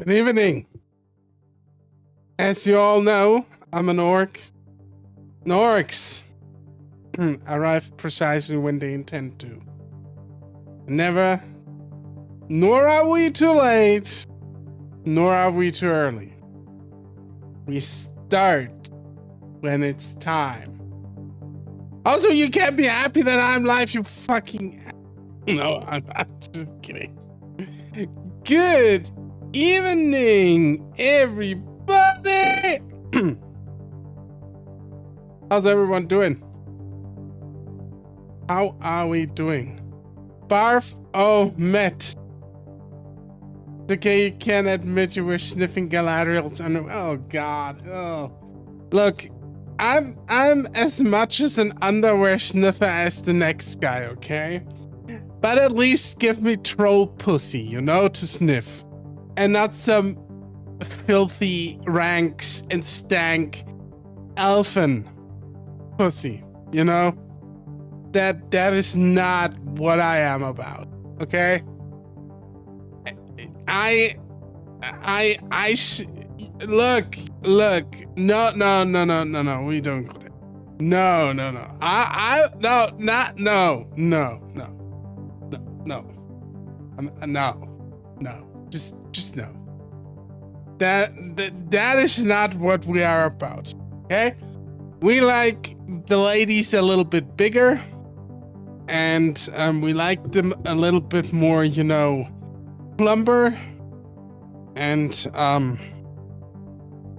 Good evening. As you all know, I'm an orc. And orcs arrive precisely when they intend to. Never, nor are we too late, nor are we too early. We start when it's time. Also, you can't be happy that I'm live, you fucking... No, I'm just kidding. Good evening, everybody! How's everyone doing? How are we doing? Barf? Oh, Matt. Okay, you can't admit you were sniffing Galadriel's under... Oh, God. Oh. Look, I'm as much as an underwear sniffer as the next guy, okay? But at least give me troll pussy, you know, to sniff. And not some filthy ranks and stank elfin pussy, you know? That is not what I am about, okay? Look, no, we don't. No. Just no. That is not what we are about, okay? We like the ladies a little bit bigger, and we like them a little bit more, you know, plumber. And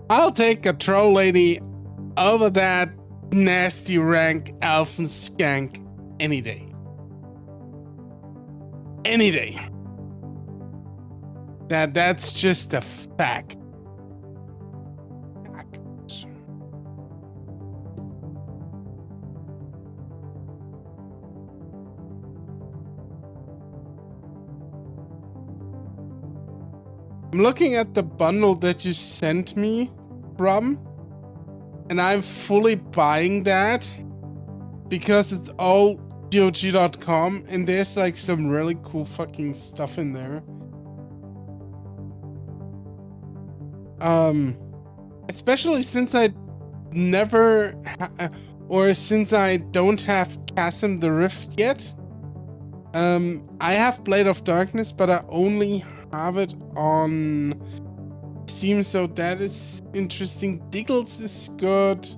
I'll take a troll lady over that nasty rank elfin skank any day. Any day. That's just a fact. I'm looking at the bundle that you sent me from, and I'm fully buying that because it's all TheOrcosaurus.com and there's like some really cool fucking stuff in there. Especially since I never since I don't have Chasm the Rift yet. I have Blade of Darkness, but I only have it on Steam, so that is interesting. Diggles is good.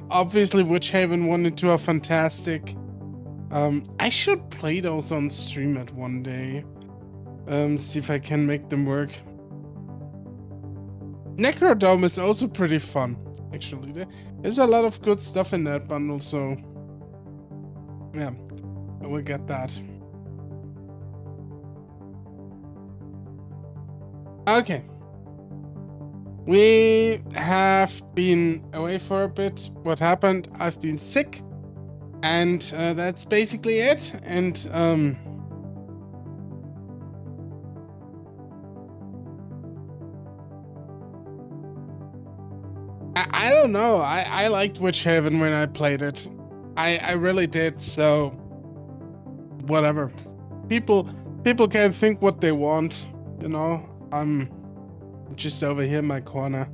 Obviously Witchhaven 1 and 2 are fantastic. I should play those on stream at one day. See if I can make them work. Necrodome is also pretty fun, actually. There's a lot of good stuff in that bundle, so yeah, I will get that. Okay. We have been away for a bit. What happened? I've been sick, and that's basically it. And I don't know. I liked Witchhaven when I played it. I really did. So whatever. People can think what they want, you know. I'm just over here in my corner,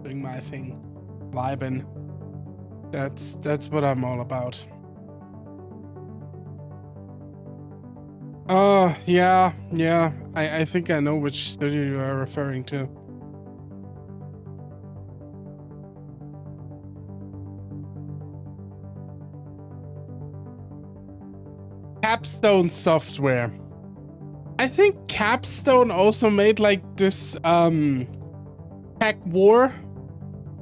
doing my thing, vibing. That's what I'm all about. Oh, yeah. I think I know which studio you are referring to. Capstone Software. I think Capstone also made like this Tech War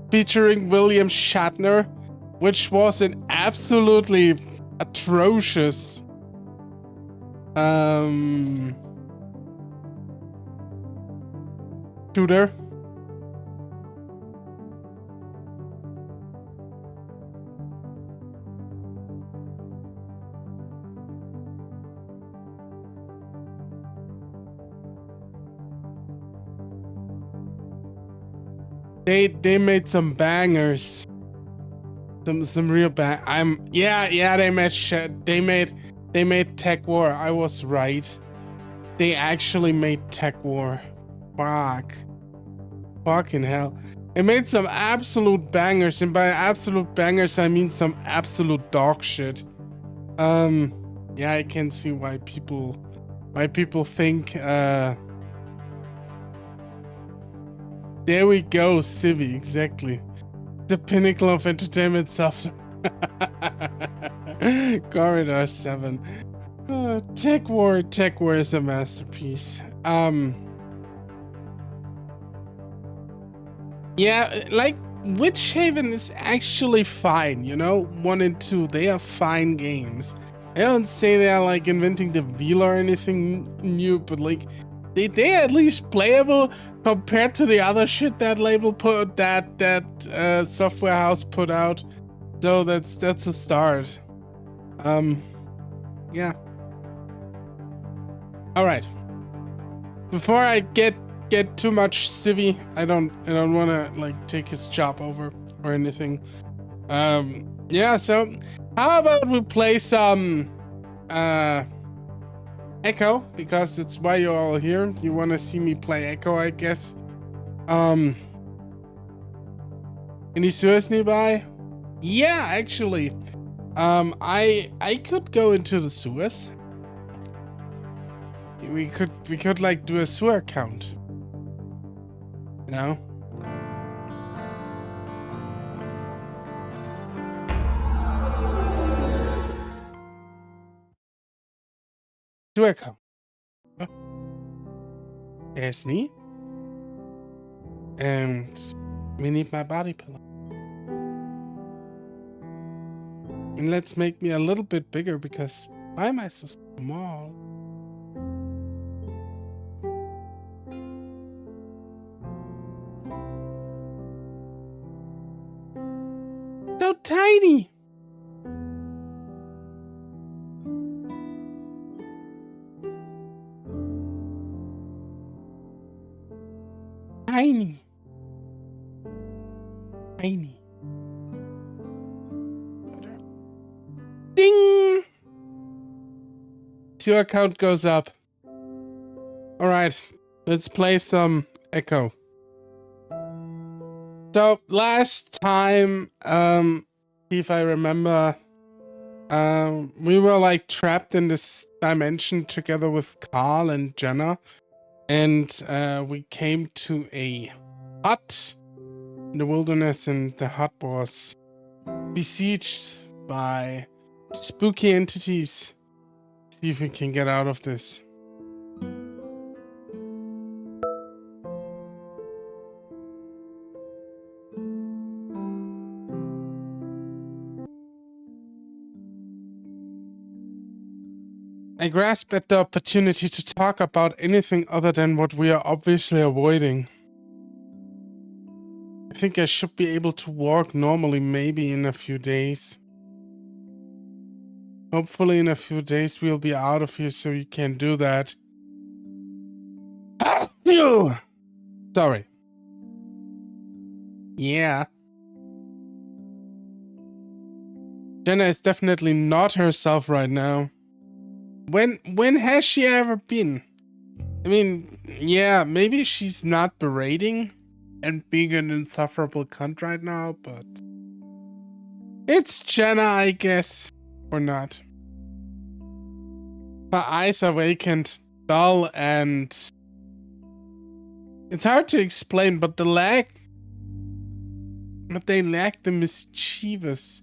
featuring William Shatner, which was an absolutely atrocious shooter. They made some bangers, some real bang. They made Tech War. I was right. They actually made Tech War. Fuck. Fucking hell. It made some absolute bangers, and by absolute bangers I mean some absolute dog shit. Yeah, I can see why people think there we go, Civi, exactly. The pinnacle of entertainment software. Corridor 7. Tech War is a masterpiece. Yeah, like Witch Haven is actually fine, you know? 1 and 2, they are fine games. I don't say they are like inventing the wheel or anything new, but like they at least playable compared to the other shit that label put that software house put out. So that's a start. Yeah. All right. Before I get too much civvy, I don't want to like take his job over or anything. Yeah. So how about we play some Echo, because it's why you're all here. You want to see me play Echo, I guess. Any sewers nearby? Yeah, actually. I could go into the sewers. We could like do a sewer count. You know? Sewer count. Oh. There's me. And we need my body pillow. And let's make me a little bit bigger, because why am I so small? So tiny. Tiny. Tiny. Ding! Your account goes up. Alright, let's play some Echo. So last time, if I remember, we were like trapped in this dimension together with Carl and Jenna, and we came to a hut in the wilderness, and the hut was besieged by spooky entities. See if we can get out of this. I grasped at the opportunity to talk about anything other than what we are obviously avoiding. I think I should be able to walk normally, maybe in a few days. Hopefully in a few days we'll be out of here so you can do that. Sorry. Yeah. Jenna is definitely not herself right now. When has she ever been? I mean, yeah, maybe she's not berating and being an insufferable cunt right now, but it's Jenna, I guess. Or not. Her eyes are vacant, dull, and it's hard to explain, but they lack the mischievous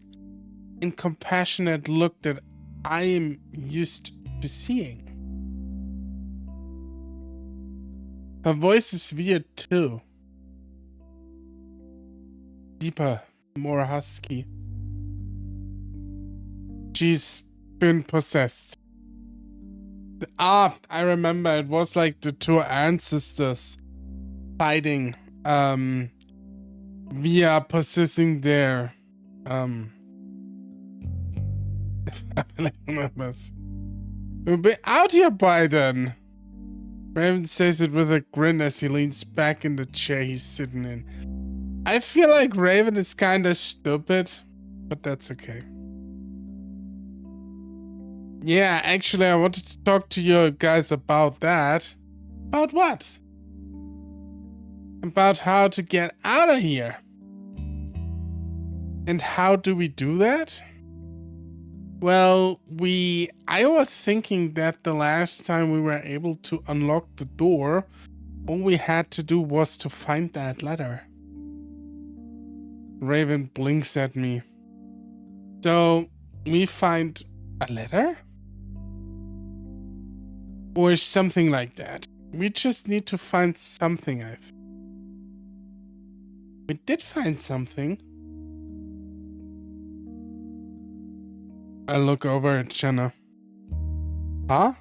and compassionate look that I am used to seeing. Her voice is weird too. Deeper, more husky. She's been possessed. Ah, I remember, it was like the two ancestors fighting via possessing their family members. We'll be out here by then. Raven says it with a grin as he leans back in the chair he's sitting in. I feel like Raven is kinda stupid, but that's okay. Yeah, actually I wanted to talk to you guys about that. About what? about how to get out of here. And how do we do that? Well, I was thinking that the last time we were able to unlock the door, all we had to do was to find that letter. Raven blinks at me. So, we find a letter? Or something like that. We just need to find something, I think. We did find something. I look over at Jenna. Huh?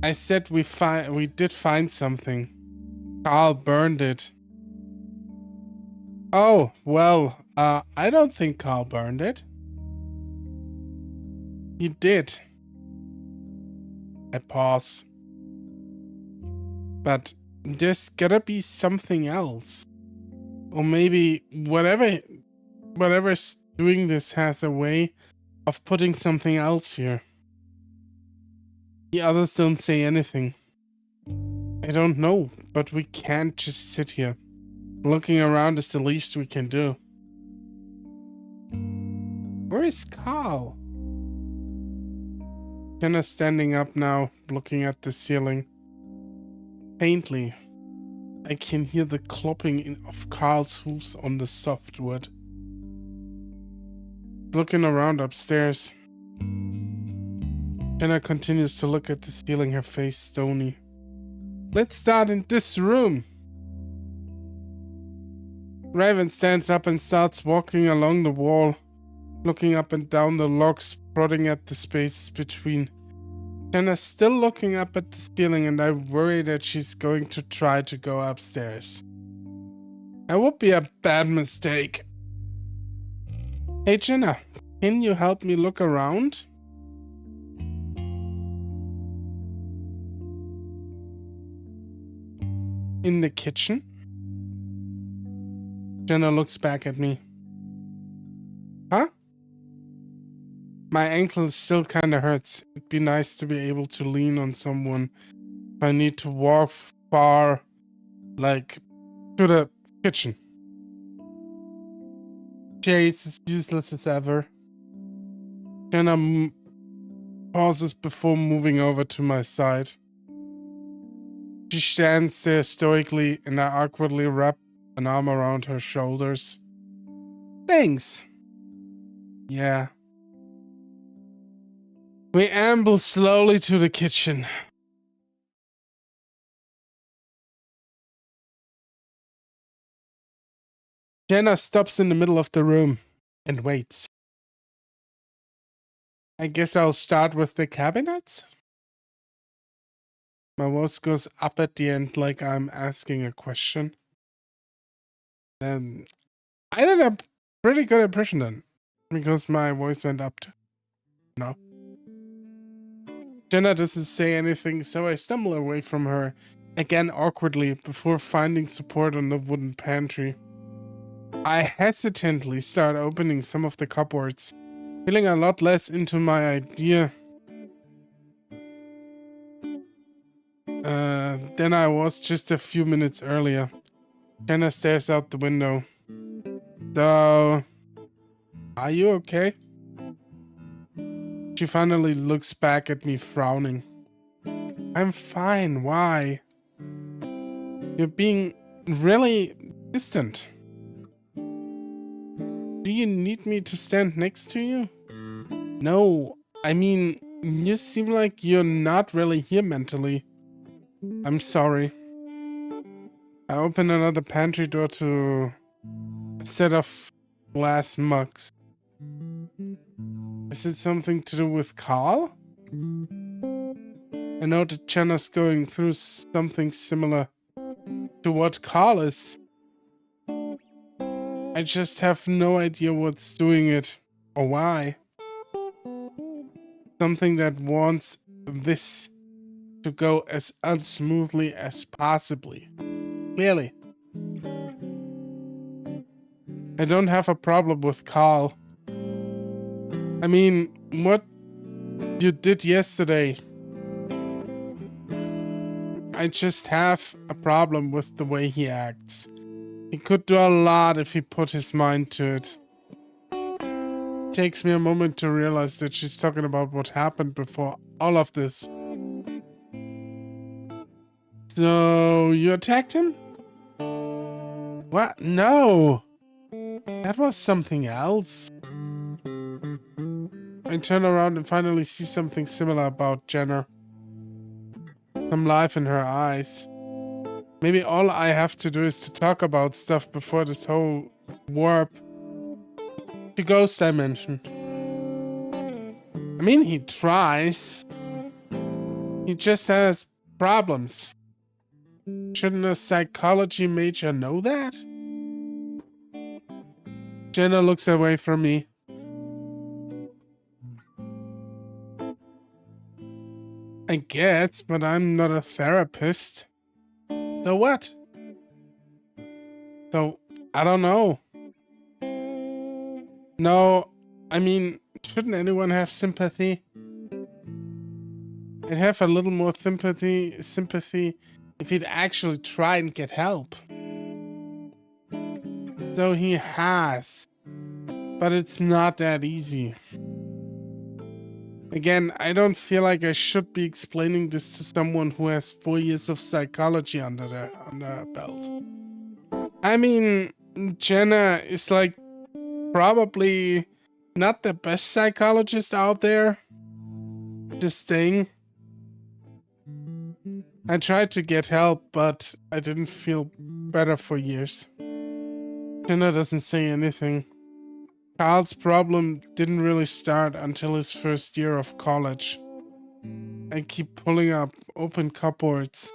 I said we did find something. Carl burned it. Oh, well, I don't think Carl burned it. He did. I pause. But there's gotta be something else. Or maybe whatever's doing this has a way of putting something else here. The others don't say anything. I don't know, but we can't just sit here. Looking around is the least we can do. Where is Carl? Jenna's standing up now, looking at the ceiling. Faintly, I can hear the clopping of Carl's hooves on the soft wood. Looking around upstairs. Jenna continues to look at the ceiling, her face stony. Let's start in this room. Raven stands up and starts walking along the wall, looking up and down the logs, prodding at the spaces between. Jenna's still looking up at the ceiling, and I worry that she's going to try to go upstairs. That would be a bad mistake. Hey Jenna, can you help me look around? In the kitchen? Jenna looks back at me. Huh? My ankle still kinda hurts. It'd be nice to be able to lean on someone if I need to walk far, like, to the kitchen. Chase is useless as ever. Jenna pauses before moving over to my side. She stands there stoically, and I awkwardly wrap an arm around her shoulders. Thanks. Yeah. We amble slowly to the kitchen. Jenna stops in the middle of the room and waits. I guess I'll start with the cabinets? My voice goes up at the end like I'm asking a question. I did a pretty good impression then, because my voice went up to... No. Jenna doesn't say anything, so I stumble away from her, again awkwardly, before finding support on the wooden pantry. I hesitantly start opening some of the cupboards, feeling a lot less into my idea than I was just a few minutes earlier. Jenna stares out the window. So, are you okay? She finally looks back at me, frowning. I'm fine, why? You're being really distant. Do you need me to stand next to you? No, I mean, you seem like you're not really here mentally. I'm sorry. I open another pantry door to a set of glass mugs. Is it something to do with Carl? I know that Jenna's going through something similar to what Carl is. I just have no idea what's doing it or why. Something that wants this to go as unsmoothly as possibly. Clearly. I don't have a problem with Carl. I mean, what you did yesterday, I just have a problem with the way he acts. He could do a lot if he put his mind to it. It takes me a moment to realize that she's talking about what happened before all of this. So, you attacked him? What? No! That was something else. I turn around and finally see something similar about Jenna. Some life in her eyes. Maybe all I have to do is to talk about stuff before this whole warp to ghost dimension. I mean, he tries. He just has problems. Shouldn't a psychology major know that? Jenna looks away from me. I guess, but I'm not a therapist. So what? So, I don't know. No, I mean, shouldn't anyone have sympathy? I'd have a little more sympathy if he'd actually try and get help. So he has, but it's not that easy. Again, I don't feel like I should be explaining this to someone who has 4 years of psychology under their belt. I mean, Jenna is like probably not the best psychologist out there. This thing. I tried to get help, but I didn't feel better for years. Jenna doesn't say anything. Carl's problem didn't really start until his first year of college. I keep pulling up open cupboards.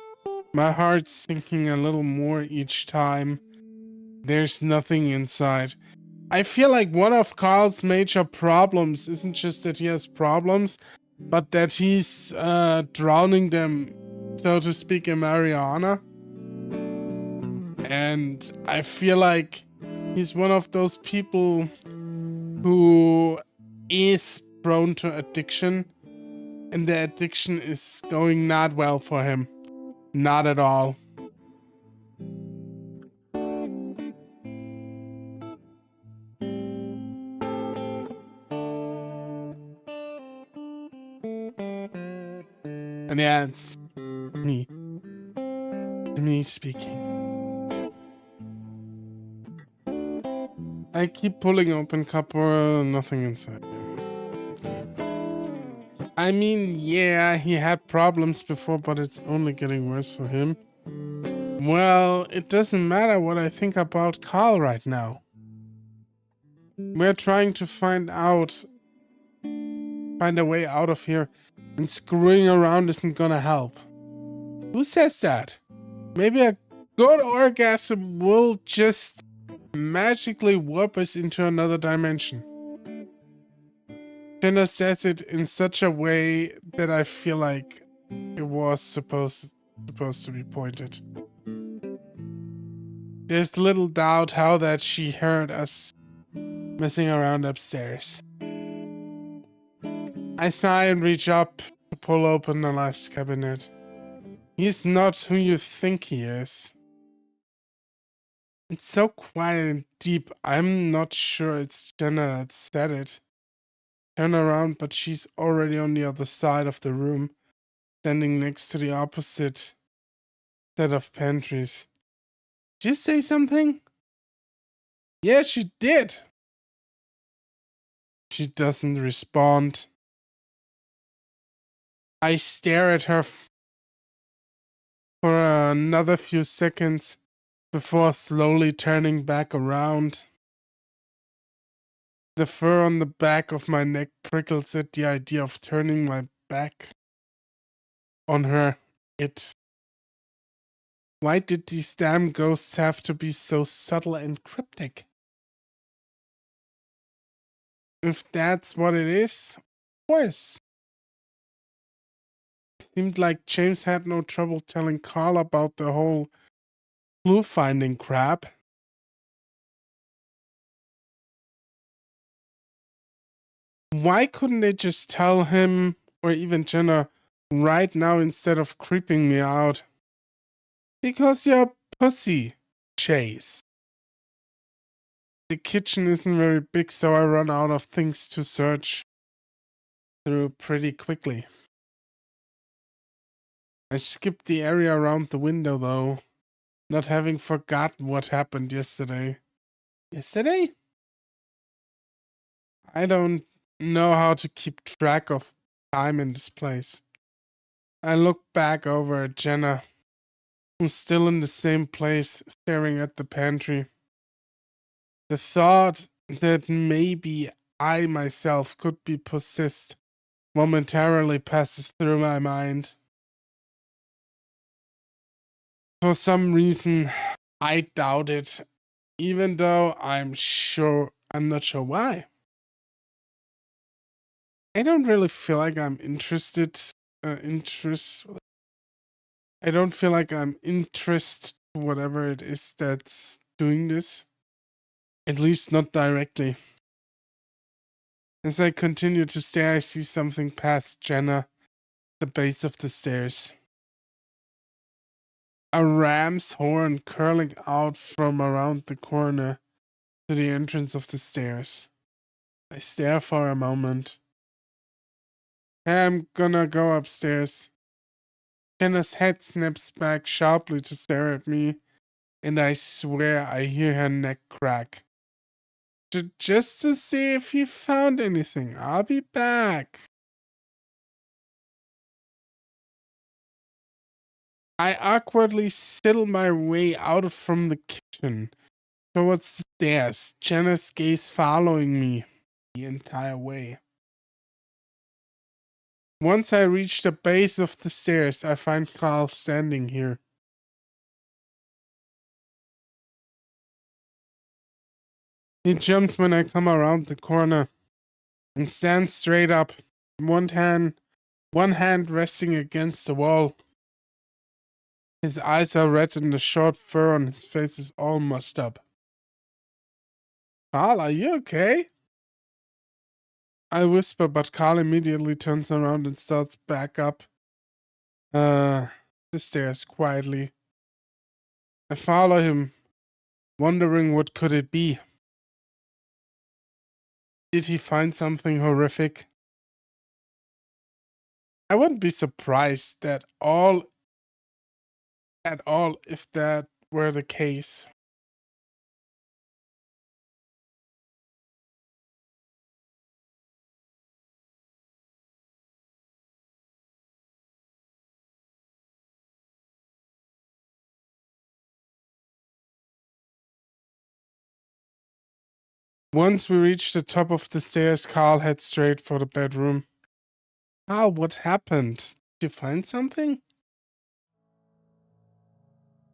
My heart's sinking a little more each time. There's nothing inside. I feel like one of Carl's major problems isn't just that he has problems, but that he's drowning them, so to speak, in marijuana. And I feel like he's one of those people who is prone to addiction, and the addiction is going not well for him. Not at all. And yeah, it's me. Me speaking. I keep pulling open cupboard, nothing inside. I mean, yeah, he had problems before, but it's only getting worse for him. Well, it doesn't matter what I think about Carl right now. We're trying to find a way out of here, and screwing around isn't gonna help. Who says that? Maybe a good orgasm will just magically warp us into another dimension. Jenna says it in such a way that I feel like it was supposed to be pointed. There's little doubt how that she heard us messing around upstairs. I sigh and reach up to pull open the last cabinet. He's not who you think he is. It's so quiet and deep, I'm not sure it's Jenna that said it. Turn around, but she's already on the other side of the room, standing next to the opposite set of pantries. Did you say something? Yeah, she did. She doesn't respond. I stare at her for another few seconds before slowly turning back around. The fur on the back of my neck prickles at the idea of turning my back on her. Why did these damn ghosts have to be so subtle and cryptic? If that's what it is, of course. It seemed like James had no trouble telling Carl about the whole clue finding crap. Why couldn't they just tell him, or even Jenna, right now instead of creeping me out? Because you're a pussy, Chase. The kitchen isn't very big, so I run out of things to search through pretty quickly. I skipped the area around the window, though, not having forgotten what happened yesterday. Yesterday? I don't know how to keep track of time in this place. I look back over at Jenna, who's still in the same place, staring at the pantry. The thought that maybe I myself could be possessed momentarily passes through my mind. For some reason, I doubt it, even though I'm not sure why. I don't really feel like I'm interested. I don't feel like I'm interested whatever it is that's doing this. At least not directly. As I continue to stare, I see something past Jenna, the base of the stairs. A ram's horn curling out from around the corner to the entrance of the stairs. I stare for a moment. I'm gonna go upstairs. Jenna's head snaps back sharply to stare at me, and I swear I hear her neck crack. Just to see if you found anything. I'll be back. I awkwardly sidle my way out from the kitchen towards the stairs, Jenna's gaze following me the entire way. Once I reach the base of the stairs, I find Carl standing here. He jumps when I come around the corner and stands straight up, one hand resting against the wall. His eyes are red and the short fur on his face is all mussed up. Carl, are you okay? I whisper, but Carl immediately turns around and starts back up the stairs quietly. I follow him, wondering what could it be. Did he find something horrific? I wouldn't be surprised at all if that were the case. Once we reached the top of the stairs, Carl heads straight for the bedroom. Carl, what happened? Did you find something?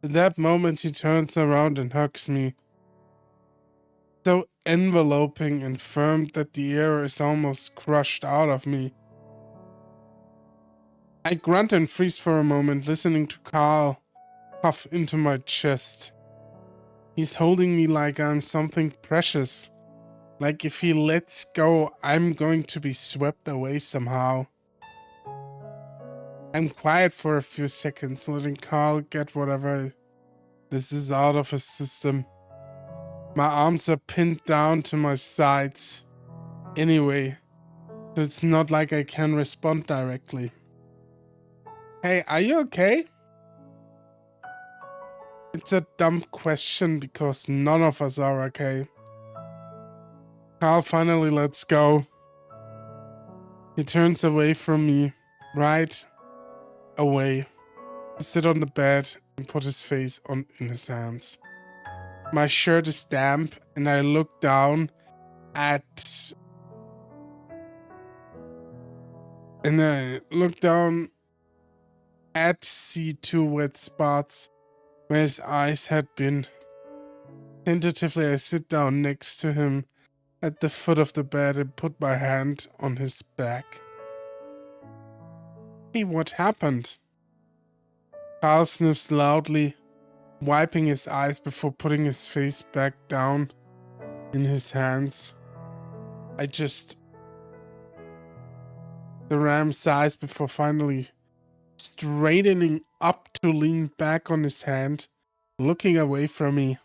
In that moment, he turns around and hugs me. So enveloping and firm that the air is almost crushed out of me. I grunt and freeze for a moment, listening to Carl puff into my chest. He's holding me like I'm something precious. Like if he lets go, I'm going to be swept away somehow. I'm quiet for a few seconds, letting Carl get whatever this is out of his system. My arms are pinned down to my sides. Anyway, so it's not like I can respond directly. Hey, are you okay? It's a dumb question because none of us are okay. Carl finally lets go. He turns away from me, right away, to sit on the bed and put his face in his hands. My shirt is damp and I look down at see two wet spots where his eyes had been. Tentatively, I sit down next to him at the foot of the bed and put my hand on his back. Hey, what happened? Carl sniffs loudly, wiping his eyes before putting his face back down in his hands. The ram sighs before finally straightening up to lean back on his hand, looking away from me.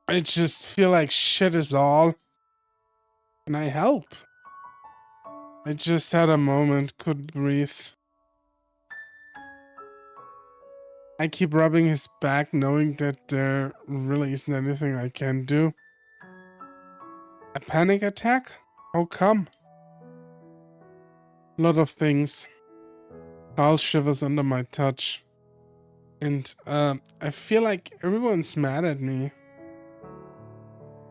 I just feel like shit is all. Can I help? I just had a moment, couldn't breathe. I keep rubbing his back, knowing that there really isn't anything I can do. A panic attack? How come? A lot of things. Carl shivers under my touch. And I feel like everyone's mad at me.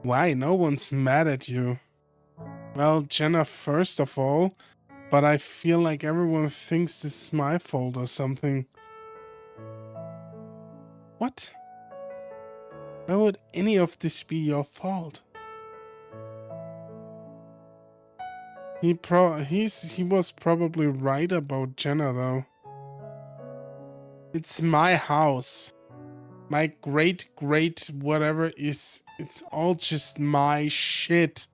Why? No one's mad at you. Well, Jenna first of all, but I feel like everyone thinks this is my fault or something. What? Why would any of this be your fault? He was probably right about Jenna though. It's my house. My great whatever it's all just my shit.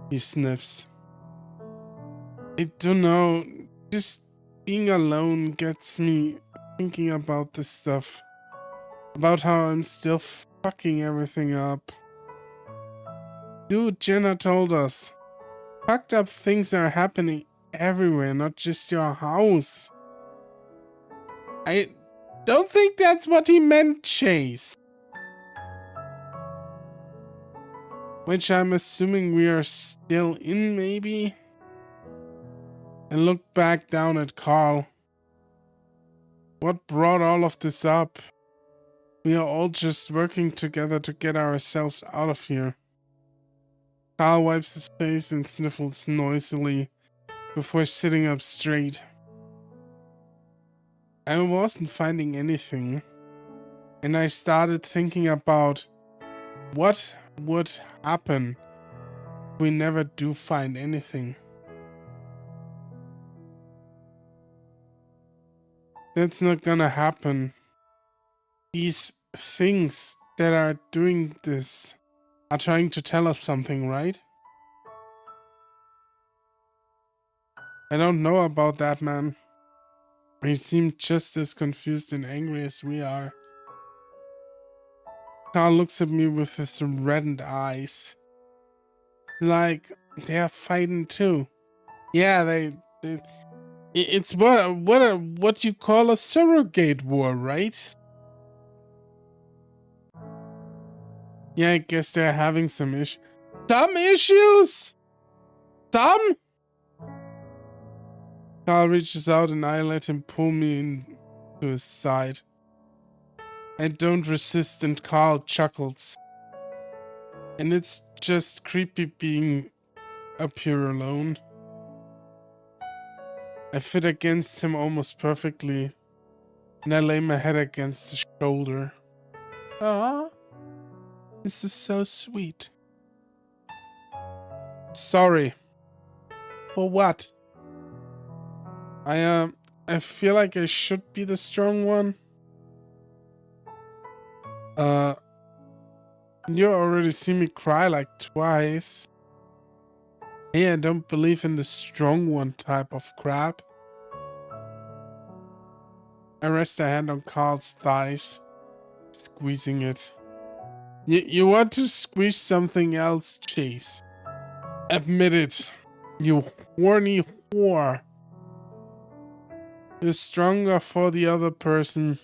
He sniffs. I don't know, just being alone gets me thinking about this stuff. About how I'm still fucking everything up. Dude, Jenna told us. Fucked up things are happening everywhere, not just your house. I don't think that's what he meant, Chase. Which I'm assuming we are still in, maybe? And look back down at Carl. What brought all of this up? We are all just working together to get ourselves out of here. Carl wipes his face and sniffles noisily before sitting up straight. I wasn't finding anything, and I started thinking about what would happen if we never do find anything. That's not gonna happen. These things that are doing this are trying to tell us something, right? I don't know about that, man. He seemed just as confused and angry as we are. Carl looks at me with his reddened eyes. Like, they're fighting too. Yeah, it's what you call a surrogate war, right? Yeah, I guess they're having some issues. Some issues? Some? Carl reaches out and I let him pull me in to his side. I don't resist and Carl chuckles. And it's just creepy being up here alone. I fit against him almost perfectly. And I lay my head against his shoulder. Ah, this is so sweet. Sorry. For what? I feel like I should be the strong one. You already see me cry like twice. Hey, I don't believe in the strong one type of crap. I rest a hand on Carl's thighs, squeezing it. You want to squeeze something else, Chase? Admit it, you horny whore. You're stronger for the other person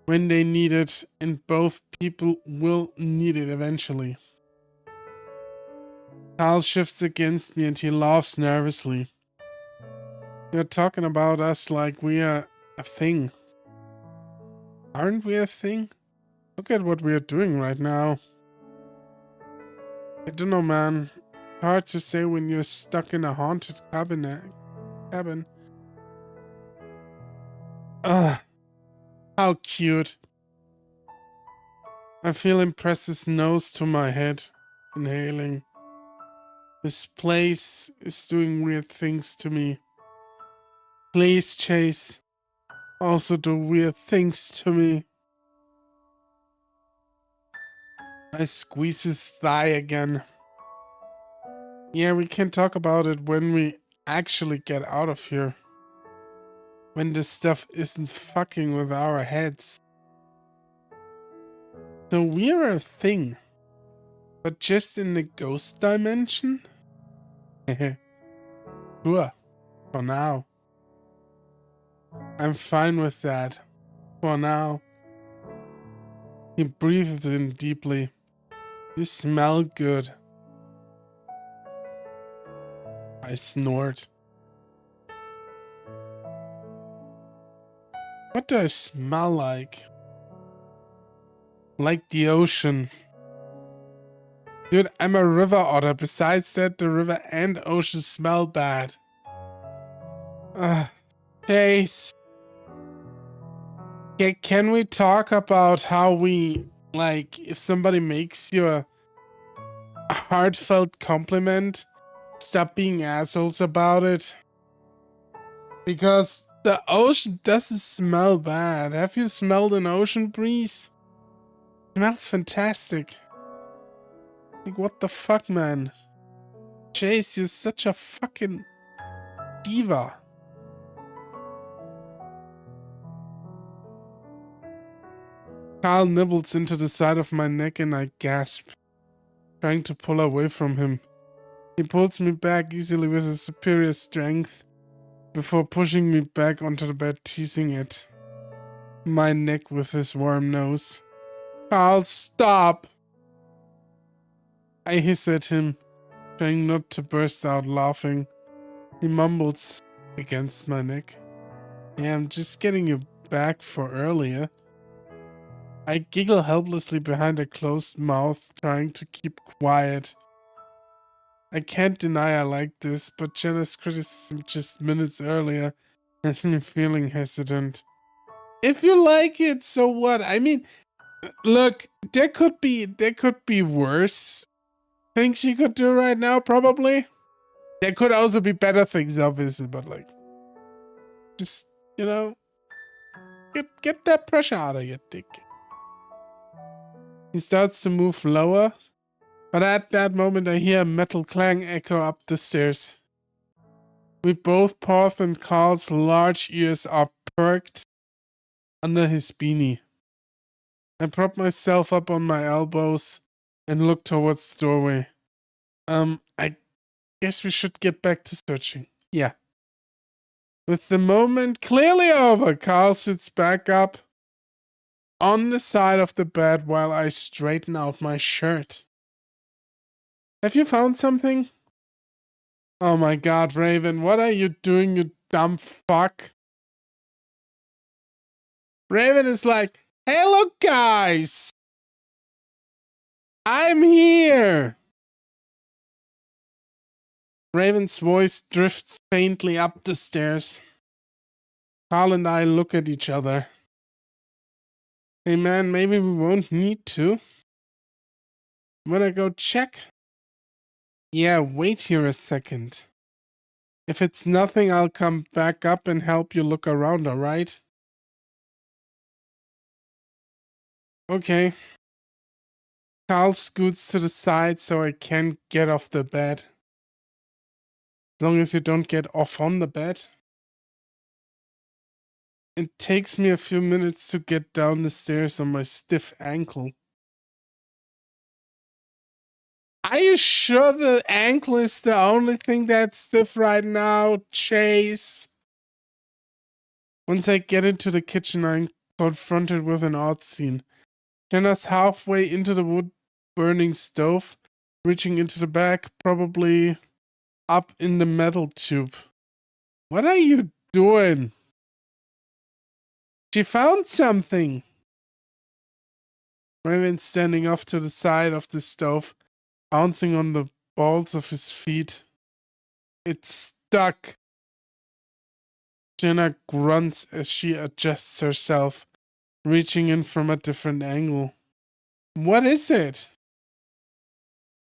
when they need it, and both people will need it eventually. Carl shifts against me and he laughs nervously. You're talking about us like we are a thing. Aren't we a thing? Look at what we are doing right now. I don't know, man. Hard to say when you're stuck in a haunted cabin. Ugh. How cute. I feel him press his nose to my head, inhaling. This place is doing weird things to me. Please, Chase, also do weird things to me. I squeeze his thigh again. Yeah, we can talk about it when we actually get out of here when this stuff isn't fucking with our heads. So we're a thing, but just in the ghost dimension? Sure, for now. I'm fine with that. For now. He breathed in deeply. You smell good. I snort. What do I smell like? Like the ocean. Dude, I'm a river otter. Besides that, the river and ocean smell bad. Chase. Yeah, can we talk about how we, like, if somebody makes you a heartfelt compliment, stop being assholes about it? Because the ocean doesn't smell bad. Have you smelled an ocean breeze? It smells fantastic. Like, what the fuck, man? Chase, you're such a fucking diva. Carl nibbles into the side of my neck and I gasp, trying to pull away from him. He pulls me back easily with his superior strength before pushing me back onto the bed, teasing at my neck with his warm nose. Carl, stop! I hiss at him, trying not to burst out laughing. He mumbles against my neck. Yeah, I'm just getting you back for earlier. I giggle helplessly behind a closed mouth, trying to keep quiet. I can't deny I like this, but Jenna's criticism just minutes earlier has me feeling hesitant. If you like it, so what? I mean, look, there could be worse things you could do right now, probably. There could also be better things, obviously, but like, just, you know, get that pressure out of your dick. He starts to move lower, but at that moment I hear a metal clang echo up the stairs. We both pause and Carl's large ears are perked under his beanie. I prop myself up on my elbows and look towards the doorway. I guess we should get back to searching. Yeah. With the moment clearly over, Carl sits back up on the side of the bed while I straighten out my shirt. Have you found something? Oh my god, Raven, what are you doing, you dumb fuck? Raven is like, hey, look, guys! I'm here! Raven's voice drifts faintly up the stairs. Carl and I look at each other. Hey man, maybe we won't need to. Wanna go check? Yeah, wait here a second. If it's nothing, I'll come back up and help you look around, alright? Okay. Carl scoots to the side so I can't get off the bed. As long as you don't get off on the bed. It takes me a few minutes to get down the stairs on my stiff ankle. Are you sure the ankle is the only thing that's stiff right now, Chase? Once I get into the kitchen, I'm confronted with an odd scene. Jenna's halfway into the wood-burning stove, reaching into the back, probably up in the metal tube. What are you doing? She found something. Raven's standing off to the side of the stove, bouncing on the balls of his feet. It's stuck. Jenna grunts as she adjusts herself, reaching in from a different angle. What is it?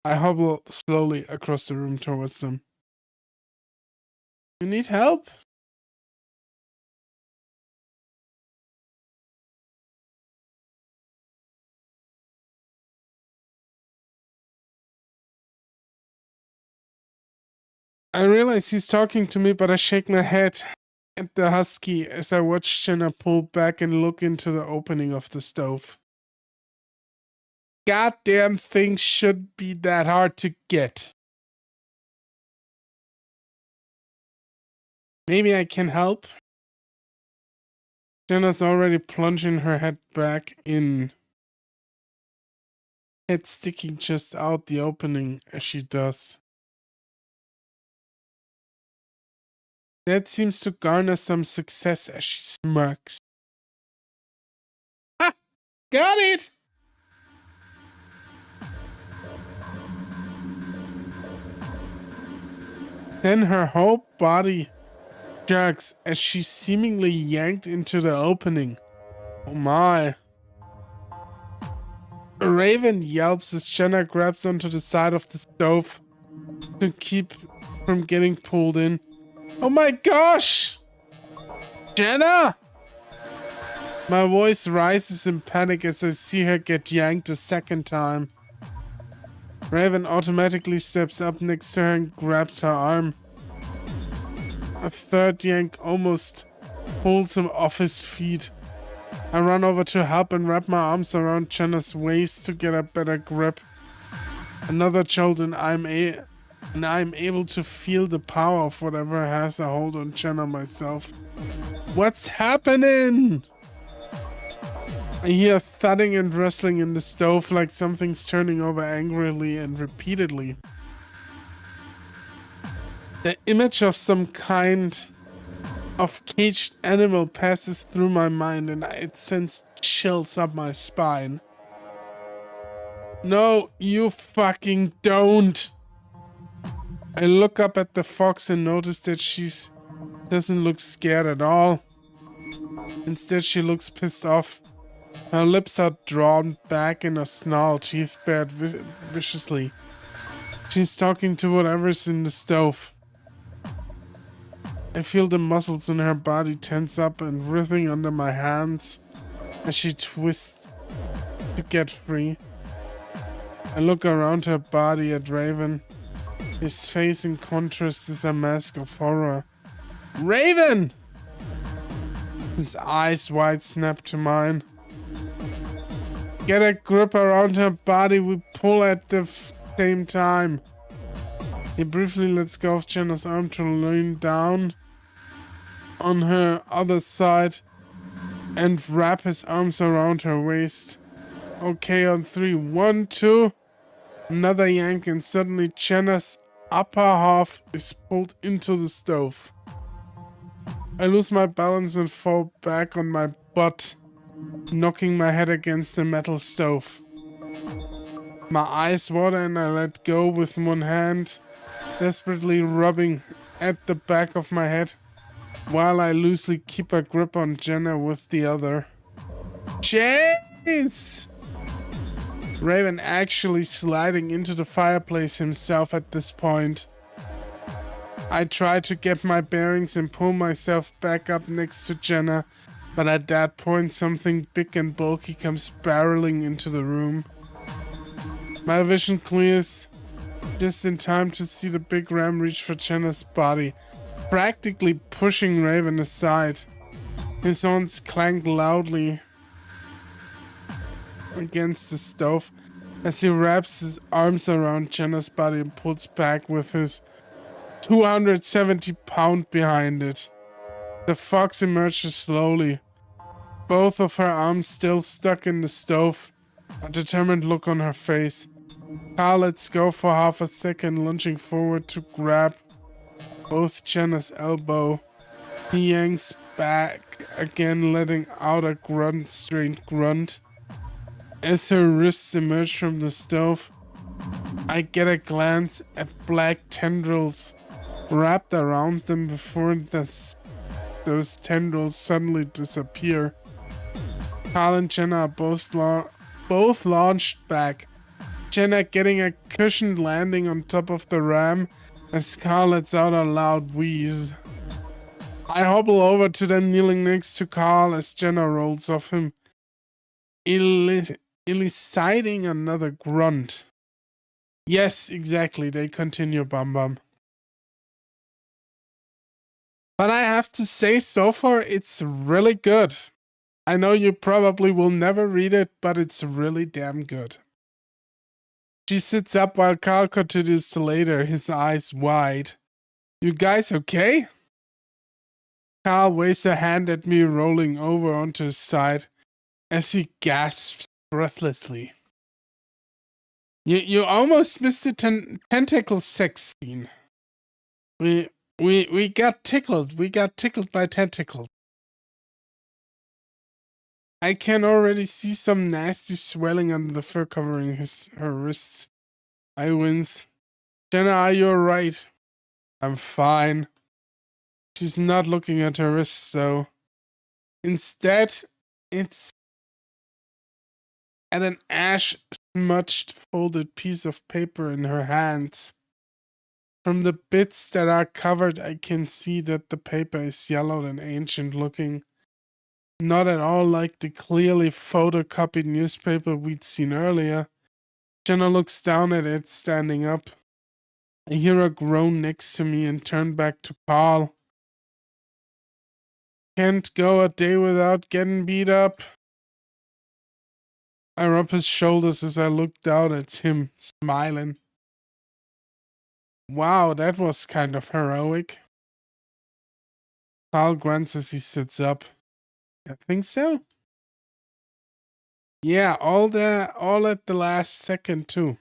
I hobble slowly across the room towards them. You need help? I realize he's talking to me, but I shake my head at the husky as I watch Jenna pull back and look into the opening of the stove. Goddamn things should be that hard to get. Maybe I can help? Jenna's already plunging her head back in. Head sticking just out the opening as she does. That seems to garner some success as she smirks. Ha! Got it! Then her whole body jerks as she's seemingly yanked into the opening. Oh my. A raven yelps as Jenna grabs onto the side of the stove to keep from getting pulled in. Oh my gosh! Jenna! My voice rises in panic as I see her get yanked a second time. Raven automatically steps up next to her and grabs her arm. A third yank almost pulls him off his feet. I run over to help and wrap my arms around Jenna's waist to get a better grip. Another jolt and I'm able to feel the power of whatever has a hold on Jenna myself. What's happening? I hear thudding and rustling in the stove like something's turning over angrily and repeatedly. The image of some kind of caged animal passes through my mind and it sends chills up my spine. No, you fucking don't. I look up at the fox and notice that she doesn't look scared at all. Instead, she looks pissed off. Her lips are drawn back in a snarl, teeth bared viciously. She's talking to whatever's in the stove. I feel the muscles in her body tense up and writhing under my hands as she twists to get free. I look around her body at Raven. His face in contrast is a mask of horror. Raven! His eyes wide snap to mine. Get a grip around her body, we pull at the same time. He briefly lets go of Jenna's arm to lean down on her other side and wrap his arms around her waist. Okay, on 3. 1, 2. Another yank and suddenly Jenna's upper half is pulled into the stove. I lose my balance and fall back on my butt, knocking my head against the metal stove. My eyes water and I let go with one hand, desperately rubbing at the back of my head, while I loosely keep a grip on Jenna with the other. Chase! Raven actually sliding into the fireplace himself at this point. I try to get my bearings and pull myself back up next to Jenna, but at that point something big and bulky comes barreling into the room. My vision clears just in time to see the big ram reach for Jenna's body, practically pushing Raven aside. His horns clank loudly against the stove as he wraps his arms around Jenna's body and pulls back with his 270-pound behind it. The fox emerges slowly, both of her arms still stuck in the stove, a determined look on her face. Carl lets go for half a second, lunging forward to grab both Jenna's elbow. He yanks back again, letting out a strained grunt. As her wrists emerge from the stove, I get a glance at black tendrils wrapped around them before those tendrils suddenly disappear. Carl and Jenna are both launched back, Jenna getting a cushioned landing on top of the ram as Carl lets out a loud wheeze. I hobble over to them, kneeling next to Carl as Jenna rolls off him, eliciting another grunt. Yes, exactly, they continue, Bum Bum. But I have to say, so far, it's really good. I know you probably will never read it, but it's really damn good. She sits up while Carl continues to later, his eyes wide. You guys okay? Carl waves a hand at me, rolling over onto his side as he gasps breathlessly. You almost missed the tentacle sex scene. We got tickled. We got tickled by tentacles. I can already see some nasty swelling under the fur covering her wrists. I wince. Jenna, are you alright? I'm fine. She's not looking at her wrists, though. Instead, it's at an ash-smudged folded piece of paper in her hands. From the bits that are covered, I can see that the paper is yellowed and ancient-looking. Not at all like the clearly photocopied newspaper we'd seen earlier. Jenna looks down at it, standing up. I hear her groan next to me and turn back to Carl. Can't go a day without getting beat up. I rub his shoulders as I look down at him, smiling. Wow, that was kind of heroic. Carl grunts as he sits up. I think so. Yeah, all at the last second too.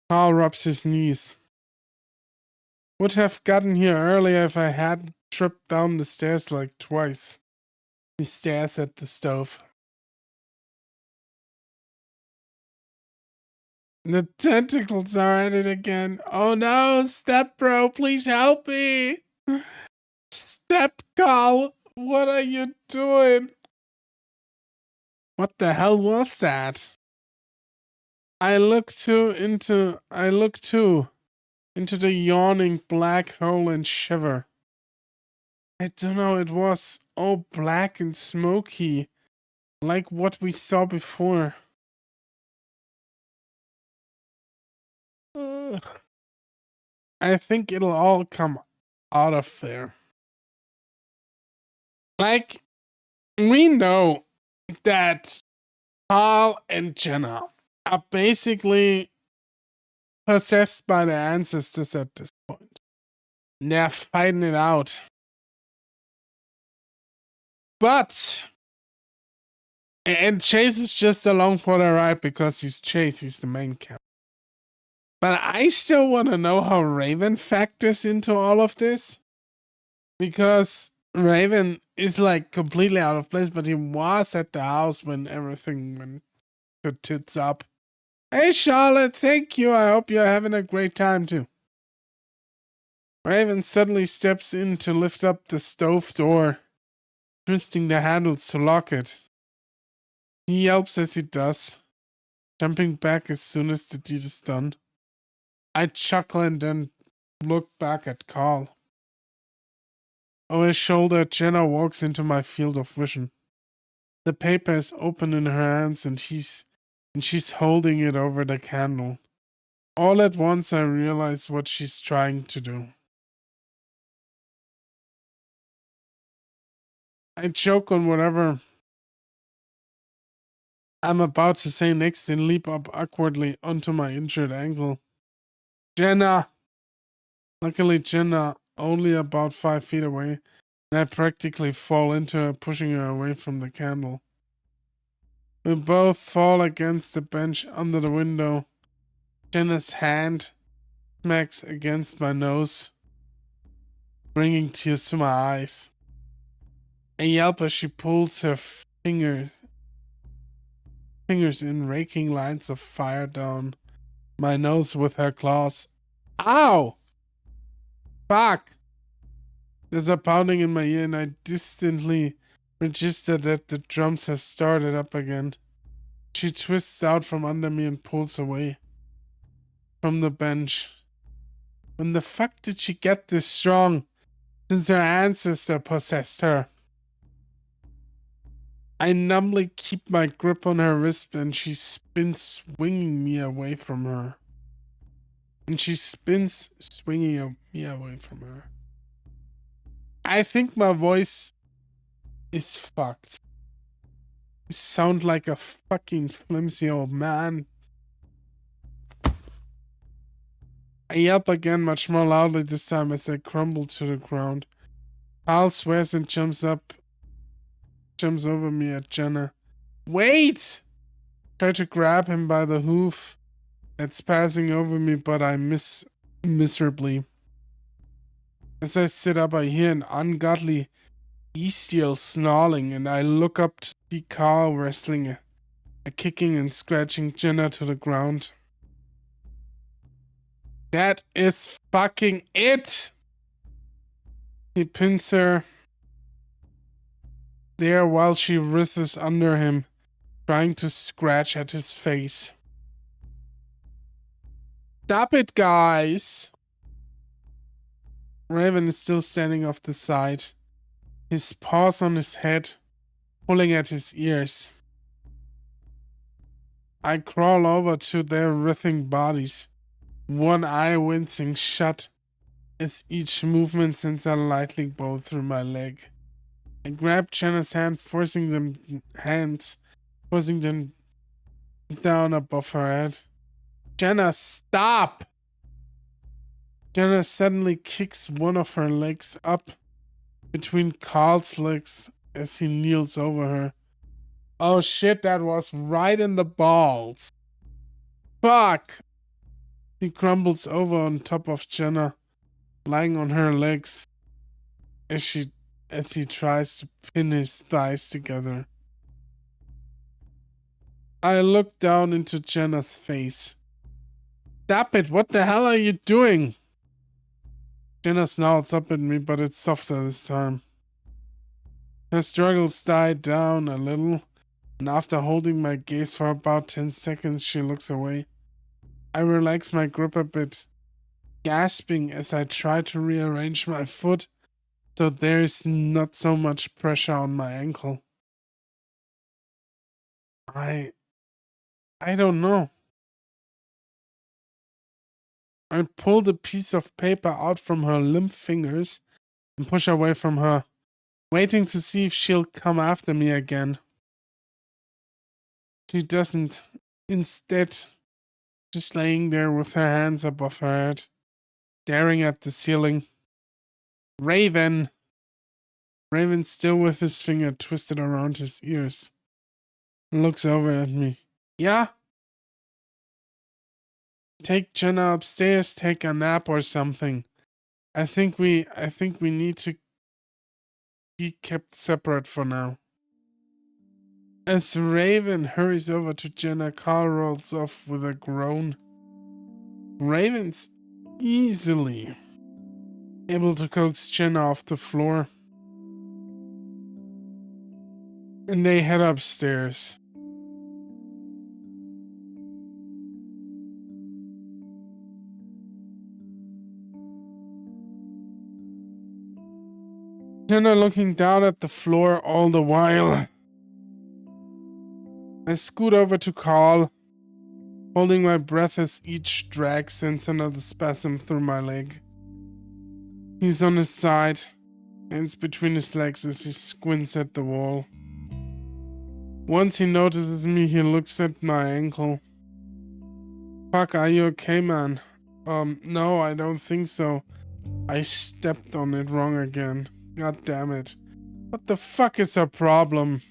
Carl rubs his knees. Would have gotten here earlier if I hadn't tripped down the stairs like twice. He stares at the stove. The tentacles are at it again. Oh no, step bro, please help me. Step Carl, what are you doing? What the hell was that? I look into the yawning black hole and shiver. I don't know, it was all black and smoky, like what we saw before. I think it'll all come out of there. Like, we know that Carl and Jenna are basically possessed by their ancestors at this point. They're fighting it out. But, and Chase is just along for the ride because he's Chase, he's the main character. But I still want to know how Raven factors into all of this. Because Raven is like completely out of place, but he was at the house when everything went to tits up. Hey Charlotte, thank you. I hope you're having a great time too. Raven suddenly steps in to lift up the stove door, twisting the handles to lock it. He yelps as he does, jumping back as soon as the deed is done. I chuckle and then look back at Carl. Over his shoulder, Jenna walks into my field of vision. The paper is open in her hands and she's holding it over the candle. All at once I realize what she's trying to do. I choke on whatever I'm about to say next and leap up awkwardly onto my injured ankle. Jenna! Luckily, Jenna only about 5 feet away, and I practically fall into her, pushing her away from the candle. We both fall against the bench under the window. Jenna's hand smacks against my nose, bringing tears to my eyes. I yelp as she pulls her fingers in, raking lines of fire down my nose with her claws. Ow! Fuck! There's a pounding in my ear and I distantly register that the drums have started up again. She twists out from under me and pulls away from the bench. When the fuck did she get this strong? Since her ancestor possessed her. I numbly keep my grip on her wrist and she spins, swinging me away from her. I think my voice is fucked. I sound like a fucking flimsy old man. I yelp again, much more loudly this time as I crumble to the ground. Hal swears and jumps over me at Jenna. Wait! Try to grab him by the hoof that's passing over me, but I miss miserably. As I sit up, I hear an ungodly bestial snarling, and I look up to see Carl wrestling a kicking and scratching Jenna to the ground. That is fucking it! He pins her there while she writhes under him, trying to scratch at his face. Stop it, guys! Raven is still standing off the side, his paws on his head, pulling at his ears. I crawl over to their writhing bodies, one eye wincing shut as each movement sends a lightning bolt through my leg. I grab Jenna's hand, forcing them down above her head. Jenna, stop! Jenna suddenly kicks one of her legs up between Carl's legs as he kneels over her. Oh shit, that was right in the balls. Fuck! He crumbles over on top of Jenna, lying on her legs as he tries to pin his thighs together. I look down into Jenna's face. Stop it, what the hell are you doing? Jenna snarls up at me, but it's softer this time. Her struggles die down a little, and after holding my gaze for about 10 seconds, she looks away. I relax my grip a bit, gasping as I try to rearrange my foot so there is not so much pressure on my ankle. I don't know. I pulled a piece of paper out from her limp fingers and push away from her, waiting to see if she'll come after me again. She doesn't. Instead, she's laying there with her hands above her head, staring at the ceiling. Raven! Raven's still with his finger twisted around his ears. Looks over at me. Yeah? Take Jenna upstairs, take a nap or something. I think we need to be kept separate for now. As Raven hurries over to Jenna, Carl rolls off with a groan. Raven's easily able to coax Jenna off the floor, and they head upstairs. Jenna looking down at the floor all the while. I scoot over to Carl, holding my breath as each drag sends another spasm through my leg. He's on his side, hands between his legs as he squints at the wall. Once he notices me, he looks at my ankle. Fuck, are you okay, man? No, I don't think so. I stepped on it wrong again. God damn it. What the fuck is our problem?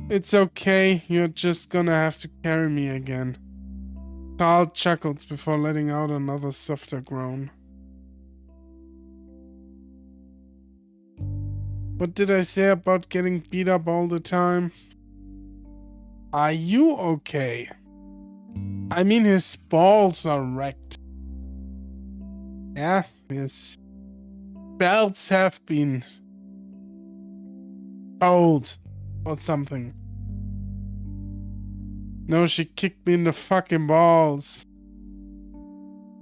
It's okay, you're just gonna have to carry me again. Carl chuckles before letting out another softer groan. What did I say about getting beat up all the time? Are you okay? I mean, his balls are wrecked. Yeah, his belts have been old or something. No, she kicked me in the fucking balls.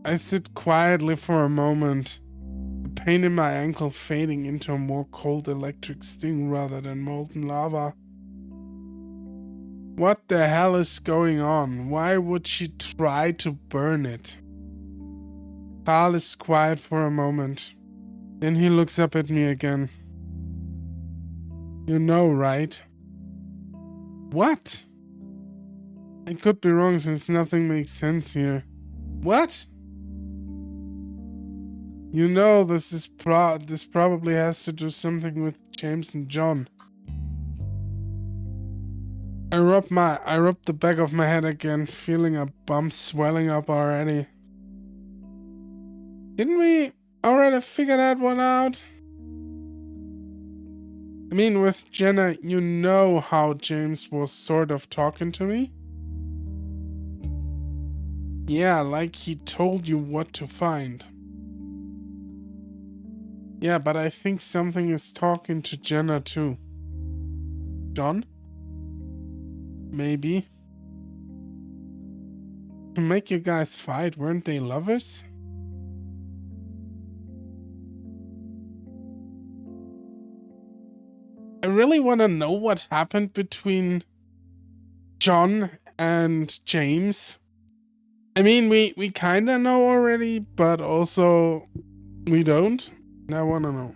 I sit quietly for a moment, the pain in my ankle fading into a more cold electric sting rather than molten lava. What the hell is going on? Why would she try to burn it? Carl is quiet for a moment. Then he looks up at me again. You know, right? What? I could be wrong since nothing makes sense here. What? You know, this probably has to do something with James and John. I rubbed the back of my head again, feeling a bump swelling up already. Didn't we already figure that one out? I mean, with Jenna, you know how James was sort of talking to me? Yeah, like he told you what to find. Yeah, but I think something is talking to Jenna too. John? Maybe. To make you guys fight, weren't they lovers? I really want to know what happened between John and James. I mean, we kind of know already, but also we don't. And I want to know.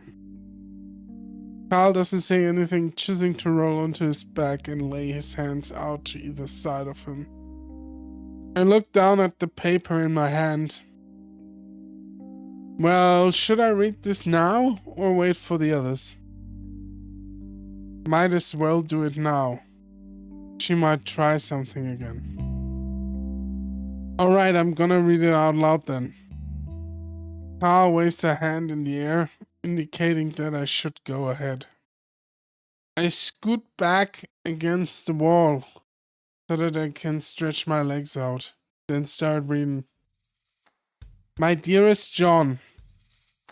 Carl doesn't say anything, choosing to roll onto his back and lay his hands out to either side of him. I look down at the paper in my hand. Well, should I read this now or wait for the others? Might as well do it now. She might try something again. Alright, I'm gonna read it out loud then. Carl waves a hand in the air, indicating that I should go ahead. I scoot back against the wall so that I can stretch my legs out, then start reading. My dearest John,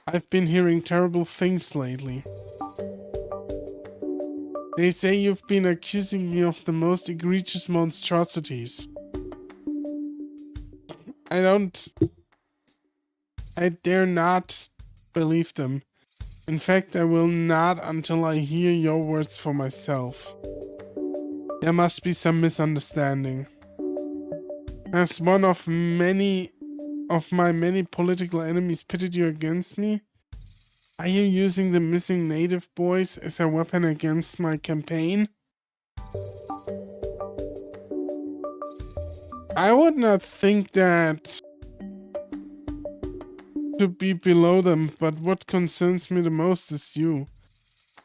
I've been hearing terrible things lately. They say you've been accusing me of the most egregious monstrosities. I dare not believe them. In fact, I will not until I hear your words for myself. There must be some misunderstanding. Has one of my many political enemies pitted you against me? Are you using the missing native boys as a weapon against my campaign? I would not think that to be below them, but what concerns me the most is you.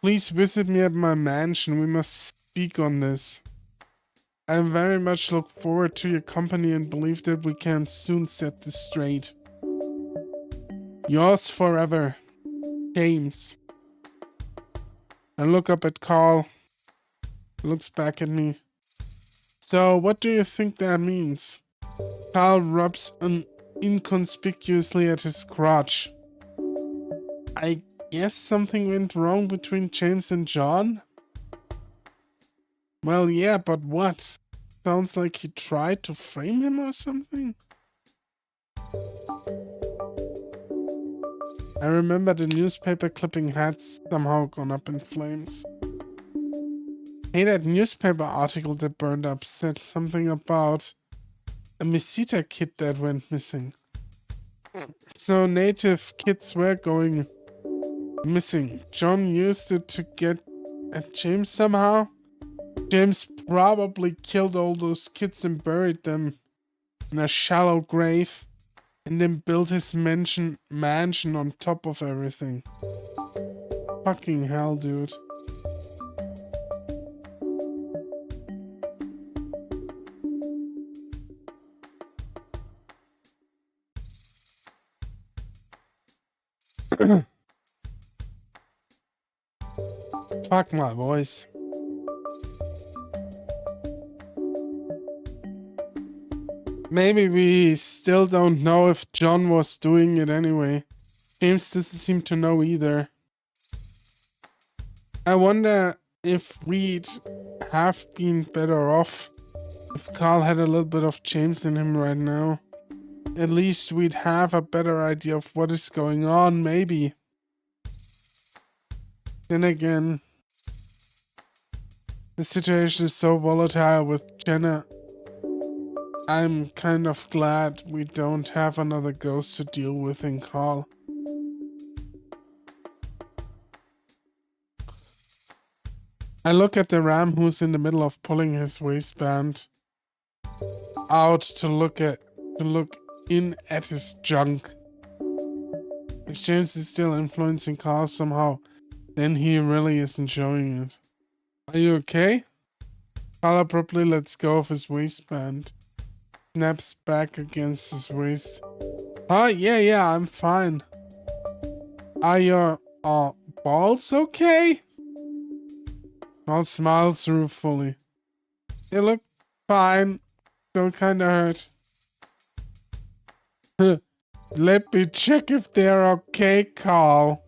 Please visit me at my mansion. We must speak on this. I very much look forward to your company and believe that we can soon set this straight. Yours forever, James. I look up at Carl. He looks back at me. So, what do you think that means? Carl rubs inconspicuously at his crotch. I guess something went wrong between James and John? Well, yeah, but what? Sounds like he tried to frame him or something? I remember the newspaper clipping had somehow gone up in flames. Hey, that newspaper article that burned up said something about a Mesita kid that went missing. So native kids were going missing. John used it to get at James somehow. James probably killed all those kids and buried them in a shallow grave and then built his mansion on top of everything. Fucking hell, dude. Fuck my voice. Maybe we still don't know if John was doing it anyway. James doesn't seem to know either. I wonder if we'd have been better off if Carl had a little bit of James in him right now. At least we'd have a better idea of what is going on, maybe. Then again, the situation is so volatile with Jenna. I'm kind of glad we don't have another ghost to deal with in Carl. I look at the ram who's in the middle of pulling his waistband out to look in at his junk. If James is still influencing Carl somehow, then he really isn't showing it. Are you okay? Carl abruptly lets go of his waistband, snaps back against his waist. Yeah, I'm fine. Are your balls okay? Carl smiles ruefully. They look fine, though kinda hurt. Let me check if they're okay, Carl.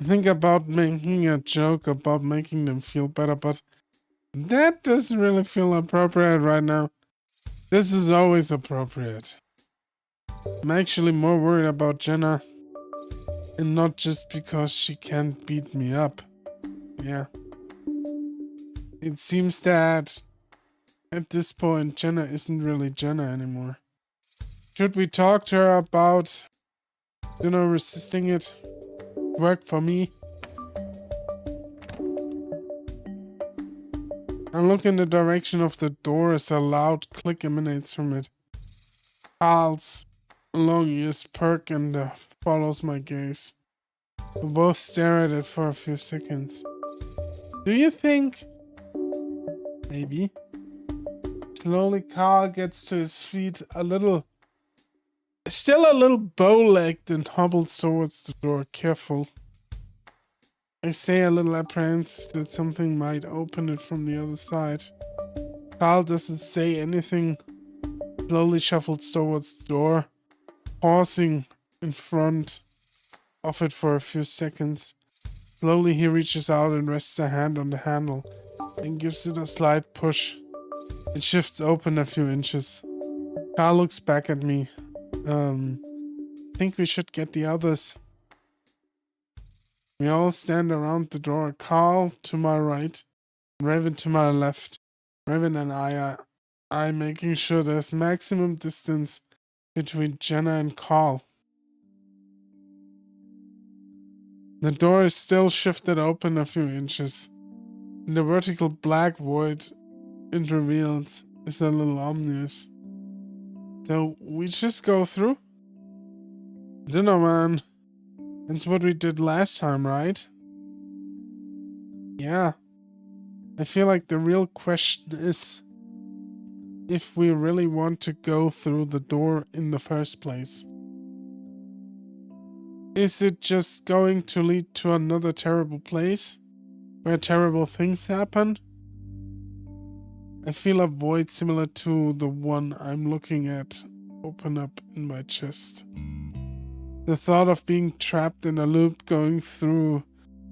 Think about making a joke about making them feel better, but that doesn't really feel appropriate right now. This is always appropriate. I'm actually more worried about Jenna, and not just because she can't beat me up. Yeah. It seems that at this point, Jenna isn't really Jenna anymore. Should we talk to her about, resisting it? Work for me? I look in the direction of the door as a loud click emanates from it. Carl's long ears perk and follows my gaze. We both stare at it for a few seconds. Do you think? Maybe. Slowly, Carl gets to his feet still a little bow-legged, and hobbles towards the door, careful. I say a little apprehensive that something might open it from the other side. Carl doesn't say anything, slowly shuffles towards the door, pausing in front of it for a few seconds. Slowly he reaches out and rests a hand on the handle and gives it a slight push. It shifts open a few inches. Carl looks back at me. Think we should get the others. We all stand around the door. Carl to my right, Raven to my left. Raven and I are making sure there's maximum distance between Jenna and Carl. The door is still shifted open a few inches. In the vertical black void it reveals is a little ominous. So we just go through? I don't know, man. That's what we did last time, right? Yeah. I feel like the real question is if we really want to go through the door in the first place. Is it just going to lead to another terrible place where terrible things happen? I feel a void similar to the one I'm looking at open up in my chest. The thought of being trapped in a loop going through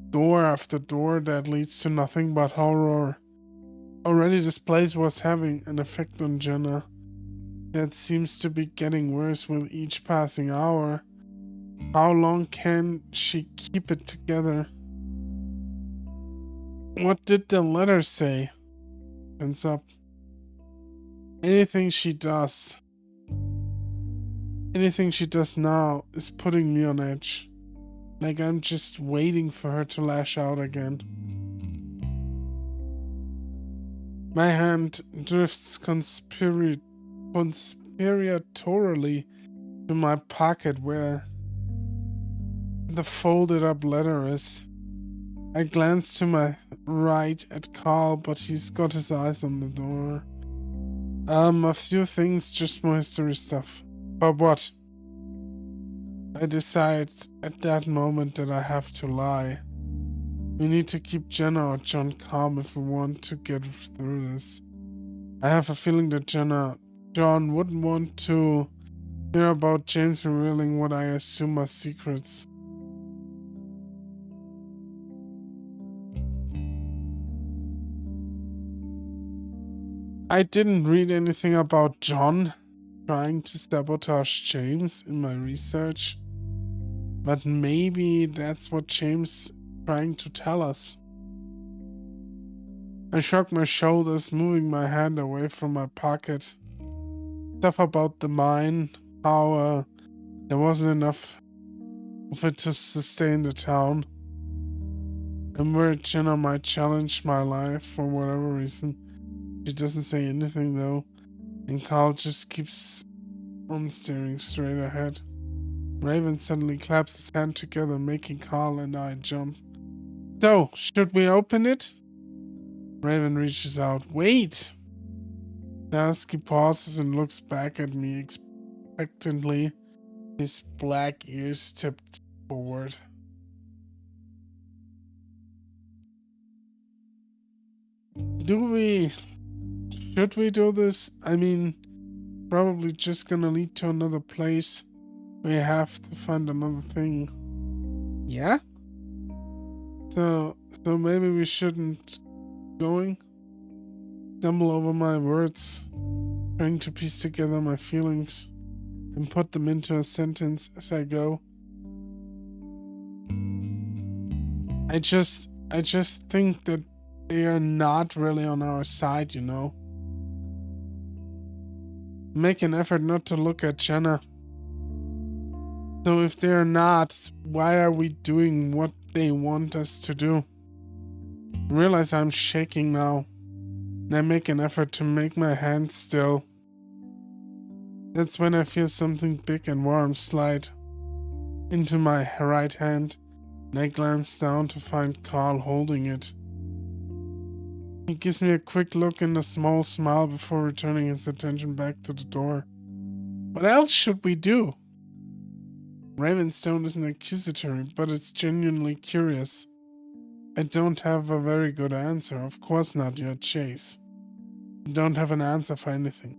door after door that leads to nothing but horror. Already this place was having an effect on Jenna that seems to be getting worse with each passing hour. How long can she keep it together? What did the letter say? Ends up. Anything she does now is putting me on edge. Like I'm just waiting for her to lash out again. My hand drifts conspiratorially to my pocket where the folded up letter is. I glance to my right at Carl, but he's got his eyes on the door. A few things, just more history stuff. But what? I decide at that moment that I have to lie. We need to keep Jenna or John calm if we want to get through this. I have a feeling that John wouldn't want to hear about James revealing what I assume are secrets. I didn't read anything about John trying to sabotage James in my research, but maybe that's what James is trying to tell us. I shrug my shoulders, moving my hand away from my pocket. Stuff about the mine, how there wasn't enough of it to sustain the town. and where Jenna might challenge my life for whatever reason. She doesn't say anything though, and Carl just keeps on staring straight ahead. Raven suddenly claps his hand together, making Carl and I jump. So, should we open it? Raven reaches out. Wait! Dasky pauses and looks back at me expectantly, his black ears tipped forward. Should we do this? I mean, probably just gonna lead to another place. We have to find another thing. Yeah? So maybe we shouldn't going? Stumble over my words, trying to piece together my feelings and put them into a sentence as I go. I just think that they are not really on our side, you know. Make an effort not to look at Jenna. So if they're not, why are we doing what they want us to do? I realize I'm shaking now, and I make an effort to make my hands still. That's when I feel something big and warm slide into my right hand, and I glance down to find Carl holding it. He gives me a quick look and a small smile before returning his attention back to the door. What else should we do? Raven's tone isn't accusatory, but it's genuinely curious. I don't have a very good answer. Of course not, you're Chase. You don't have an answer for anything.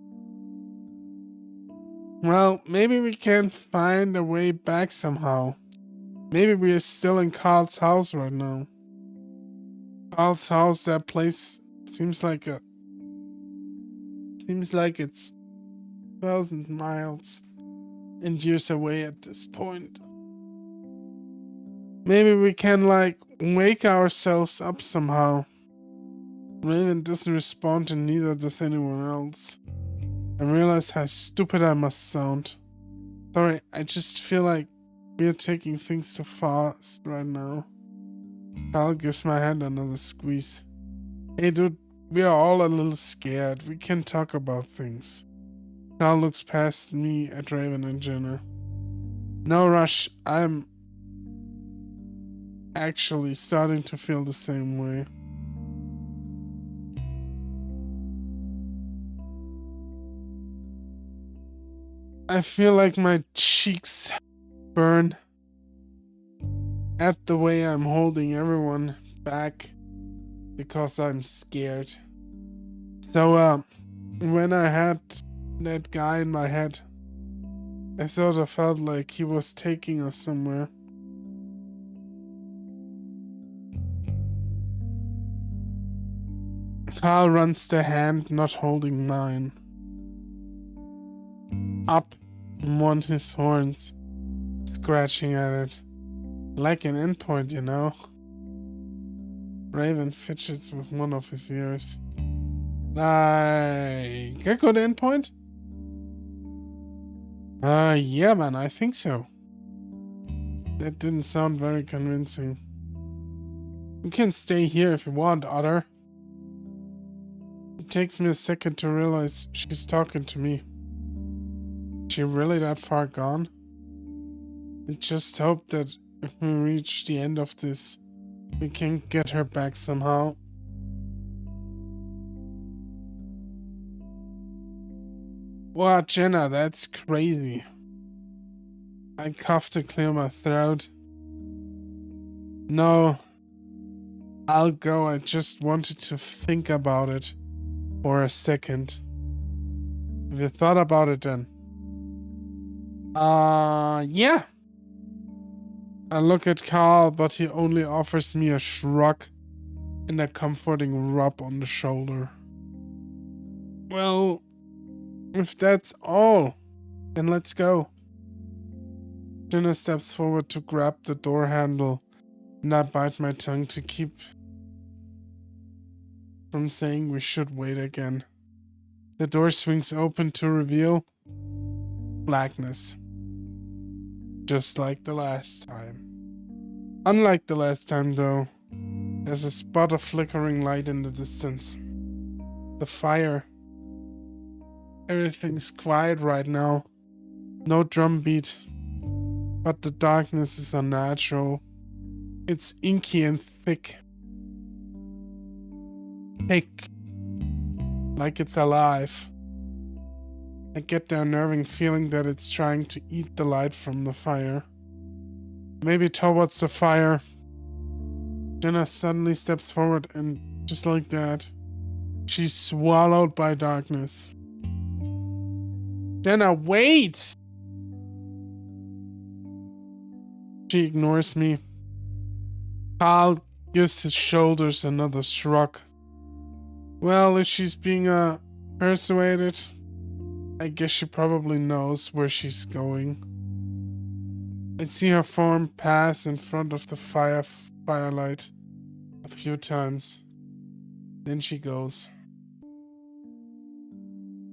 Well, maybe we can find a way back somehow. Maybe we are still in Carl's house right now. Carl's house, that place seems like it's 1,000 miles and years away at this point. Maybe we can wake ourselves up somehow. Raven doesn't respond and neither does anyone else. I realize how stupid I must sound. Sorry, I just feel like we are taking things too fast right now. Carl gives my hand another squeeze. Hey dude, we are all a little scared. We can talk about things. Carl looks past me at Raven and Jenna. No rush, I'm actually starting to feel the same way. I feel like my cheeks burn at the way I'm holding everyone back because I'm scared. So, when I had that guy in my head, I sort of felt like he was taking us somewhere. Carl runs the hand, not holding mine, up on his horns, scratching at it. Like an endpoint, you know. Raven fidgets with one of his ears. Like a good endpoint? Yeah man, I think so. That didn't sound very convincing. You can stay here if you want, Otter. It takes me a second to realize she's talking to me. Is she really that far gone? I just hope that if we reach the end of this, we can get her back somehow. Wow, Jenna, that's crazy. I cough to clear my throat. No, I'll go. I just wanted to think about it for a second. Have you thought about it then? Yeah. I look at Carl, but he only offers me a shrug and a comforting rub on the shoulder. Well, if that's all, then let's go. Jenna steps forward to grab the door handle, and I bite my tongue to keep from saying we should wait again. The door swings open to reveal blackness. Just like the last time. Unlike the last time though, There's a spot of flickering light in the distance. The fire. Everything's quiet right now. No drum beat. But the darkness is unnatural. It's inky and thick. Thick. Like it's alive. I get the unnerving feeling that it's trying to eat the light from the fire. Maybe towards the fire. Jenna suddenly steps forward and just like that, she's swallowed by darkness. Jenna, wait! She ignores me. Carl gives his shoulders another shrug. Well, if she's being persuaded, I guess she probably knows where she's going. I see her form pass in front of the firelight a few times. Then she goes.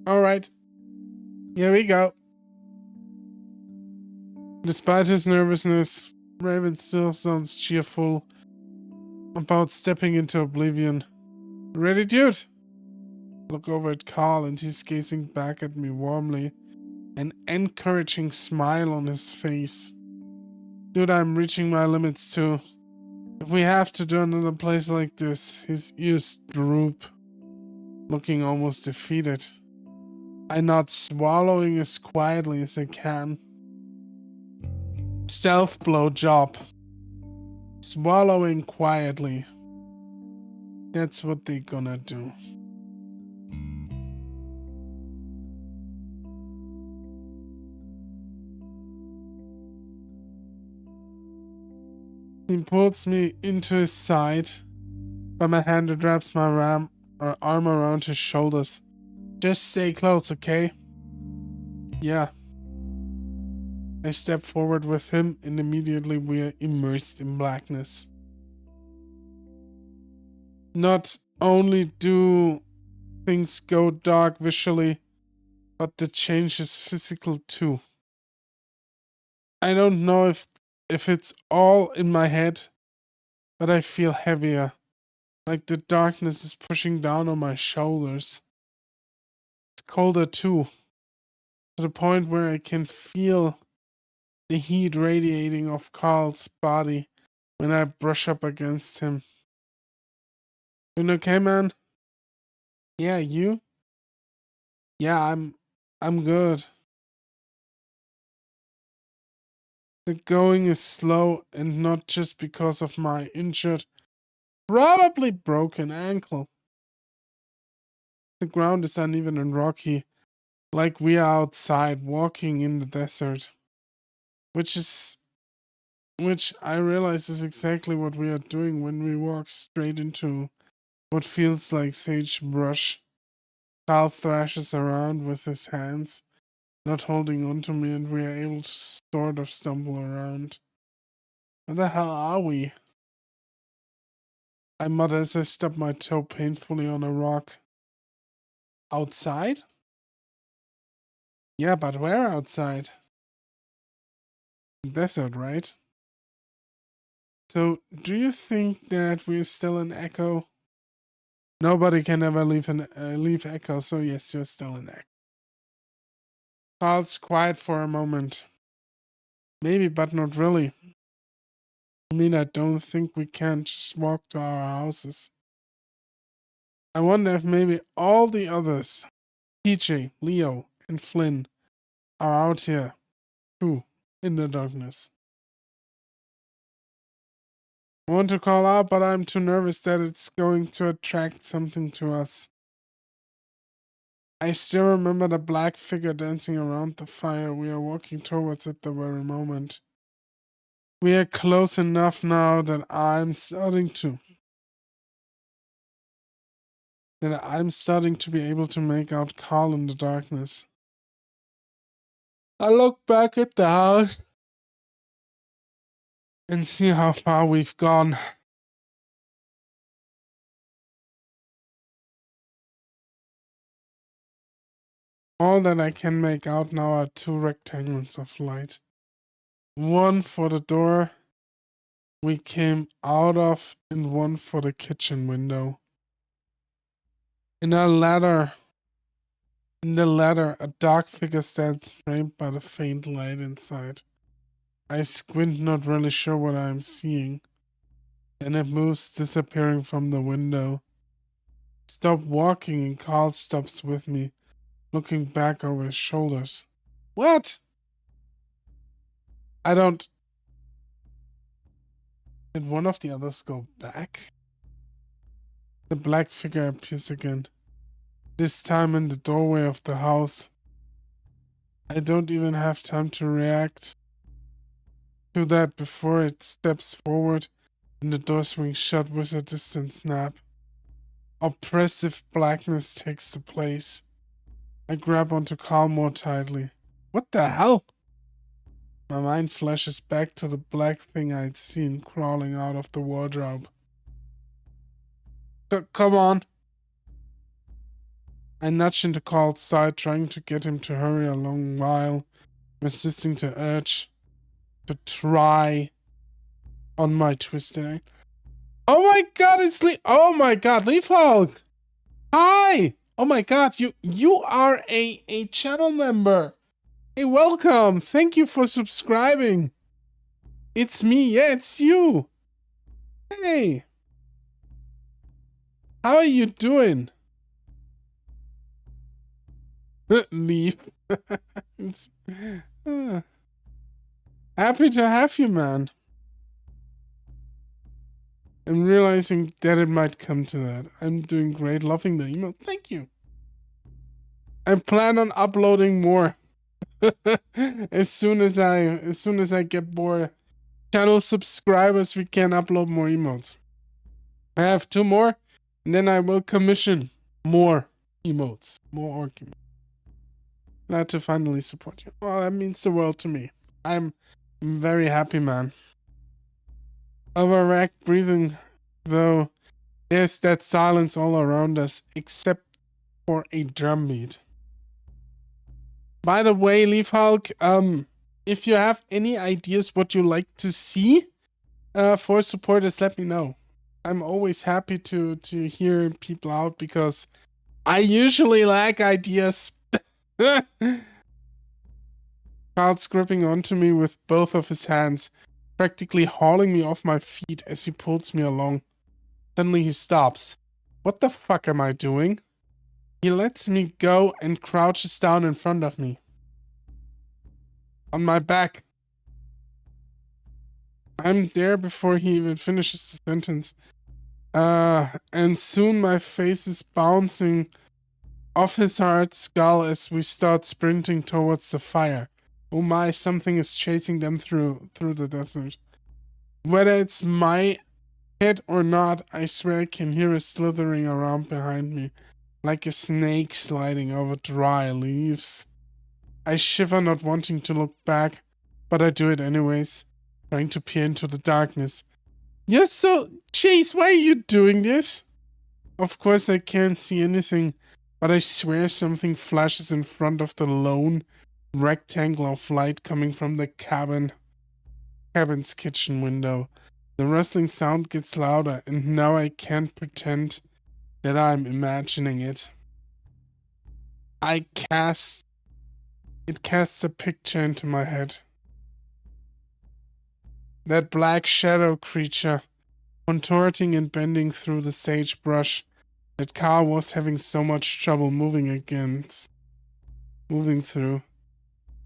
Alright, here we go. Despite his nervousness, Raven still sounds cheerful about stepping into oblivion. Ready, dude? Look over at Carl and he's gazing back at me warmly, an encouraging smile on his face. Dude, I'm reaching my limits too. If we have to do another place like this, his ears droop, looking almost defeated. I nod, swallowing as quietly as I can. Stealth blow job. Swallowing quietly. That's what they're gonna do. He pulls me into his side. By my hand and wraps my arm around his shoulders. Just stay close, okay? Yeah. I step forward with him and immediately we are immersed in blackness. Not only do things go dark visually, but the change is physical too. I don't know if it's all in my head, but I feel heavier. Like the darkness is pushing down on my shoulders. It's colder too, to the point where I can feel the heat radiating off Carl's body when I brush up against him. Doing okay, man? Yeah, you? Yeah, I'm good. The going is slow and not just because of my injured, probably broken ankle. The ground is uneven and rocky, like we are outside walking in the desert. Which I realize is exactly what we are doing when we walk straight into what feels like sagebrush. Carl thrashes around with his hands, not holding on to me, and we are able to sort of stumble around. Where the hell are we? I mutter as I stub my toe painfully on a rock. Outside? Yeah, but where outside? Desert, right? So, do you think that we're still in Echo? Nobody can ever leave Echo, so yes, you're still in Echo. Carl's quiet for a moment. Maybe, but not really. I mean, I don't think we can just walk to our houses. I wonder if maybe all the others, TJ, Leo, and Flynn, are out here, too, in the darkness. I want to call out, but I'm too nervous that it's going to attract something to us. I still remember the black figure dancing around the fire we are walking towards at the very moment. We are close enough now that I'm starting to be able to make out Carl in the darkness. I look back at the house and see how far we've gone. All that I can make out now are two rectangles of light. One for the door we came out of and one for the kitchen window. In the ladder, a dark figure stands framed by the faint light inside. I squint, not really sure what I'm seeing. Then it moves, disappearing from the window. Stop walking, and Carl stops with me, looking back over his shoulders. What? I don't... Did one of the others go back? The black figure appears again, this time in the doorway of the house. I don't even have time to react to that before it steps forward and the door swings shut with a distant snap. Oppressive blackness takes the place. I grab onto Carl more tightly. What the hell? My mind flashes back to the black thing I'd seen crawling out of the wardrobe. Come on. I nudge into Carl's side, trying to get him to hurry along while resisting the urge to try on my twisted ankle. Oh my god, it's oh my god, Leaf Hulk! Hi! Oh my god, you are a channel member. Hey, welcome. Thank you for subscribing. It's me. Yeah, it's you. Hey. How are you doing? Leaf. Happy to have you, man. I'm realizing that it might come to that. I'm doing great, loving the email. Thank you. I plan on uploading more. as soon as I get more channel subscribers, we can upload more emotes. I have 2 more, and then I will commission more emotes, more orc emotes. Glad to finally support you. Well, that means the world to me. I'm very happy, man. Overracked breathing, though. There's that silence all around us, except for a drum beat. By the way, Leaf Hulk, if you have any ideas what you like to see for supporters, let me know. I'm always happy to hear people out because I usually lack ideas. Carl's gripping onto me with both of his hands, practically hauling me off my feet as he pulls me along. Suddenly he stops. What the fuck am I doing? He lets me go and crouches down in front of me. On my back. I'm there before he even finishes the sentence. And soon my face is bouncing off his hard skull as we start sprinting towards the fire. Oh my, something is chasing them through the desert. Whether it's my head or not, I swear I can hear it slithering around behind me, like a snake sliding over dry leaves. I shiver, not wanting to look back, but I do it anyways, trying to peer into the darkness. You're so... Jeez, why are you doing this? Of course I can't see anything, but I swear something flashes in front of the lone rectangle of light coming from the cabin's kitchen window. The rustling sound gets louder, and now I can't pretend that I'm imagining it. It casts a picture into my head. That black shadow creature, contorting and bending through the sagebrush that Carl was having so much trouble moving through.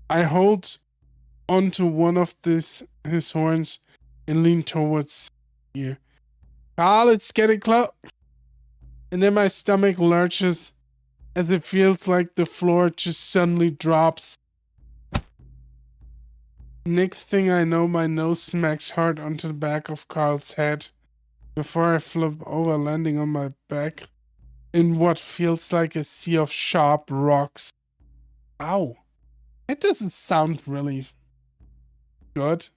I hold onto one of his horns and lean towards you. Carl, it's getting close. And then my stomach lurches as it feels like the floor just suddenly drops. Next thing I know, my nose smacks hard onto the back of Carl's head before I flip over, landing on my back in what feels like a sea of sharp rocks. Ow. It doesn't sound really good.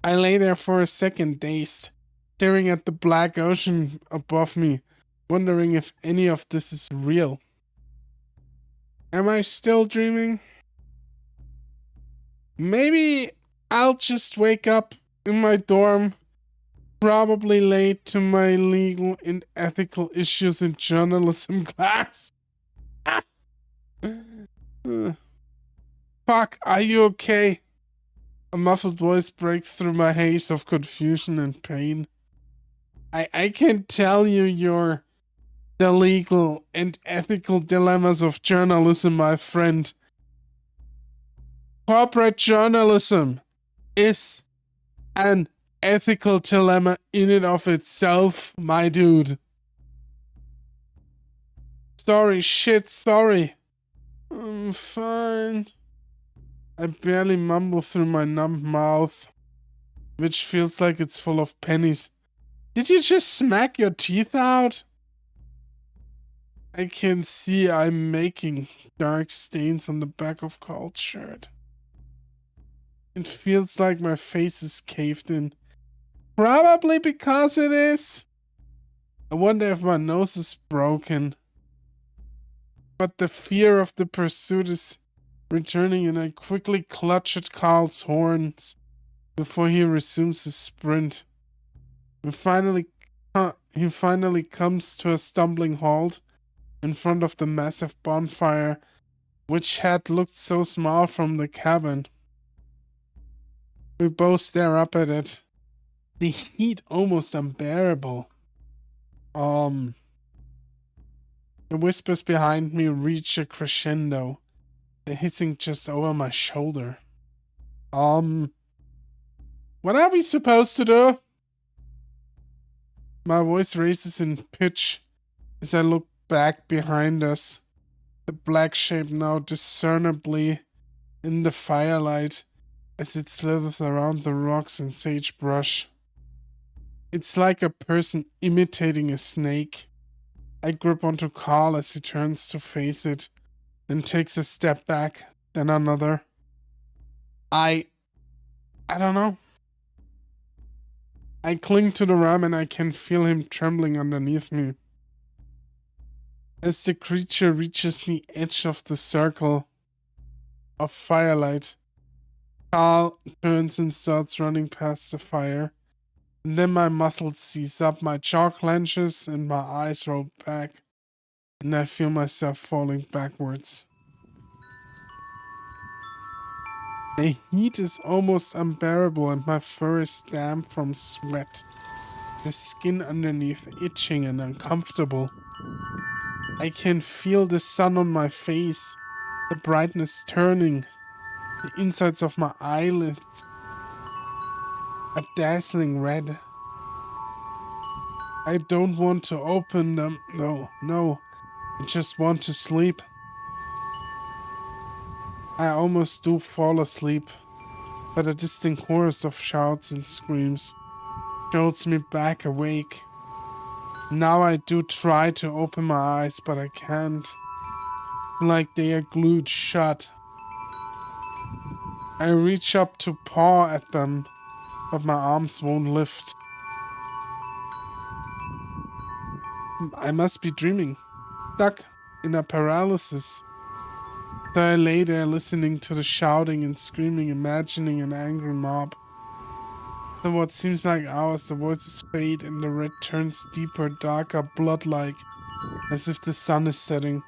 I lay there for a second, dazed, staring at the black ocean above me, wondering if any of this is real. Am I still dreaming? Maybe I'll just wake up in my dorm, probably late to my legal and ethical issues in journalism class. Fuck, are you okay? A muffled voice breaks through my haze of confusion and pain. I can tell you the legal and ethical dilemmas of journalism, my friend. Corporate journalism is an ethical dilemma in and of itself, my dude. Sorry. I'm fine. I barely mumble through my numb mouth, which feels like it's full of pennies. Did you just smack your teeth out? I can see I'm making dark stains on the back of Carl's shirt. It feels like my face is caved in. Probably because it is. I wonder if my nose is broken. But the fear of the pursuit is returning, and I quickly clutch at Carl's horns before he resumes his sprint. He finally comes to a stumbling halt in front of the massive bonfire, which had looked so small from the cabin. We both stare up at it, the heat almost unbearable. The whispers behind me reach a crescendo, the hissing just over my shoulder. What are we supposed to do? My voice raises in pitch as I look back behind us, the black shape now discernibly in the firelight as it slithers around the rocks and sagebrush. It's like a person imitating a snake. I grip onto Carl as he turns to face it, then takes a step back, then another. I don't know. I cling to the ram and I can feel him trembling underneath me. As the creature reaches the edge of the circle of firelight, Carl turns and starts running past the fire. And then my muscles seize up, my jaw clenches, and my eyes roll back, and I feel myself falling backwards. The heat is almost unbearable, and my fur is damp from sweat, the skin underneath itching and uncomfortable. I can feel the sun on my face, the brightness turning, the insides of my eyelids a dazzling red. I don't want to open them. No. I just want to sleep. I almost do fall asleep, but a distinct chorus of shouts and screams jolts me back awake. Now I do try to open my eyes, but I can't. Like they are glued shut. I reach up to paw at them, but my arms won't lift. I must be dreaming, stuck in a paralysis. So I lay there listening to the shouting and screaming, imagining an angry mob. Then what seems like hours, the voices fade and the red turns deeper, darker, blood-like, as if the sun is setting.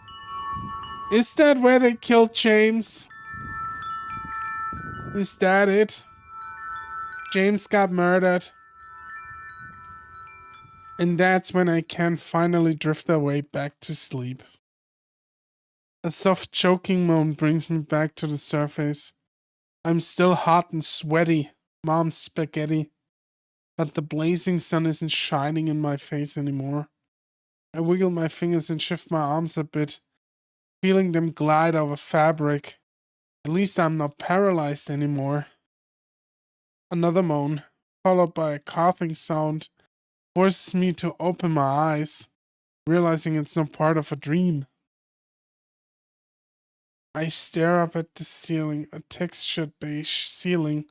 Is that where they killed James? Is that it? James got murdered. And that's when I can finally drift away back to sleep. A soft choking moan brings me back to the surface. I'm still hot and sweaty, mom's spaghetti, but the blazing sun isn't shining in my face anymore. I wiggle my fingers and shift my arms a bit, feeling them glide over fabric. At least I'm not paralyzed anymore. Another moan, followed by a coughing sound, forces me to open my eyes, realizing it's not part of a dream. I stare up at the ceiling, a textured beige ceiling.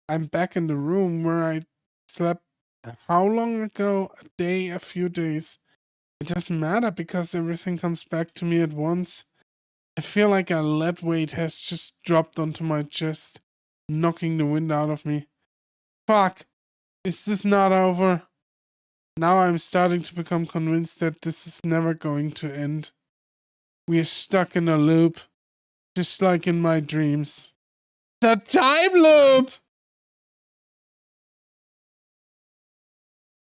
I'm back in the room where I slept how long ago? A day, a few days. It doesn't matter because everything comes back to me at once. I feel like a lead weight has just dropped onto my chest, knocking the wind out of me. Fuck! Is this not over? Now I'm starting to become convinced that this is never going to end. We are stuck in a loop, just like in my dreams. The time loop!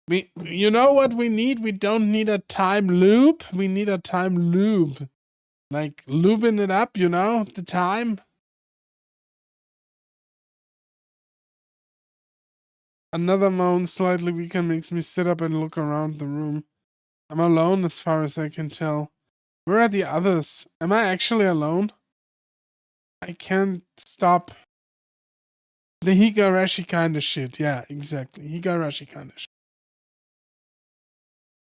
You know what we need? We don't need a time loop. We need a time loop. Like looping it up, you know, the time. Another moan, slightly weaker, makes me sit up and look around the room. I'm alone as far as I can tell. Where are the others? Am I actually alone? I can't stop. The Higurashi kind of shit. Yeah, exactly. Higurashi kind of shit.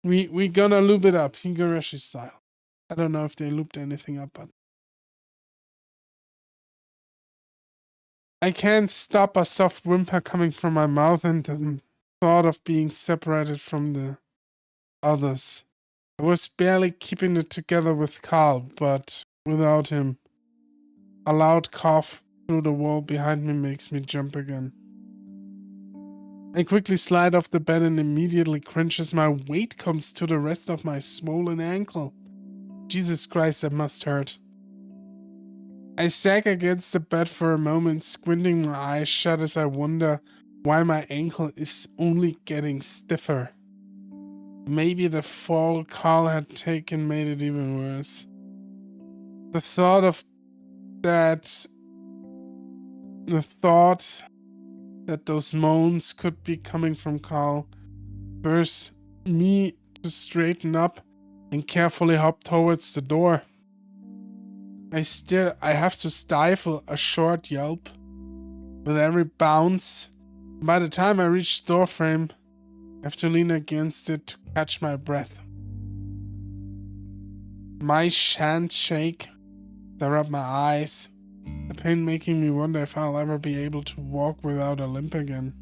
We gonna loop it up, Higurashi style. I don't know if they looped anything up, but I can't stop a soft whimper coming from my mouth and the thought of being separated from the others. I was barely keeping it together with Carl, but without him. A loud cough through the wall behind me makes me jump again. I quickly slide off the bed and immediately cringe as my weight comes to the rest of my swollen ankle. Jesus Christ, that must hurt. I sag against the bed for a moment, squinting my eyes shut as I wonder why my ankle is only getting stiffer. Maybe the fall Carl had taken made it even worse. The thought that those moans could be coming from Carl spurs me to straighten up and carefully hop towards the door. I have to stifle a short yelp with every bounce. By the time I reach the door frame, I have to lean against it to catch my breath. My hands shake. I rub my eyes, the pain making me wonder if I'll ever be able to walk without a limp again.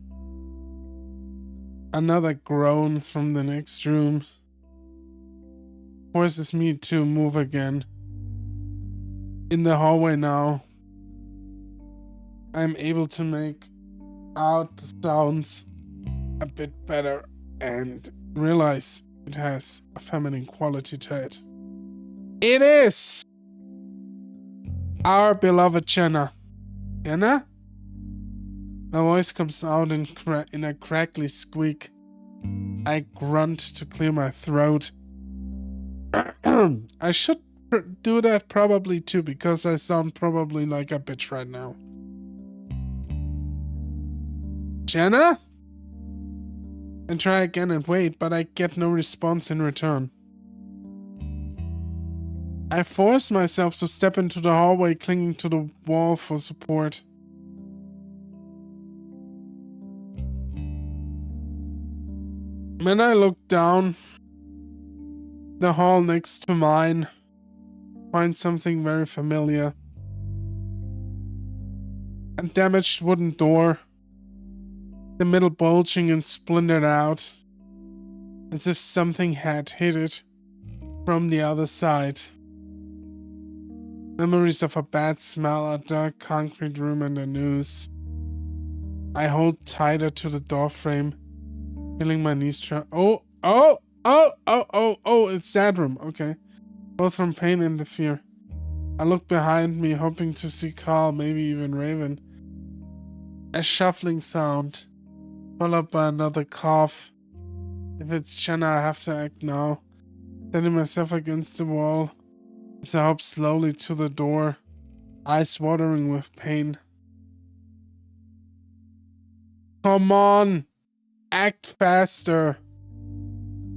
Another groan from the next room forces me to move again. In the hallway now, I'm able to make out the sounds a bit better and realize it has a feminine quality to it. It is our beloved Jenna. Jenna? My voice comes out in a crackly squeak. I grunt to clear my throat. I should do that probably too, because I sound probably like a bitch right now. Jenna? I try again and wait, but I get no response in return. I force myself to step into the hallway, clinging to the wall for support. When I look down the hall next to mine, I find something very familiar. A damaged wooden door, the middle bulging and splintered out, as if something had hit it from the other side. Memories of a bad smell, a dark concrete room, and a noose. I hold tighter to the door frame, feeling my knees tremble. It's that room. Okay. Both from pain and the fear. I look behind me, hoping to see Carl, maybe even Raven. A shuffling sound, followed by another cough. If it's Jenna, I have to act now. Setting myself against the wall as I hop slowly to the door, eyes watering with pain. Come on! Act faster!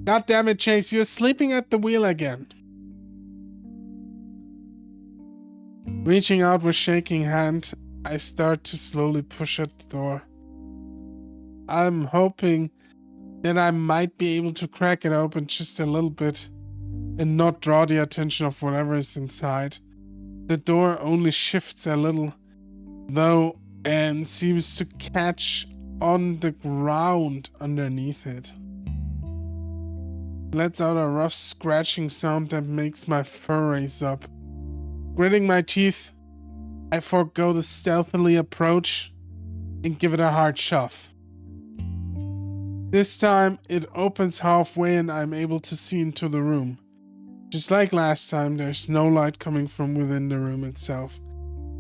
God damn it, Chase, you're sleeping at the wheel again. Reaching out with shaking hand, I start to slowly push at the door. I'm hoping that I might be able to crack it open just a little bit and not draw the attention of whatever is inside. The door only shifts a little, though, and seems to catch on the ground underneath it. Lets out a rough scratching sound that makes my fur raise up. Gritting my teeth, I forego the stealthily approach and give it a hard shove. This time, it opens halfway and I'm able to see into the room. Just like last time, there's no light coming from within the room itself.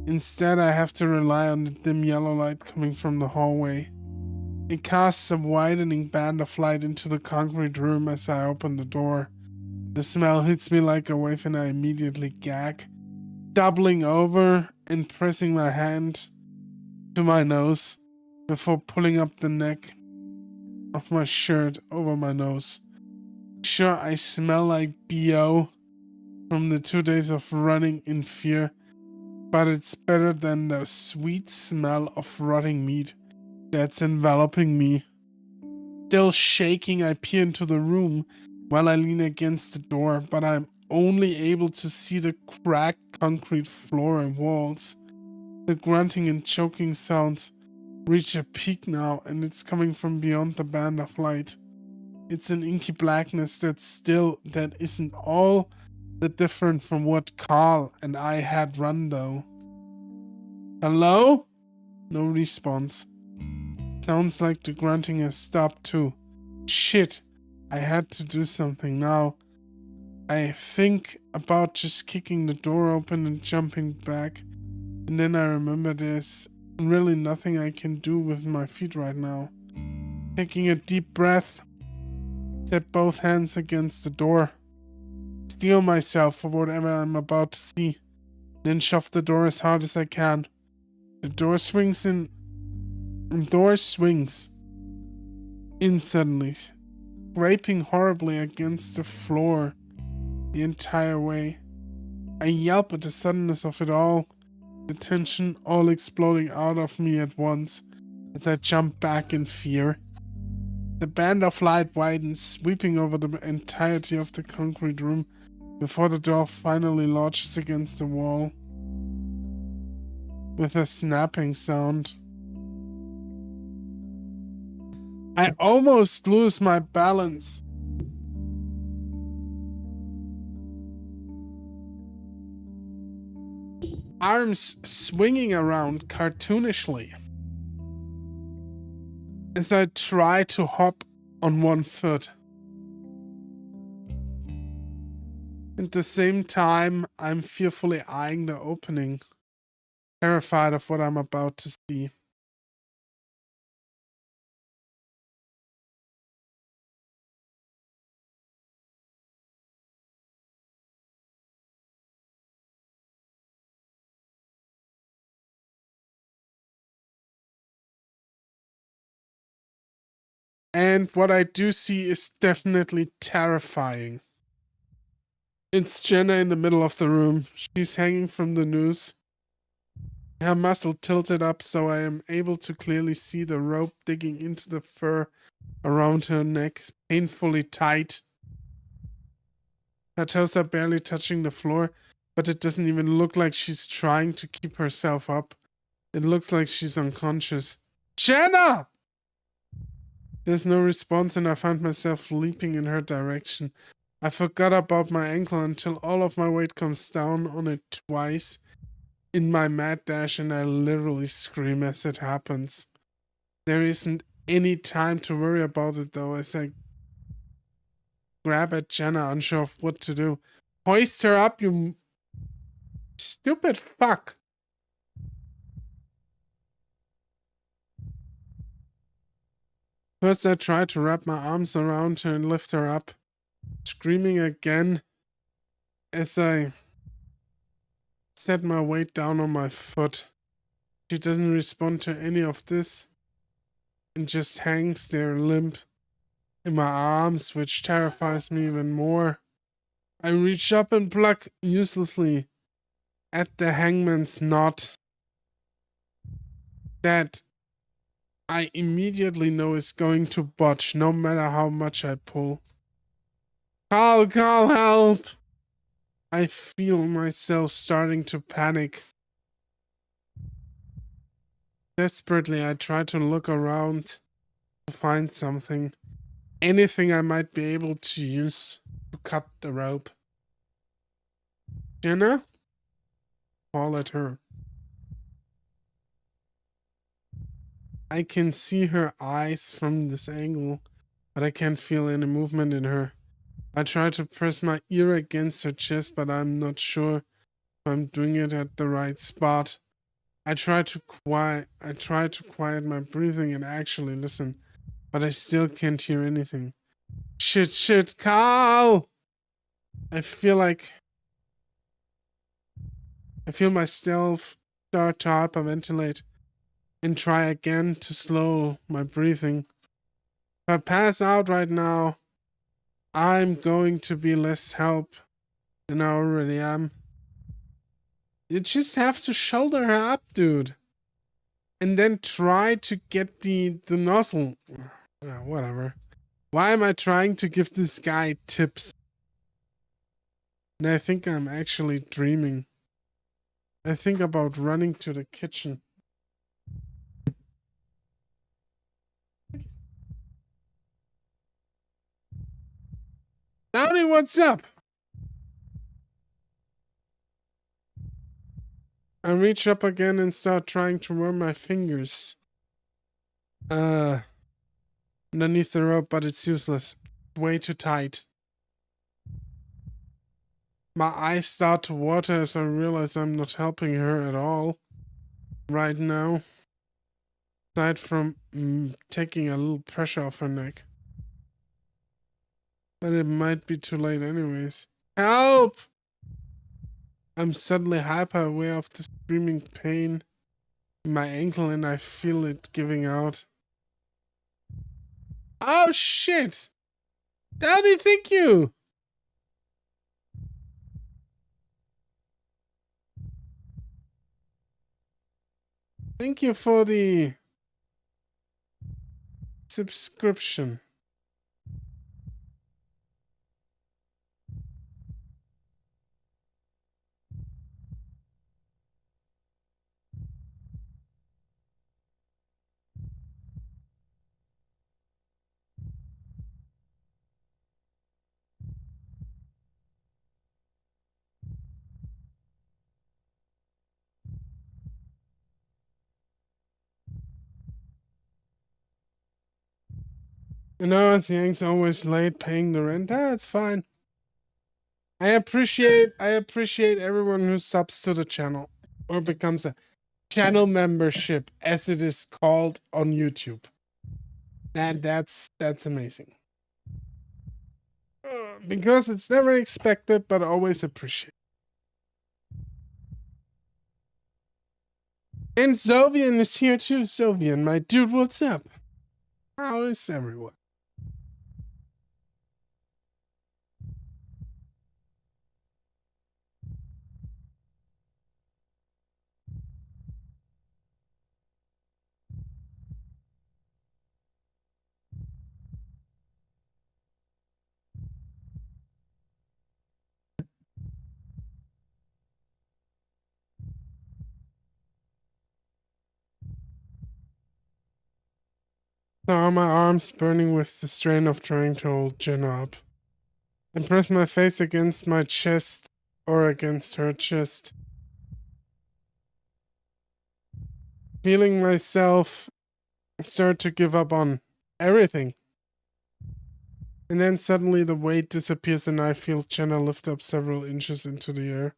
Instead, I have to rely on the dim yellow light coming from the hallway. It casts a widening band of light into the concrete room as I open the door. The smell hits me like a wave and I immediately gag, doubling over and pressing my hand to my nose before pulling up the neck of my shirt over my nose. Sure, I smell like BO from the 2 days of running in fear, but it's better than the sweet smell of rotting meat that's enveloping me. Still shaking, I peer into the room while I lean against the door, but I'm only able to see the cracked concrete floor and walls. The grunting and choking sounds reach a peak now, and it's coming from beyond the band of light. It's an inky blackness that isn't all that different from what Carl and I had run though. Hello? No response. Sounds like the grunting has stopped too. Shit, I had to do something now. I think about just kicking the door open and jumping back, and then I remember there's really nothing I can do with my feet right now. Taking a deep breath, set both hands against the door, steel myself for whatever I'm about to see, then shove the door as hard as I can. The door swings in suddenly, scraping horribly against the floor the entire way. I yelp at the suddenness of it all, the tension all exploding out of me at once as I jump back in fear. The band of light widens, sweeping over the entirety of the concrete room before the door finally lodges against the wall with a snapping sound. I almost lose my balance. Arms swinging around cartoonishly as I try to hop on one foot. At the same time, I'm fearfully eyeing the opening, terrified of what I'm about to see. And what I do see is definitely terrifying. It's Jenna in the middle of the room. She's hanging from the noose, her muzzle tilted up so I am able to clearly see the rope digging into the fur around her neck, painfully tight. Her toes are barely touching the floor, but it doesn't even look like she's trying to keep herself up. It looks like she's unconscious. Jenna! There's no response and I find myself leaping in her direction. I forgot about my ankle until all of my weight comes down on it twice in my mad dash and I literally scream as it happens. There isn't any time to worry about it though as I grab at Jenna, unsure of what to do. Hoist her up, you stupid fuck. First I try to wrap my arms around her and lift her up, screaming again as I set my weight down on my foot. She doesn't respond to any of this and just hangs there limp in my arms, which terrifies me even more. I reach up and pluck uselessly at the hangman's knot that I immediately know is going to botch no matter how much I pull. Carl, help! I feel myself starting to panic. Desperately, I try to look around to find something. Anything I might be able to use to cut the rope. Jenna? Call at her. I can see her eyes from this angle, but I can't feel any movement in her. I try to press my ear against her chest, but I'm not sure if I'm doing it at the right spot. I try to quiet my breathing and actually listen, but I still can't hear anything. Shit, Carl! I feel my stealth start to hyperventilate and try again to slow my breathing. If I pass out right now, I'm going to be less help than I already am. You just have to shoulder her up, dude. And then try to get the nozzle. Whatever. Why am I trying to give this guy tips? And I think I'm actually dreaming. I think about running to the kitchen. Downey, what's up? I reach up again and start trying to run my fingers underneath the rope, but it's useless. Way too tight. My eyes start to water as I realize I'm not helping her at all right now. Aside from taking a little pressure off her neck. But it might be too late anyways. Help! I'm suddenly hyper aware of the screaming pain in my ankle and I feel it giving out. Oh shit! Daddy, thank you! Thank you for the subscription. You know, Yang's always late paying the rent. That's fine. I appreciate everyone who subs to the channel or becomes a channel membership, as it is called on YouTube. That's amazing. Because it's never expected, but always appreciated. And Zovian is here too. Zovian, my dude, what's up? How is everyone? Now are my arms burning with the strain of trying to hold Jenna up. And press my face against my chest or against her chest. Feeling myself start to give up on everything. And then suddenly the weight disappears and I feel Jenna lift up several inches into the air.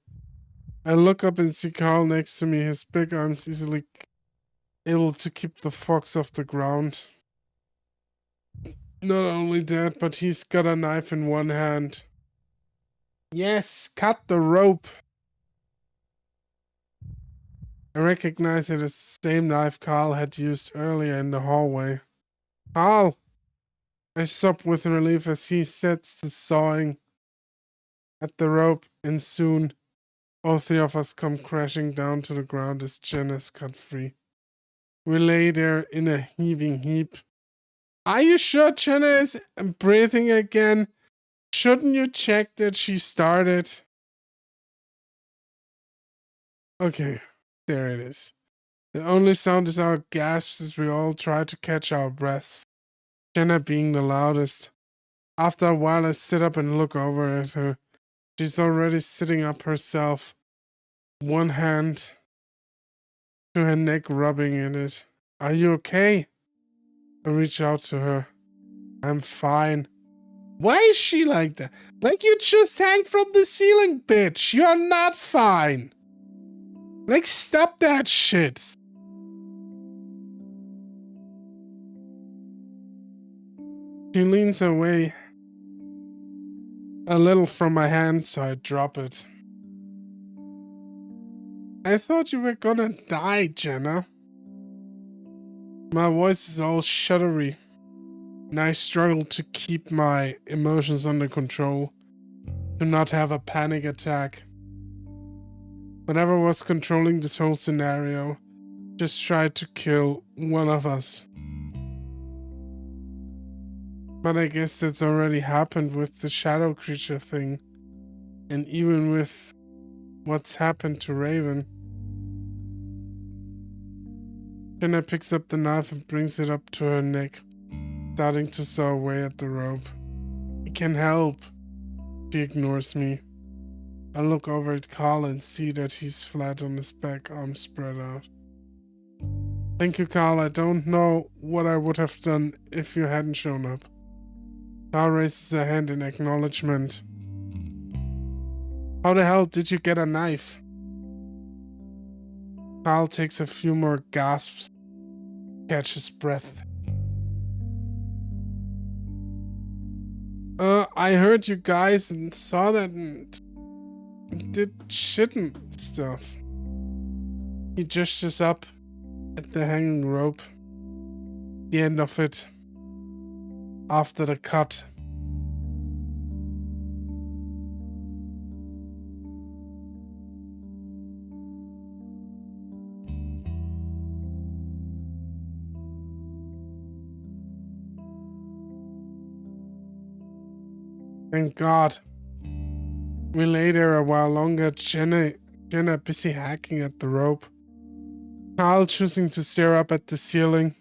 I look up and see Carl next to me, his big arms easily able to keep the fox off the ground. Not only that, but he's got a knife in one hand. Yes, cut the rope. I recognize it as the same knife Carl had used earlier in the hallway. Carl! I sob with relief as he sets the sawing at the rope, and soon all three of us come crashing down to the ground as Jen is cut free. We lay there in a heaving heap. Are you sure Jenna is breathing again? Shouldn't you check that she started? Okay, there it is. The only sound is our gasps as we all try to catch our breaths. Jenna being the loudest. After a while, I sit up and look over at her. She's already sitting up herself, one hand to her neck rubbing in it. Are you okay? I reach out to her. I'm fine. Why is she like that? Like, you just hang from the ceiling, bitch. You're not fine. Like, stop that shit. She leans away a little from my hand, so I drop it. I thought you were gonna die, Jenna. My voice is all shuddery, and I struggle to keep my emotions under control, to not have a panic attack. Whatever was controlling this whole scenario just tried to kill one of us. But I guess that's already happened with the shadow creature thing, and even with what's happened to Raven. Jenna picks up the knife and brings it up to her neck, starting to saw away at the rope. I can't help. She ignores me. I look over at Carl and see that he's flat on his back, arms spread out. Thank you, Carl. I don't know what I would have done if you hadn't shown up. Carl raises a hand in acknowledgement. How the hell did you get a knife? Carl takes a few more gasps, catches breath. I heard you guys and saw that and did shit and stuff. He gestures up at the hanging rope. The end of it. After the cut. Thank God. We lay there a while longer, Jenna busy hacking at the rope. Carl choosing to stare up at the ceiling.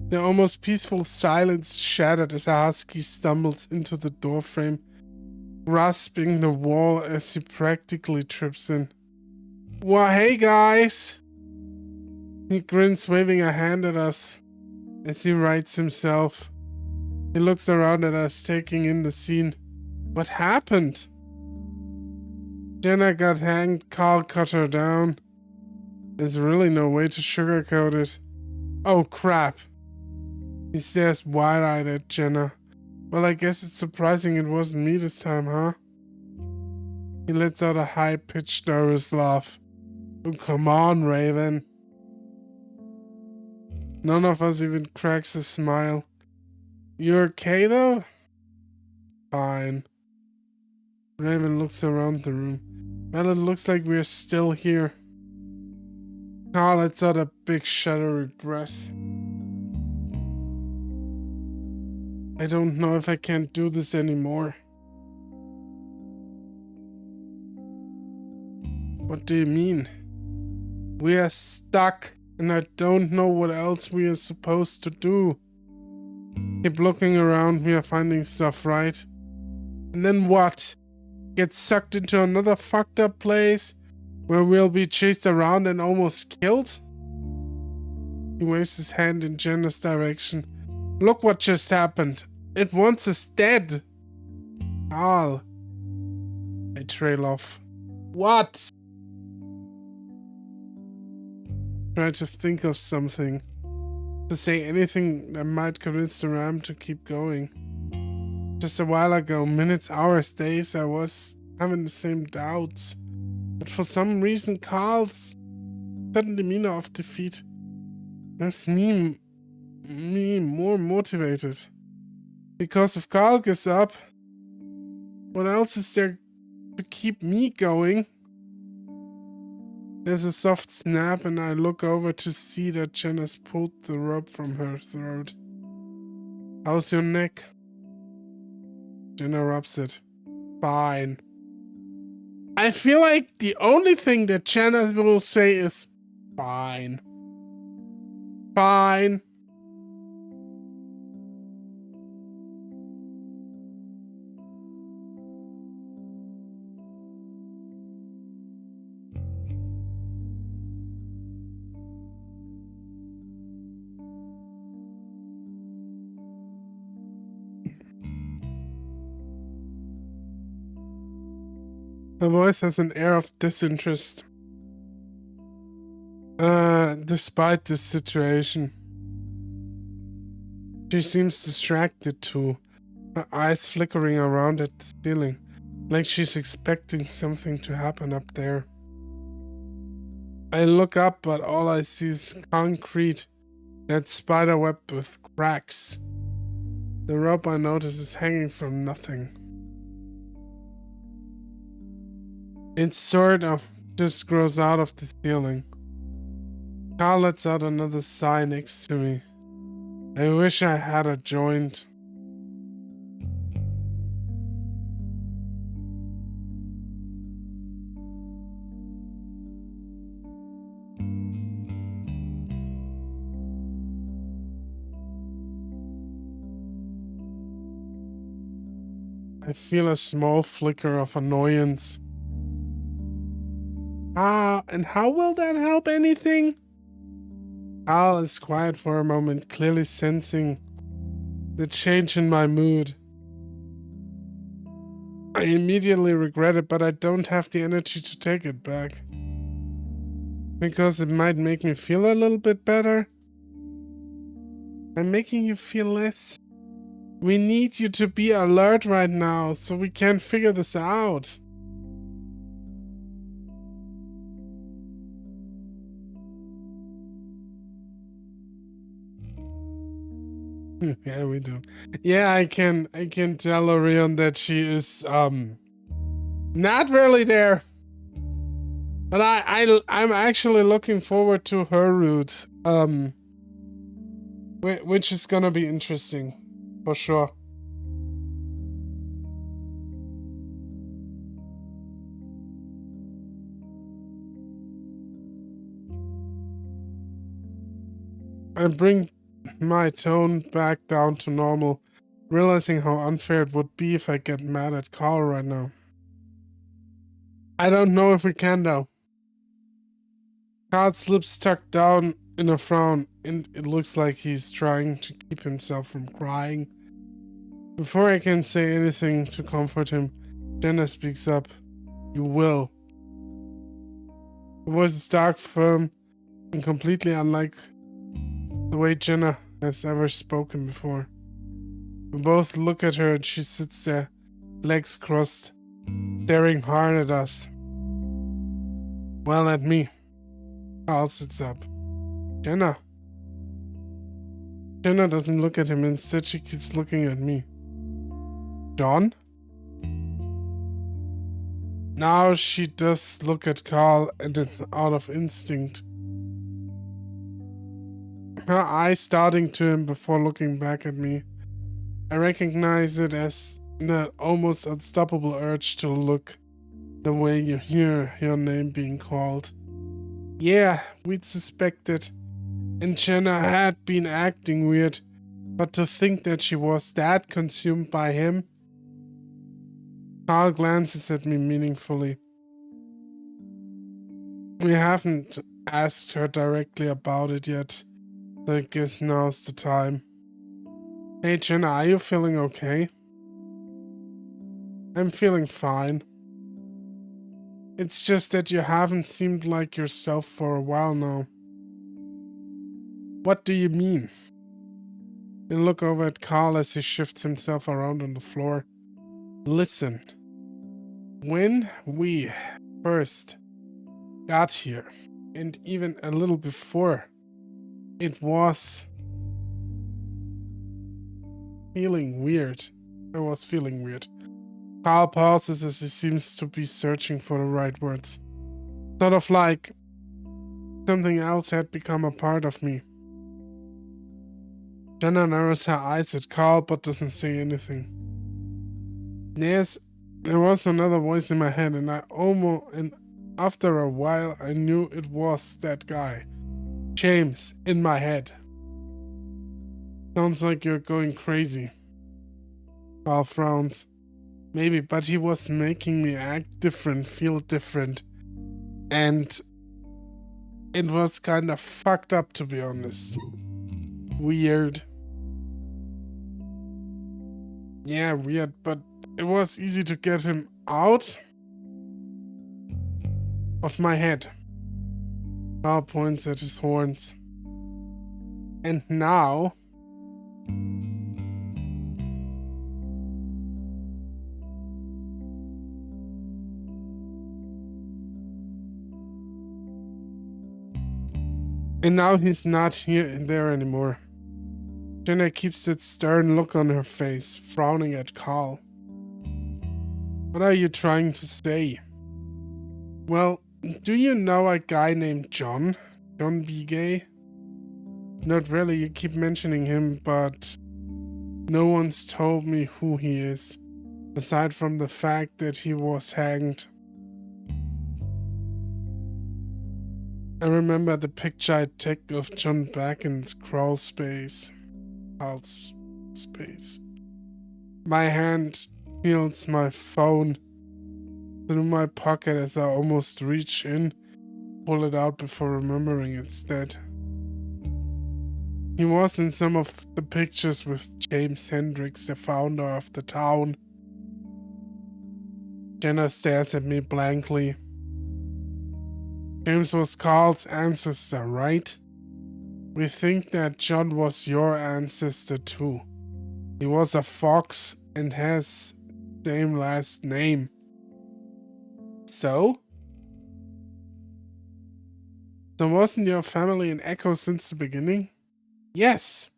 The almost peaceful silence shattered as a husky stumbles into the doorframe, grasping the wall as he practically trips in. Well, hey guys! He grins, waving a hand at us as he rights himself. He looks around at us, taking in the scene. What happened? Jenna got hanged, Carl cut her down. There's really no way to sugarcoat it. Oh crap. He stares wide-eyed at Jenna. Well, I guess it's surprising it wasn't me this time, huh? He lets out a high-pitched, nervous laugh. Oh, come on, Raven. None of us even cracks a smile. You okay, though? Fine. Raven looks around the room. Well, it looks like we're still here. Carl lets out a big, shuddery breath. I don't know if I can't do this anymore. What do you mean? We are stuck, and I don't know what else we are supposed to do. Keep looking around, we are finding stuff, right? And then what? Get sucked into another fucked up place where we'll be chased around and almost killed? He waves his hand in Jenna's direction. Look what just happened. It wants us dead. Carl. I trail off. What? Try to think of something. To say anything that might convince the ram to keep going. Just a while ago, minutes, hours, days, I was having the same doubts. But for some reason, Carl's sudden demeanor of defeat makes me more motivated. Because if Carl gives up, what else is there to keep me going? There's a soft snap and I look over to see that Jen has pulled the rope from her throat. How's your neck? Jenna rubs it. Fine. I feel like the only thing that Jenna will say is fine. Fine. Her voice has an air of disinterest. Despite this situation, she seems distracted too, her eyes flickering around at the ceiling, like she's expecting something to happen up there. I look up, but all I see is concrete, that spider web with cracks. The rope I notice is hanging from nothing. It sort of just grows out of the ceiling. Carl lets out another sigh next to me. I wish I had a joint. I feel a small flicker of annoyance. And how will that help anything? Al is quiet for a moment, clearly sensing the change in my mood. I immediately regret it, but I don't have the energy to take it back. Because it might make me feel a little bit better. I'm making you feel less. We need you to be alert right now, so we can figure this out. Yeah, we do. Yeah, I can tell Orion that she is not really there. But I'm actually looking forward to her route. Which is gonna be interesting, for sure. I bring my tone back down to normal, realizing how unfair it would be if I get mad at Carl right now. I don't know if we can though. Carl's lips tucked down in a frown, and it looks like he's trying to keep himself from crying. Before I can say anything to comfort him, Jenna speaks up. You will. Her voice is dark, firm, and completely unlike the way Jenna has ever spoken before. We both look at her and she sits there, legs crossed, staring hard at us. Well, at me. Carl sits up. Jenna. Jenna doesn't look at him, instead she keeps looking at me. John? Now she does look at Carl, and it's out of instinct. Her eyes starting to him before looking back at me. I recognize it as the almost unstoppable urge to look the way you hear your name being called. Yeah, we'd suspected. And Jenna had been acting weird, but to think that she was that consumed by him? Carl glances at me meaningfully. We haven't asked her directly about it yet, so I guess now's the time. Hey Jenna, are you feeling okay? I'm feeling fine. It's just that you haven't seemed like yourself for a while now. What do you mean? I look over at Carl as he shifts himself around on the floor. Listen. When we first got here, and even a little before, it was feeling weird. I was feeling weird. Carl pauses as he seems to be searching for the right words. Sort of like something else had become a part of me. Jenna narrows her eyes at Carl but doesn't say anything. There was another voice in my head, and after a while I knew it was that guy. James, in my head. Sounds like you're going crazy. Carl frowns. Maybe, but he was making me act different, feel different. And it was kind of fucked up, to be honest. Weird. Yeah, weird, but it was easy to get him out. of my head. Carl points at his horns. And now... And now he's not here and there anymore. Jenna keeps that stern look on her face, frowning at Carl. What are you trying to say? Well, do you know a guy named John? John B. Gay? Not really, you keep mentioning him, but no one's told me who he is, aside from the fact that he was hanged. I remember the picture I took of John back in crawl space. Carl's space. My hand feels my phone through my pocket as I almost reach in, pull it out before remembering it's dead. He was in some of the pictures with James Hendricks, the founder of the town. Jenna stares at me blankly. James was Carl's ancestor, right? We think that John was your ancestor too. He was a fox and has the same last name. So? So wasn't your family an Echo since the beginning? Yes.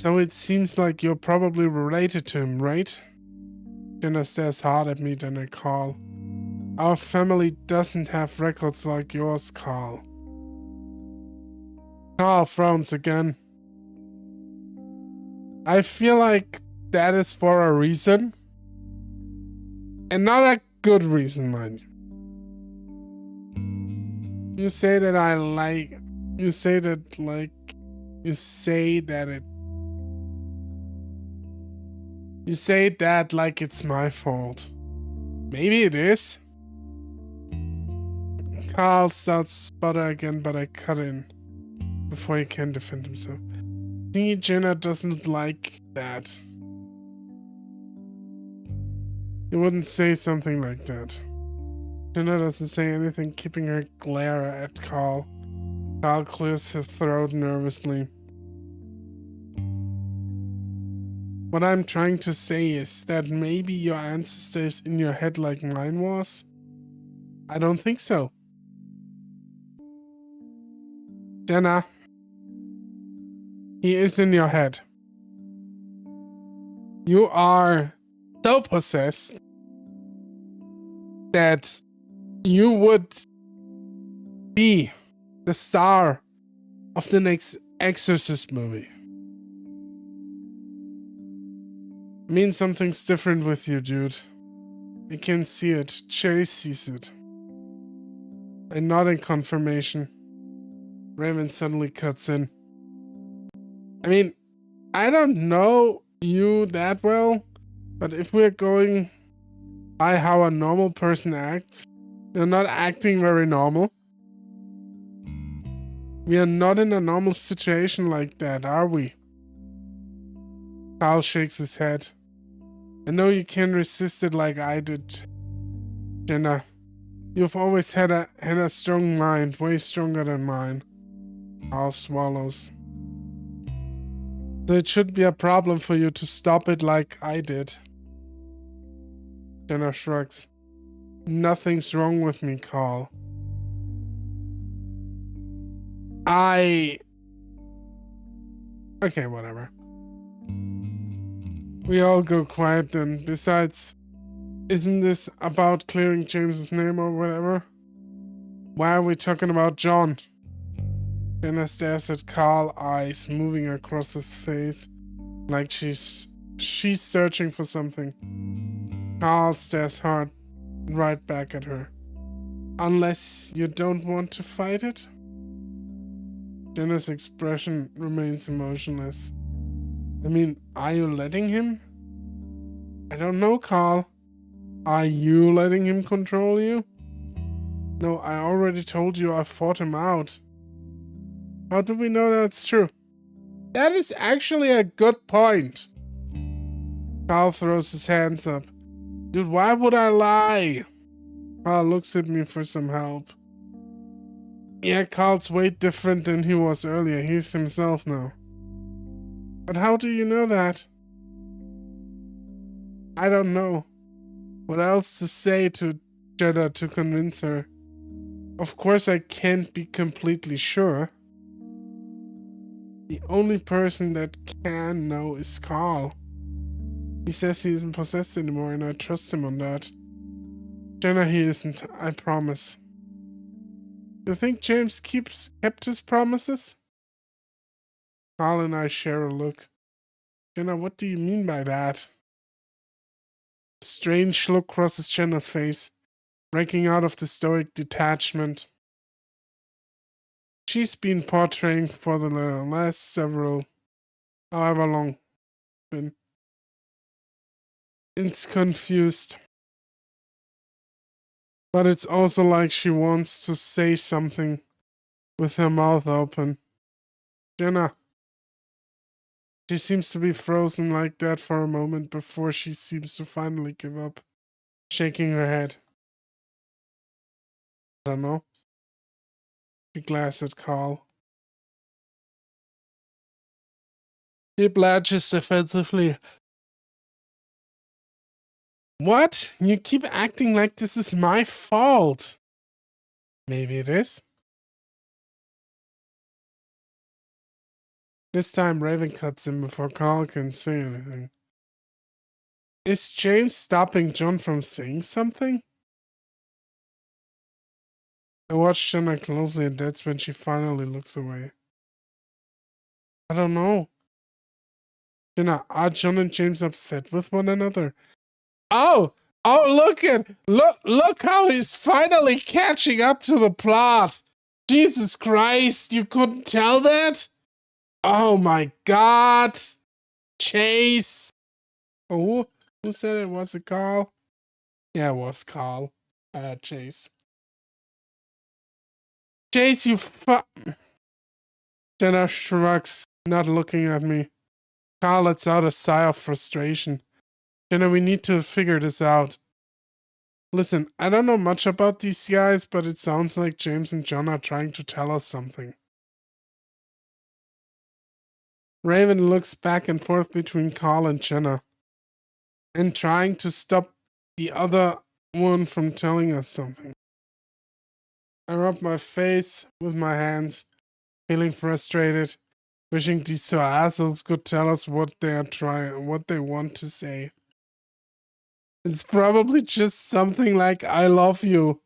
So it seems like you're probably related to him, right? Jenna stares hard at me, then I call. Our family doesn't have records like yours, Carl. Carl frowns again. I feel like that is for a reason. And not a good reason, mind you. You say that you say that like it's my fault. Maybe it is. Carl starts to sputter again, but I cut in before he can defend himself. See, Jenna doesn't like that. You wouldn't say something like that. Jenna doesn't say anything, keeping her glare at Carl. Carl clears his throat nervously. What I'm trying to say is that maybe your ancestor is in your head like mine was? I don't think so. Jenna, he is in your head. You are so possessed that you would be the star of the next Exorcist movie. It means something's different with you, dude. I can see it. Chase sees it. I nod in confirmation. Raven suddenly cuts in. I mean, I don't know you that well, but if we're going by how a normal person acts, you're not acting very normal. We are not in a normal situation like that, are we? Carl shakes his head. I know you can't resist it like I did, Jenna. You've always had a strong mind, way stronger than mine. Carl swallows. So it should be a problem for you to stop it like I did. Jenna shrugs. Nothing's wrong with me, Carl. Okay, whatever. We all go quiet then. Besides, isn't this about clearing James's name or whatever? Why are we talking about John? Jenna stares at Carl, eyes moving across his face, like she's searching for something. Carl stares hard, right back at her. Unless you don't want to fight it? Jenna's expression remains emotionless. I mean, are you letting him? I don't know, Carl. Are you letting him control you? No, I already told you I fought him out. How do we know that's true? That is actually a good point. Carl throws his hands up. Dude, why would I lie? Carl looks at me for some help. Yeah, Carl's way different than he was earlier. He's himself now. But how do you know that? I don't know. What else to say to Jenna to convince her? Of course I can't be completely sure. The only person that can know is Carl. He says he isn't possessed anymore and I trust him on that. Jenna, he isn't, I promise. You think James kept his promises? Carl and I share a look. Jenna, what do you mean by that? A strange look crosses Jenna's face, breaking out of the stoic detachment she's been portraying for the last however long, been. It's confused. But it's also like she wants to say something with her mouth open. Jenna. She seems to be frozen like that for a moment before she seems to finally give up, shaking her head. I don't know. She glares at Carl. He blatches defensively. What? You keep acting like this is my fault. Maybe it is. This time Raven cuts in before Carl can say anything. Is James stopping John from saying something? I watch Jenna closely and that's when she finally looks away. I don't know. Jenna, are John and James upset with one another? Oh, look how he's finally catching up to the plot. Jesus Christ, you couldn't tell that? Oh my God. Chase. Oh, who said it? Was it Carl? Yeah, it was Carl. Chase. Chase, you Jenna shrugs, not looking at me. Carl lets out a sigh of frustration. Jenna, we need to figure this out. Listen, I don't know much about these guys, but it sounds like James and John are trying to tell us something. Raven looks back and forth between Carl and Jenna, and trying to stop the other one from telling us something. I rub my face with my hands, feeling frustrated, wishing these two assholes could tell us what they want to say. It's probably just something like, I love you.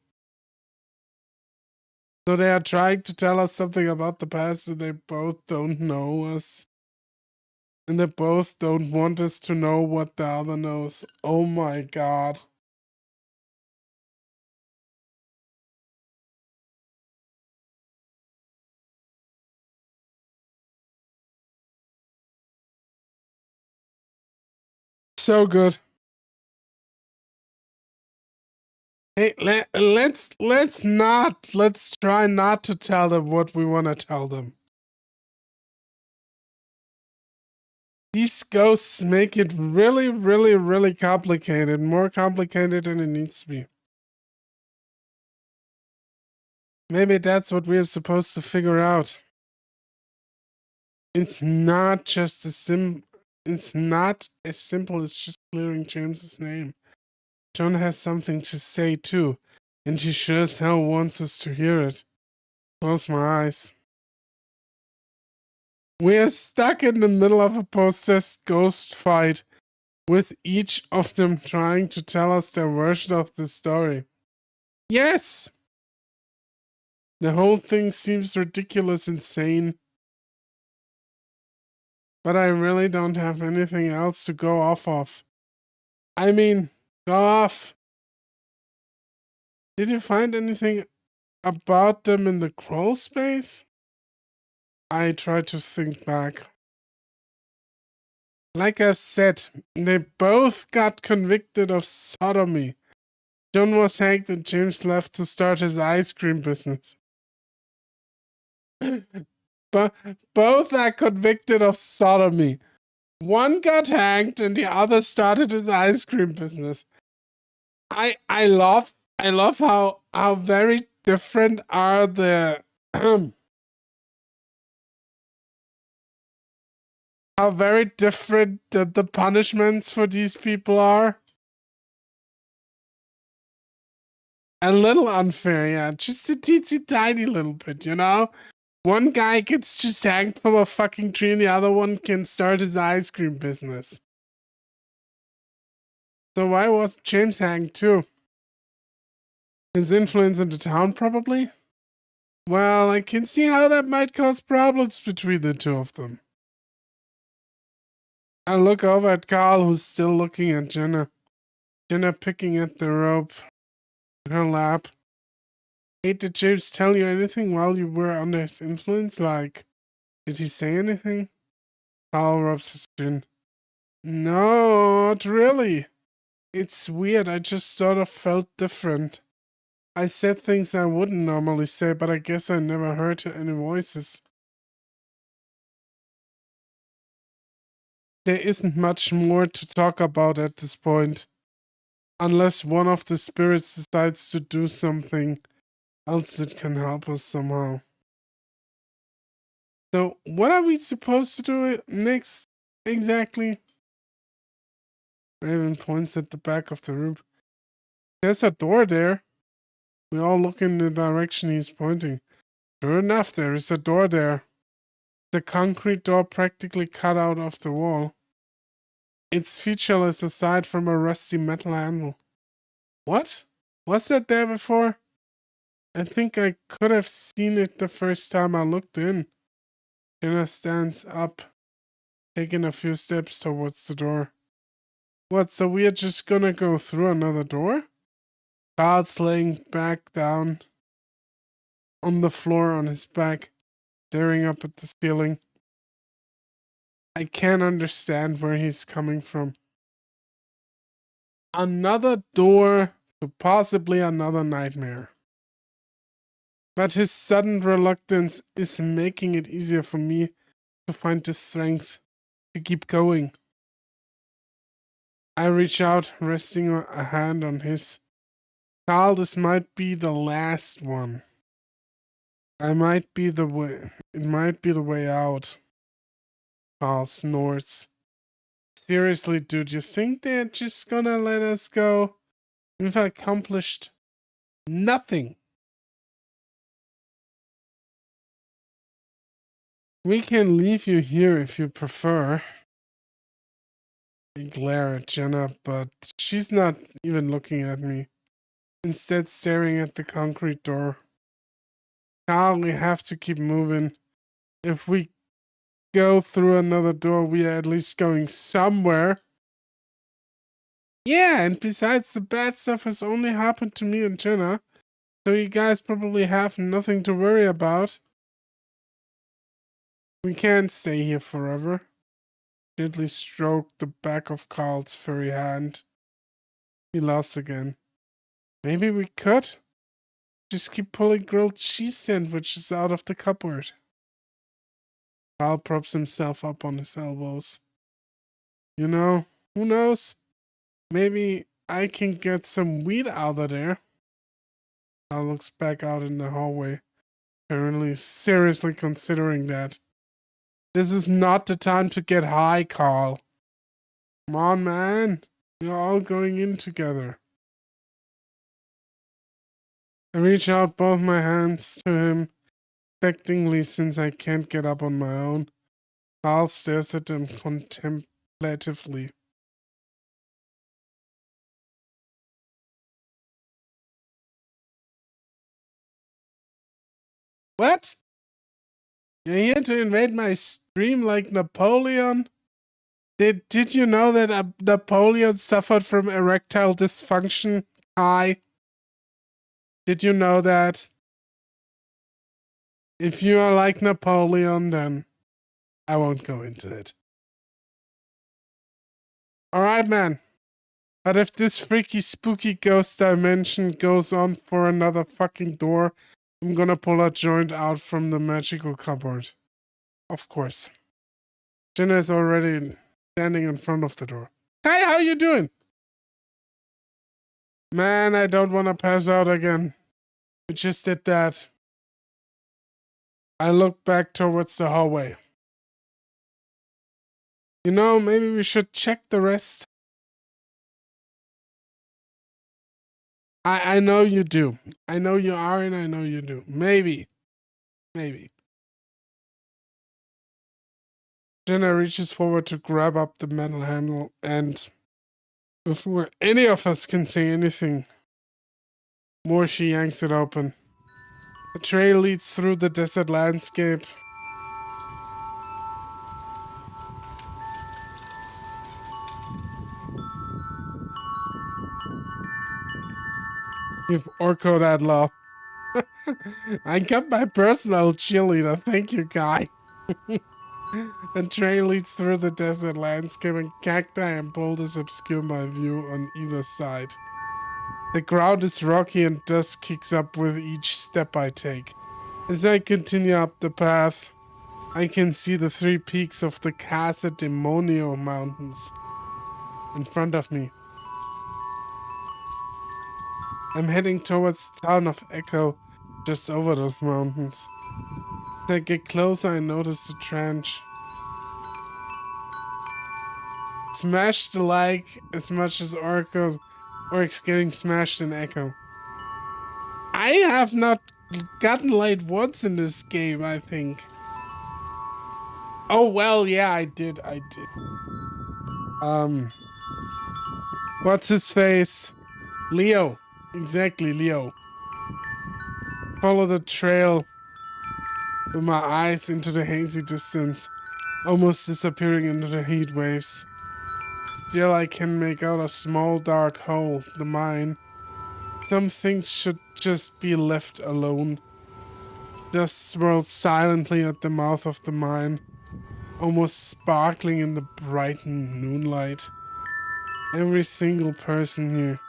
So they are trying to tell us something about the past and they both don't know us. And they both don't want us to know what the other knows. Oh my God. So good. Hey, let's try not to tell them what we want to tell them. These ghosts make it really, really, really complicated. More complicated than it needs to be. Maybe that's what we're supposed to figure out. It's not just it's not as simple as just clearing James's name. John has something to say too, and he sure as hell wants us to hear it. Close my eyes. We are stuck in the middle of a possessed ghost fight, with each of them trying to tell us their version of the story. Yes! The whole thing seems ridiculous, insane. But I really don't have anything else to go off of. I mean, go off. Did you find anything about them in the crawl space? I try to think back. Like I said, they both got convicted of sodomy. John was hanged and James left to start his ice cream business. But both are convicted of sodomy. One got hanged and the other started his ice cream business. I love I love how very different are the how very different the punishments for these people are. A little unfair, yeah. Just a teensy tiny little bit, you know? One guy gets just hanged from a fucking tree and the other one can start his ice cream business. So why was James hanged too? His influence in the town, probably? Well, I can see how that might cause problems between the two of them. I look over at Carl, who's still looking at Jenna. Jenna picking at the rope in her lap. Hey, did James tell you anything while you were under his influence? Like, did he say anything? Carl rubs his chin. No, not really. It's weird, I just sort of felt different. I said things I wouldn't normally say, but I guess I never heard any voices. There isn't much more to talk about at this point. Unless one of the spirits decides to do something else that can help us somehow. So, what are we supposed to do next, exactly? Raven points at the back of the room. There's a door there. We all look in the direction he's pointing. Sure enough, there is a door there. The concrete door practically cut out of the wall. It's featureless aside from a rusty metal handle. What? Was that there before? I think I could have seen it the first time I looked in. Jenna stands up, taking a few steps towards the door. What, so we're just gonna go through another door? Carl's laying back down on the floor on his back, staring up at the ceiling. I can't understand where he's coming from. Another door to possibly another nightmare. But his sudden reluctance is making it easier for me to find the strength to keep going. I reach out, resting a hand on his. Carl, this might be the last one. It might be the way out. Carl snorts. Seriously, dude, you think they're just gonna let us go? We've accomplished nothing. We can leave you here if you prefer. I glare at Jenna, but she's not even looking at me. Instead, staring at the concrete door. Carl, we have to keep moving. If we go through another door, we are at least going somewhere. Yeah, and besides, the bad stuff has only happened to me and Jenna, so you guys probably have nothing to worry about. We can't stay here forever. Gently stroke the back of Carl's furry hand. He laughs again. Maybe we could just keep pulling grilled cheese sandwiches out of the cupboard. Carl props himself up on his elbows. You know, who knows? Maybe I can get some weed out of there. Carl looks back out in the hallway, apparently seriously considering that. This is not the time to get high, Carl. Come on, man. We're all going in together. I reach out both my hands to him, expectingly since I can't get up on my own. Carl stares at them contemplatively. What? You're here to invade my stream like Napoleon? Did you know that Napoleon suffered from erectile dysfunction? Hi. Did you know that? If you are like Napoleon, then I won't go into it. Alright, man. But if this freaky spooky ghost dimension goes on for another fucking door, I'm gonna pull a joint out from the magical cupboard. Of course. Jenna is already standing in front of the door. Hi, how you doing? Man, I don't want to pass out again. We just did that. I look back towards the hallway. You know, maybe we should check the rest. I know you do. I know you are, and I know you do. Maybe. Jenna reaches forward to grab up the metal handle, and before any of us can say anything more, she yanks it open. The trail leads through the desert landscape. You've orcoed that law. I got my personal cheerleader. Thank you, guy. The trail leads through the desert landscape, and cacti and boulders obscure my view on either side. The ground is rocky and dust kicks up with each step I take. As I continue up the path, I can see the 3 peaks of the Casa Demonio Mountains in front of me. I'm heading towards the town of Echo, just over those mountains. As I get closer, I notice the trench. Smashed alike as much as orcs getting smashed in Echo. I have not gotten light once in this game, I think. Oh, well, yeah, I did. What's his face? Leo. Exactly, Leo. Follow the trail with my eyes into the hazy distance, almost disappearing into the heat waves. Still, I can make out a small dark hole, the mine. Some things should just be left alone. Dust swirled silently at the mouth of the mine, almost sparkling in the bright moonlight. Every single person here.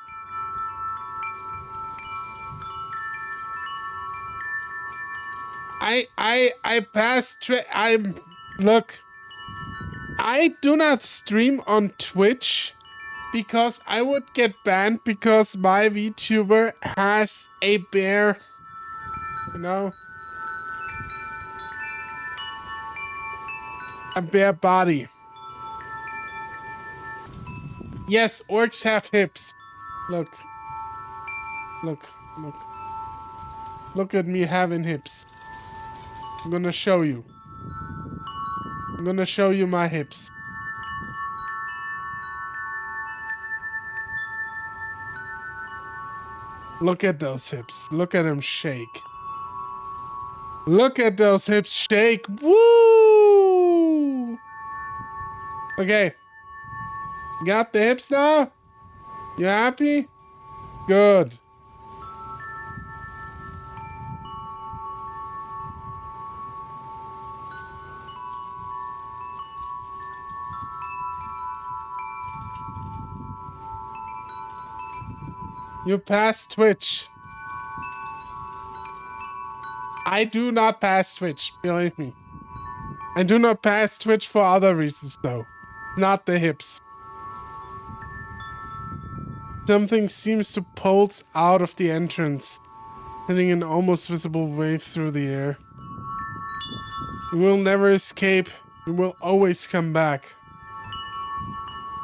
I passed. Look. I do not stream on Twitch because I would get banned because my VTuber has a bear. You know, a bear body. Yes, orcs have hips. Look. Look at me having hips. I'm gonna show you. I'm gonna show you my hips. Look at those hips. Look at them shake. Look at those hips shake. Woo! Okay. Got the hips now? You happy? Good. You passed Twitch. I do not pass Twitch, believe me. I do not pass Twitch for other reasons, though. Not the hips. Something seems to pulse out of the entrance, sending an almost visible wave through the air. You will never escape. You will always come back.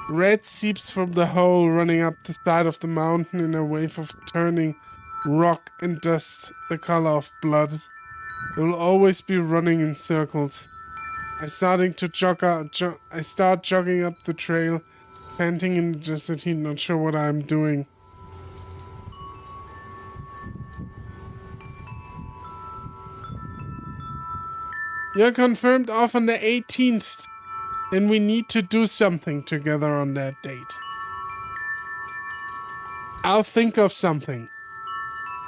Red seeps from the hole running up the side of the mountain in a wave of turning rock and dust the color of blood. It will always be running in circles. I start jogging up the trail, panting in the desert heat, not sure what I'm doing. You're confirmed off on the 18th. Then we need to do something together on that date. I'll think of something.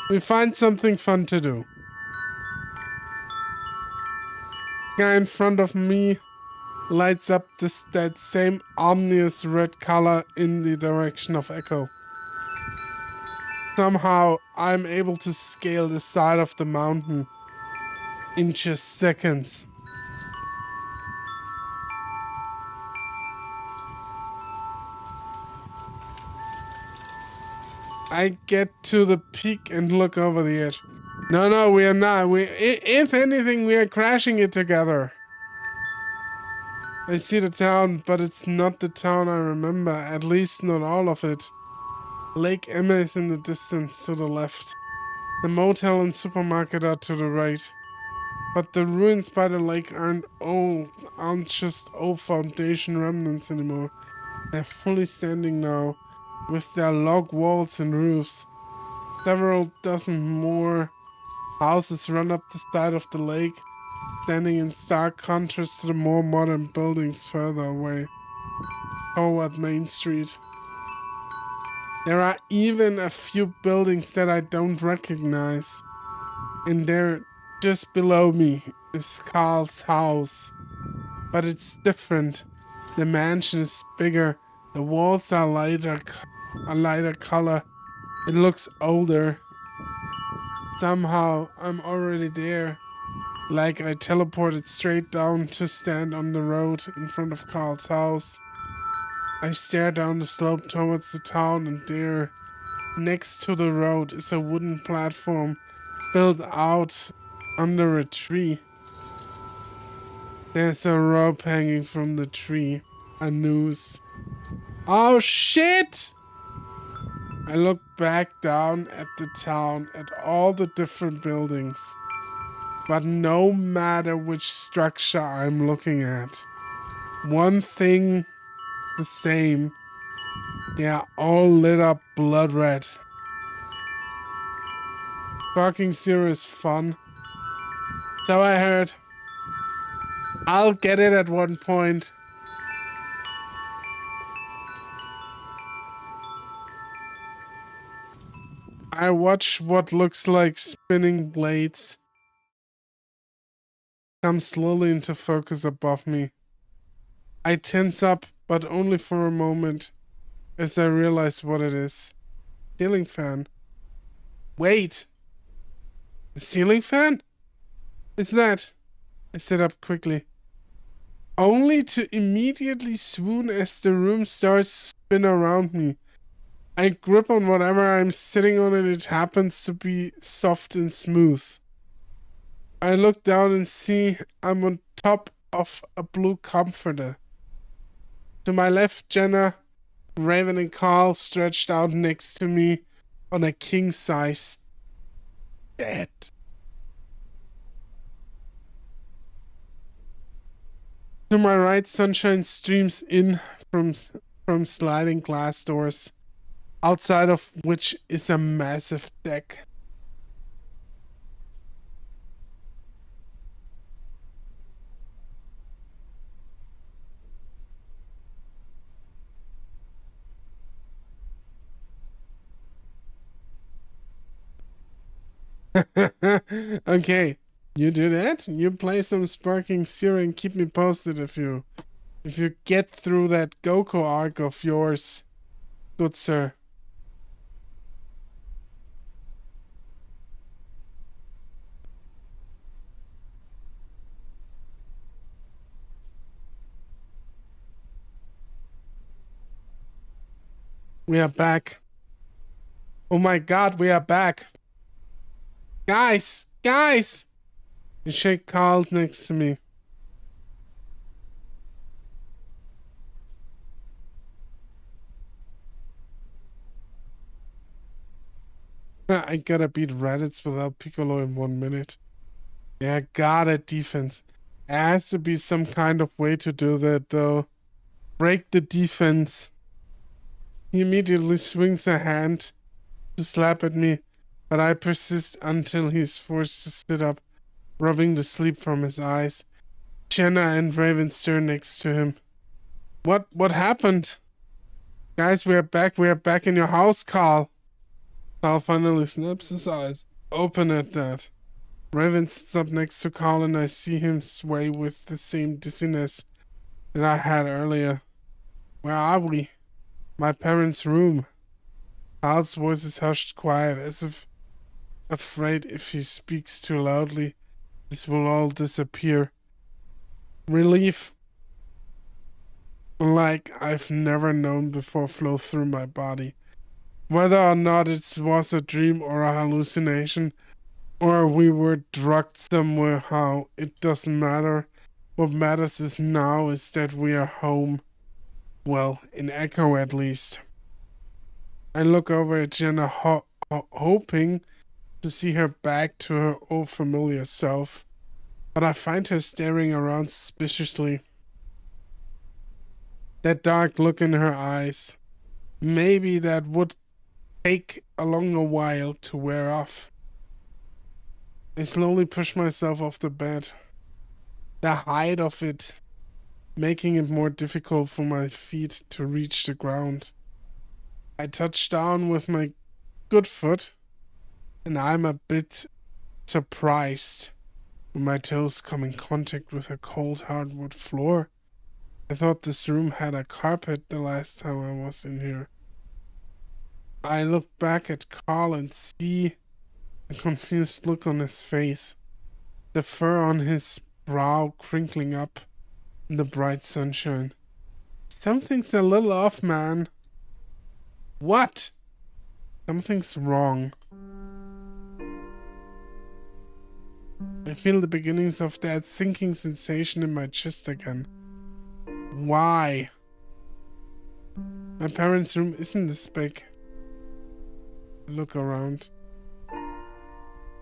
We find something fun to do. Guy in front of me lights up that same ominous red color in the direction of Echo. Somehow, I'm able to scale the side of the mountain in just seconds. I get to the peak and look over the edge. No, we are not. If anything, we are crashing it together. I see the town, but it's not the town I remember. At least not all of it. Lake Emma is in the distance to the left. The motel and supermarket are to the right. But the ruins by the lake aren't just old foundation remnants anymore. They're fully standing now, with their log walls and roofs. Several dozen more houses run up the side of the lake, standing in stark contrast to the more modern buildings further away, toward Main Street. There are even a few buildings that I don't recognize, and there, just below me, is Carl's house. But it's different. The mansion is bigger, the walls are a lighter color. It looks older. Somehow, I'm already there. Like I teleported straight down to stand on the road in front of Carl's house. I stare down the slope towards the town, and there, next to the road, is a wooden platform built out under a tree. There's a rope hanging from the tree. A noose. Oh shit! I look back down at the town, at all the different buildings. But no matter which structure I'm looking at, one thing the same. They are all lit up blood red. Fucking serious fun. So I heard. I'll get it at one point. I watch what looks like spinning blades come slowly into focus above me. I tense up, but only for a moment, as I realize what it is. Ceiling fan. Wait! The ceiling fan? Is that? I sit up quickly. Only to immediately swoon as the room starts to spin around me. I grip on whatever I'm sitting on and it happens to be soft and smooth. I look down and see I'm on top of a blue comforter. To my left, Jenna, Raven, and Carl stretched out next to me on a king-size bed. To my right, sunshine streams in from sliding glass doors, outside of which is a massive deck. Okay, you do that. You play some Sparking Zero and keep me posted if you get through that Goku arc of yours, good sir. We are back. Oh my god, we are back. Guys! You shake Carl next to me. I gotta beat Raditz without Piccolo in 1 minute. Yeah, got it, defense. There has to be some kind of way to do that, though. Break the defense. He immediately swings a hand to slap at me, but I persist until he's forced to sit up, rubbing the sleep from his eyes. Jenna and Raven stir next to him. What happened? Guys, we are back in your house, Carl. Carl finally snaps his eyes open at that. Raven sits up next to Carl and I see him sway with the same dizziness that I had earlier. Where are we? My parents' room. Carl's voice is hushed quiet, as if afraid if he speaks too loudly, this will all disappear. Relief like I've never known before flow through my body. Whether or not it was a dream or a hallucination, or we were drugged somewhere, how, it doesn't matter. What matters is now is that we are home. Well, in Echo at least. I look over at Jenna hoping to see her back to her old familiar self, but I find her staring around suspiciously. That dark look in her eyes. Maybe that would take a longer while to wear off. I slowly push myself off the bed. The height of it making it more difficult for my feet to reach the ground. I touch down with my good foot, and I'm a bit surprised when my toes come in contact with a cold hardwood floor. I thought this room had a carpet the last time I was in here. I look back at Carl and see a confused look on his face, the fur on his brow crinkling up in the bright sunshine. Something's a little off, man. What? Something's wrong. I feel the beginnings of that sinking sensation in my chest again. Why? My parents' room isn't this big. I look around.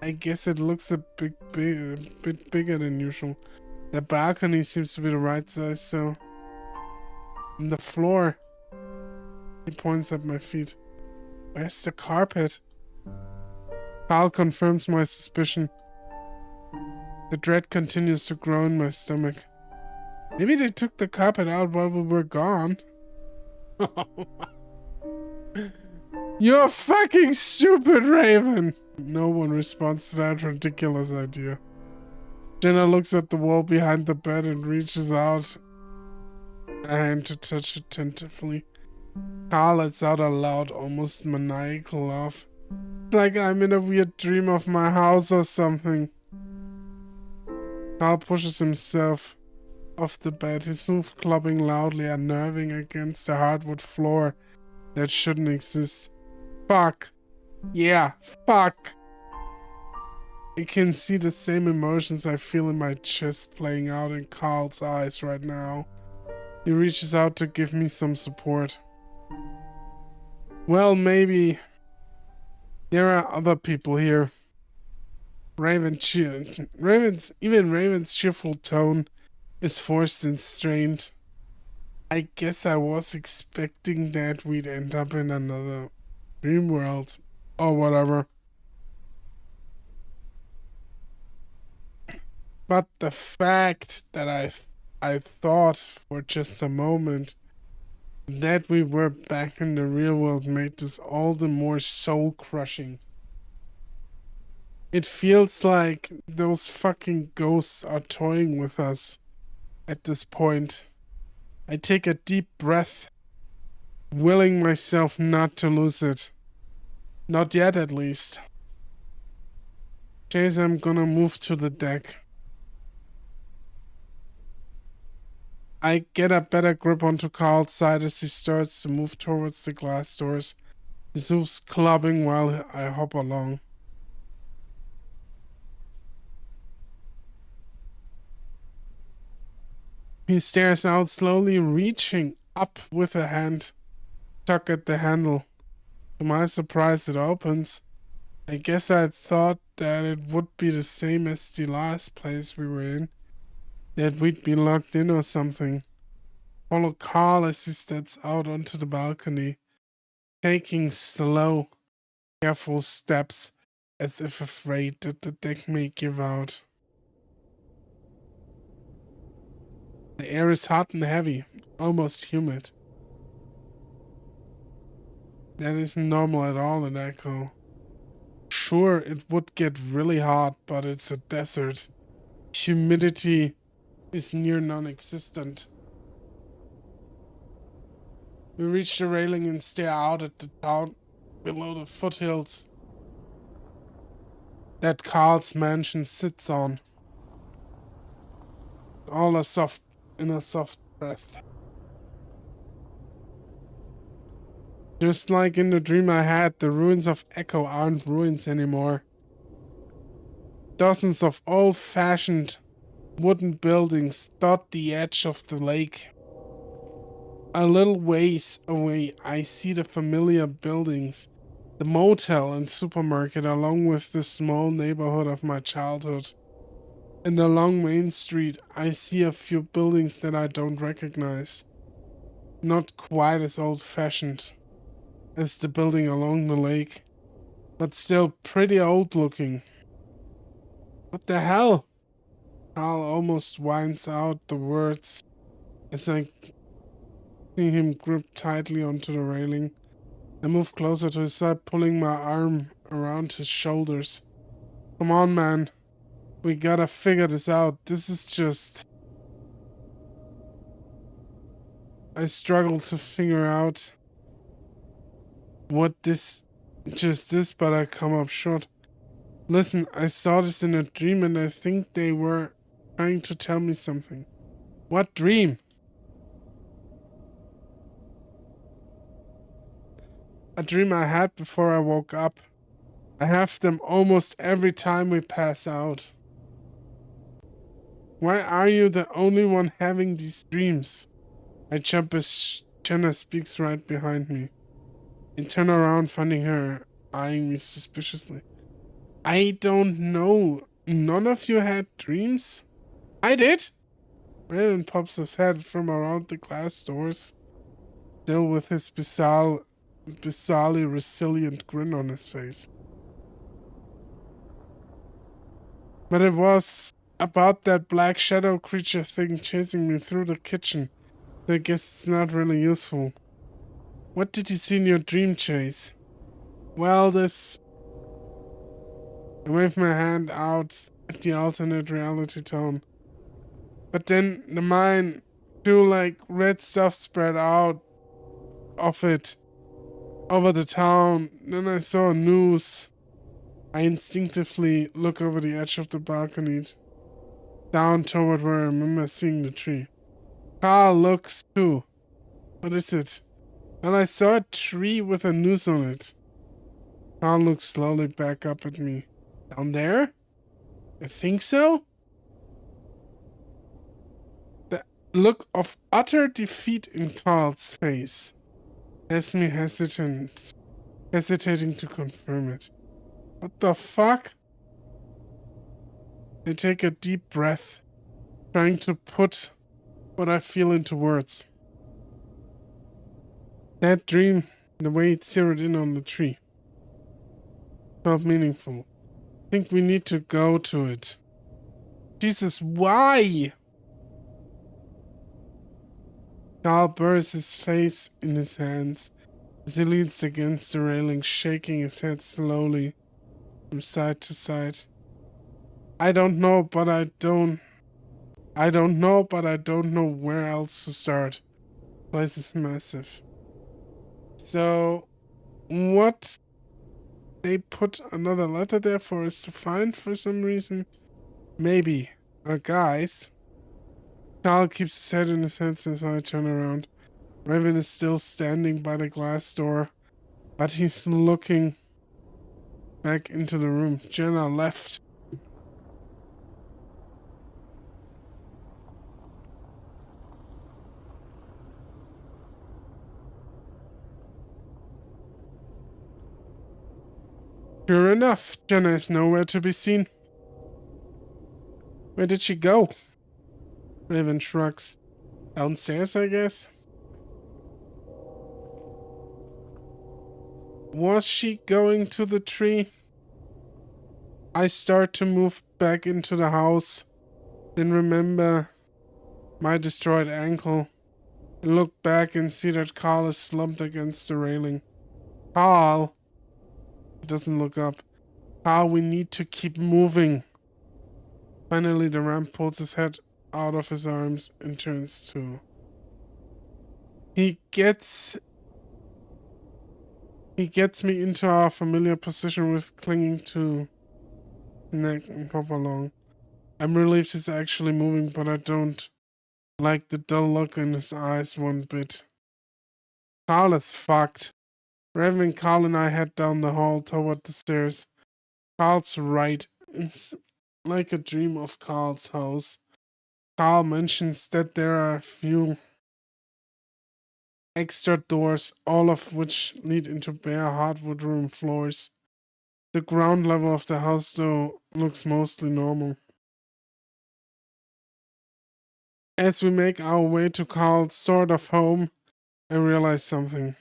I guess it looks a bit bigger than usual. The balcony seems to be the right size, so... On the floor. He points at my feet. Where's the carpet? Carl confirms my suspicion. The dread continues to grow in my stomach. Maybe they took the carpet out while we were gone. You're fucking stupid, Raven! No one responds to that ridiculous idea. Jenna looks at the wall behind the bed and reaches out a hand to touch it tentatively. Carl lets out a loud, almost maniacal laugh. Like I'm in a weird dream of my house or something. Carl pushes himself off the bed, his hoof clubbing loudly, unnerving against the hardwood floor that shouldn't exist. Fuck. Yeah, fuck. I can see the same emotions I feel in my chest playing out in Carl's eyes right now. He reaches out to give me some support. Well, maybe there are other people here. Raven's cheerful tone is forced and strained. I guess I was expecting that we'd end up in another dream world or whatever. But the fact that I thought for just a moment that we were back in the real world made this all the more soul-crushing. It feels like those fucking ghosts are toying with us at this point. I take a deep breath, willing myself not to lose it. Not yet, at least. Chase, I'm gonna move to the deck. I get a better grip onto Carl's side as he starts to move towards the glass doors, his hooves clubbing while I hop along. He stares out slowly, reaching up with a hand, tuck at the handle. To my surprise, it opens. I guess I thought that it would be the same as the last place we were in, that we'd be locked in or something. Follow Carl as he steps out onto the balcony, taking slow, careful steps as if afraid that the deck may give out. The air is hot and heavy, almost humid. That isn't normal at all in Echo. Sure, it would get really hot, but it's a desert. Humidity is near non-existent. We reach the railing and stare out at the town below the foothills that Carl's mansion sits on. All in a soft breath. Just like in the dream I had, the ruins of Echo aren't ruins anymore. Dozens of old-fashioned wooden buildings dot the edge of the lake. A little ways away, I see the familiar buildings, the motel and supermarket, along with the small neighborhood of my childhood. And along Main Street, I see a few buildings that I don't recognize. Not quite as old-fashioned as the building along the lake, but still pretty old-looking. What the hell? Carl almost whines out the words as I see him grip tightly onto the railing. I move closer to his side, pulling my arm around his shoulders. Come on, man. We gotta figure this out. This is just... I struggle to figure out what this just is, but I come up short. Listen, I saw this in a dream and I think they were trying to tell me something. What dream? A dream I had before I woke up. I have them almost every time we pass out. Why are you the only one having these dreams? I jump as Jenna speaks right behind me. I turn around, finding her eyeing me suspiciously. I don't know. None of you had dreams? I did. Raven pops his head from around the glass doors, still with his bizarrely resilient grin on his face. But it was about that black shadow creature thing chasing me through the kitchen, so I guess it's not really useful. What did you see in your dream, Chase? Well, this... I wave my hand out at the alternate reality tone. But then the mine, too, like red stuff spread out of it over the town. Then I saw a noose. I instinctively look over the edge of the balcony, down toward where I remember seeing the tree. Carl looks too. What is it? Well, I saw a tree with a noose on it. Carl looks slowly back up at me. Down there? I think so? The look of utter defeat in Carl's face has me hesitating to confirm it. What the fuck? I take a deep breath, trying to put what I feel into words. That dream, the way it zeroed in on the tree, felt meaningful. I think we need to go to it. Jesus, why? Carl buries his face in his hands as he leans against the railing, shaking his head slowly from side to side. I don't know, but I don't know where else to start. The place is massive. So, what? They put another letter there for us to find for some reason? Maybe. Guys. Carl keeps his head in his hands as I turn around. Raven is still standing by the glass door, but he's looking back into the room. Jenna left. Sure enough, Jenna is nowhere to be seen. Where did she go? Raven shrugs. Downstairs, I guess? Was she going to the tree? I start to move back into the house, then remember my destroyed ankle, and look back and see that Carl is slumped against the railing. Carl! He doesn't look up. Carl, we need to keep moving. Finally, the ramp pulls his head out of his arms and turns to. He gets me into our familiar position with clinging to the neck and hop along. I'm relieved he's actually moving, but I don't like the dull look in his eyes one bit. Carl is fucked. Raven, Carl, and I head down the hall toward the stairs. Carl's right. It's like a dream of Carl's house. Carl mentions that there are a few extra doors, all of which lead into bare hardwood room floors. The ground level of the house, though, looks mostly normal. As we make our way to Carl's sort of home, I realize something.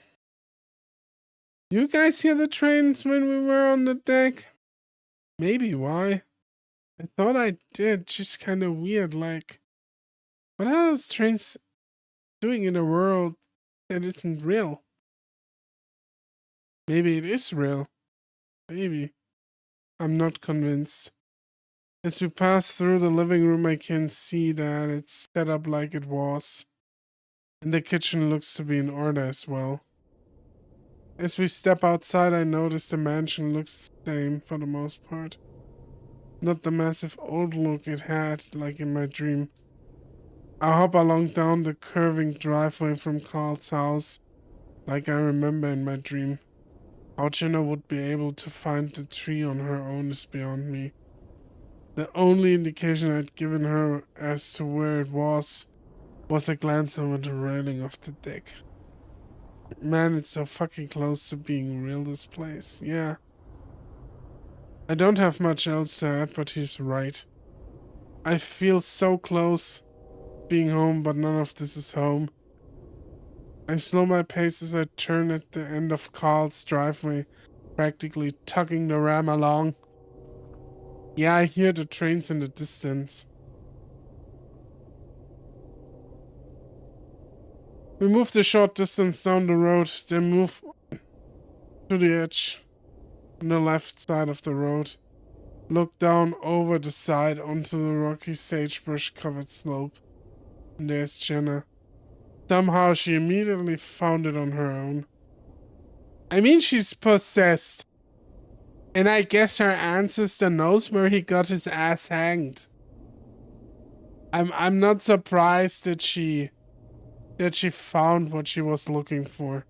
You guys hear the trains when we were on the deck? Maybe why? I thought I did, just kind of weird, like, what are those trains doing in a world that isn't real? Maybe it is real. Maybe. I'm not convinced. As we pass through the living room, I can see that it's set up like it was. And the kitchen looks to be in order as well. As we step outside, I notice the mansion looks the same for the most part. Not the massive old look it had, like in my dream. I hop along down the curving driveway from Carl's house, like I remember in my dream. How Jenna would be able to find the tree on her own is beyond me. The only indication I'd given her as to where it was a glance over the railing of the deck. Man, it's so fucking close to being real, this place. Yeah. I don't have much else to add, but he's right. I feel so close being home, but none of this is home. I slow my pace as I turn at the end of Carl's driveway, practically tugging the ram along. Yeah, I hear the trains in the distance. We moved a short distance down the road, then move to the edge on the left side of the road. Look down over the side onto the rocky sagebrush covered slope. And there's Jenna. Somehow she immediately found it on her own. I mean, she's possessed. And I guess her ancestor knows where he got his ass hanged. I'm not surprised that she found what she was looking for.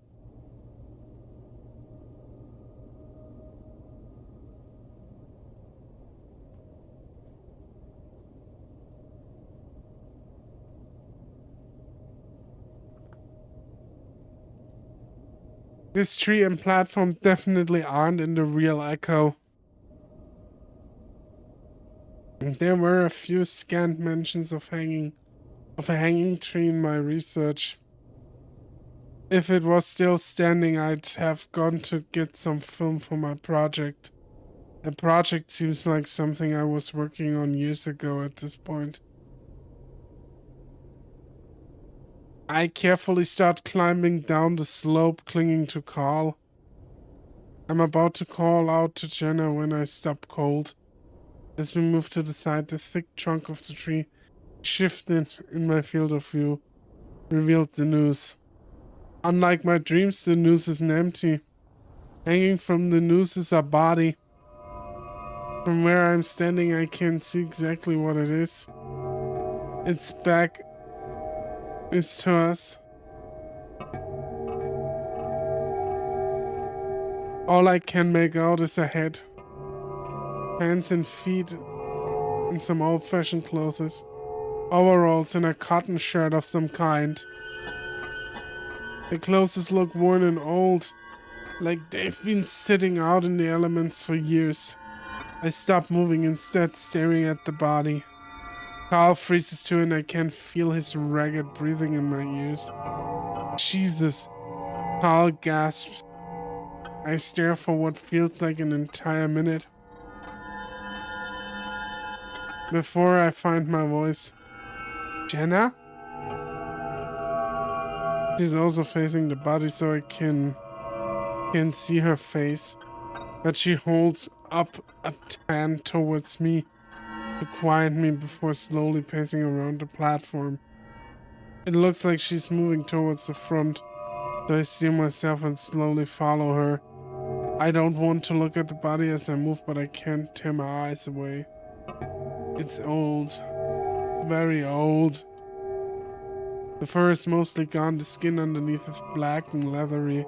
This tree and platform definitely aren't in the real echo. There were a few scant mentions of a hanging tree in my research. If it was still standing, I'd have gone to get some film for my project. A project seems like something I was working on years ago at this point. I carefully start climbing down the slope, clinging to Carl. I'm about to call out to Jenna when I stop cold. As we move to the side, the thick trunk of the tree shifted in my field of view, revealed the noose. Unlike my dreams, the noose isn't empty. Hanging from the noose is a body. From where I'm standing, I can see exactly what it is. Its back is to us. All I can make out is a head, hands and feet in some old-fashioned clothes, overalls and a cotton shirt of some kind. The clothes look worn and old, like they've been sitting out in the elements for years. I stop moving, instead staring at the body. Carl freezes too, and I can feel his ragged breathing in my ears. Jesus. Carl gasps. I stare for what feels like an entire minute before I find my voice. Jenna? She's also facing the body so I can see her face, but she holds up a hand towards me to quiet me before slowly pacing around the platform. It looks like she's moving towards the front, so I see myself and slowly follow her. I don't want to look at the body as I move, but I can't tear my eyes away. It's old. Very old. The fur is mostly gone, the skin underneath is black and leathery.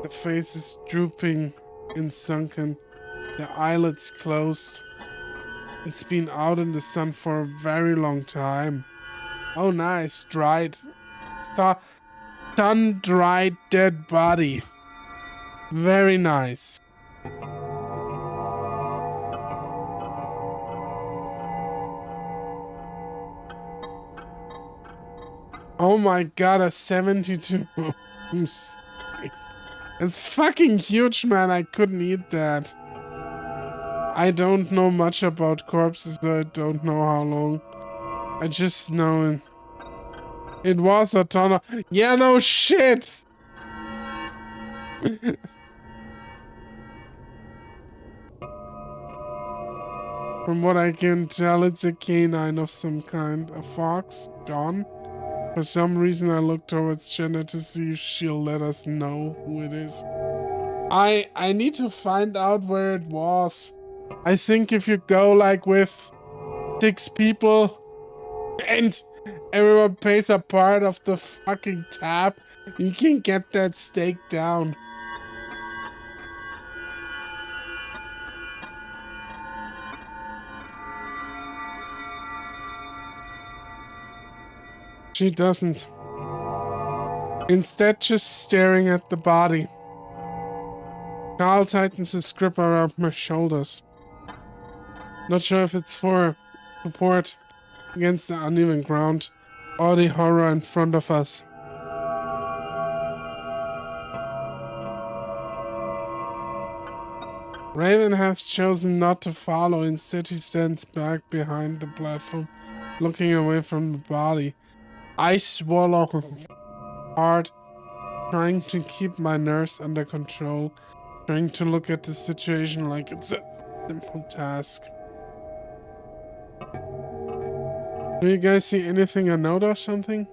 The face is drooping and sunken. The eyelids closed. It's been out in the sun for a very long time. Oh, nice. Dried. Sun-dried dead body. Very nice. Oh my god, a 72. It's fucking huge, man. I couldn't eat that. I don't know much about corpses, so I don't know how long. I just know it was a ton of... Yeah, no shit! From what I can tell, it's a canine of some kind. A fox? John? For some reason, I look towards Jenna to see if she'll let us know who it is. I need to find out where it was. I think if you go like with 6 people and everyone pays a part of the fucking tab, you can get that steak down. She doesn't. Instead, just staring at the body. Carl tightens his grip around my shoulders. Not sure if it's for support against the uneven ground or the horror in front of us. Raven has chosen not to follow. Instead, he stands back behind the platform, looking away from the body. I swallow hard, trying to keep my nerves under control, trying to look at the situation like it's a simple task. Do you guys see anything I note or something?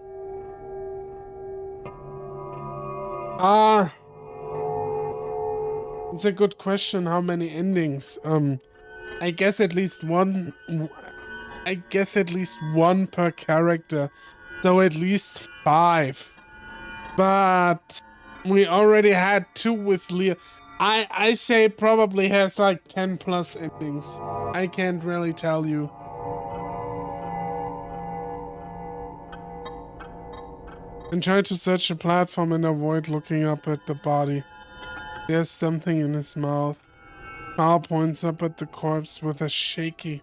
It's a good question. How many endings? I guess at least one. I guess at least one per character. So at least 5. But we already had 2 with Leo. I say it probably has like 10 plus endings. I can't really tell you. And try to search the platform and avoid looking up at the body. There's something in his mouth. Carl points up at the corpse with a shaking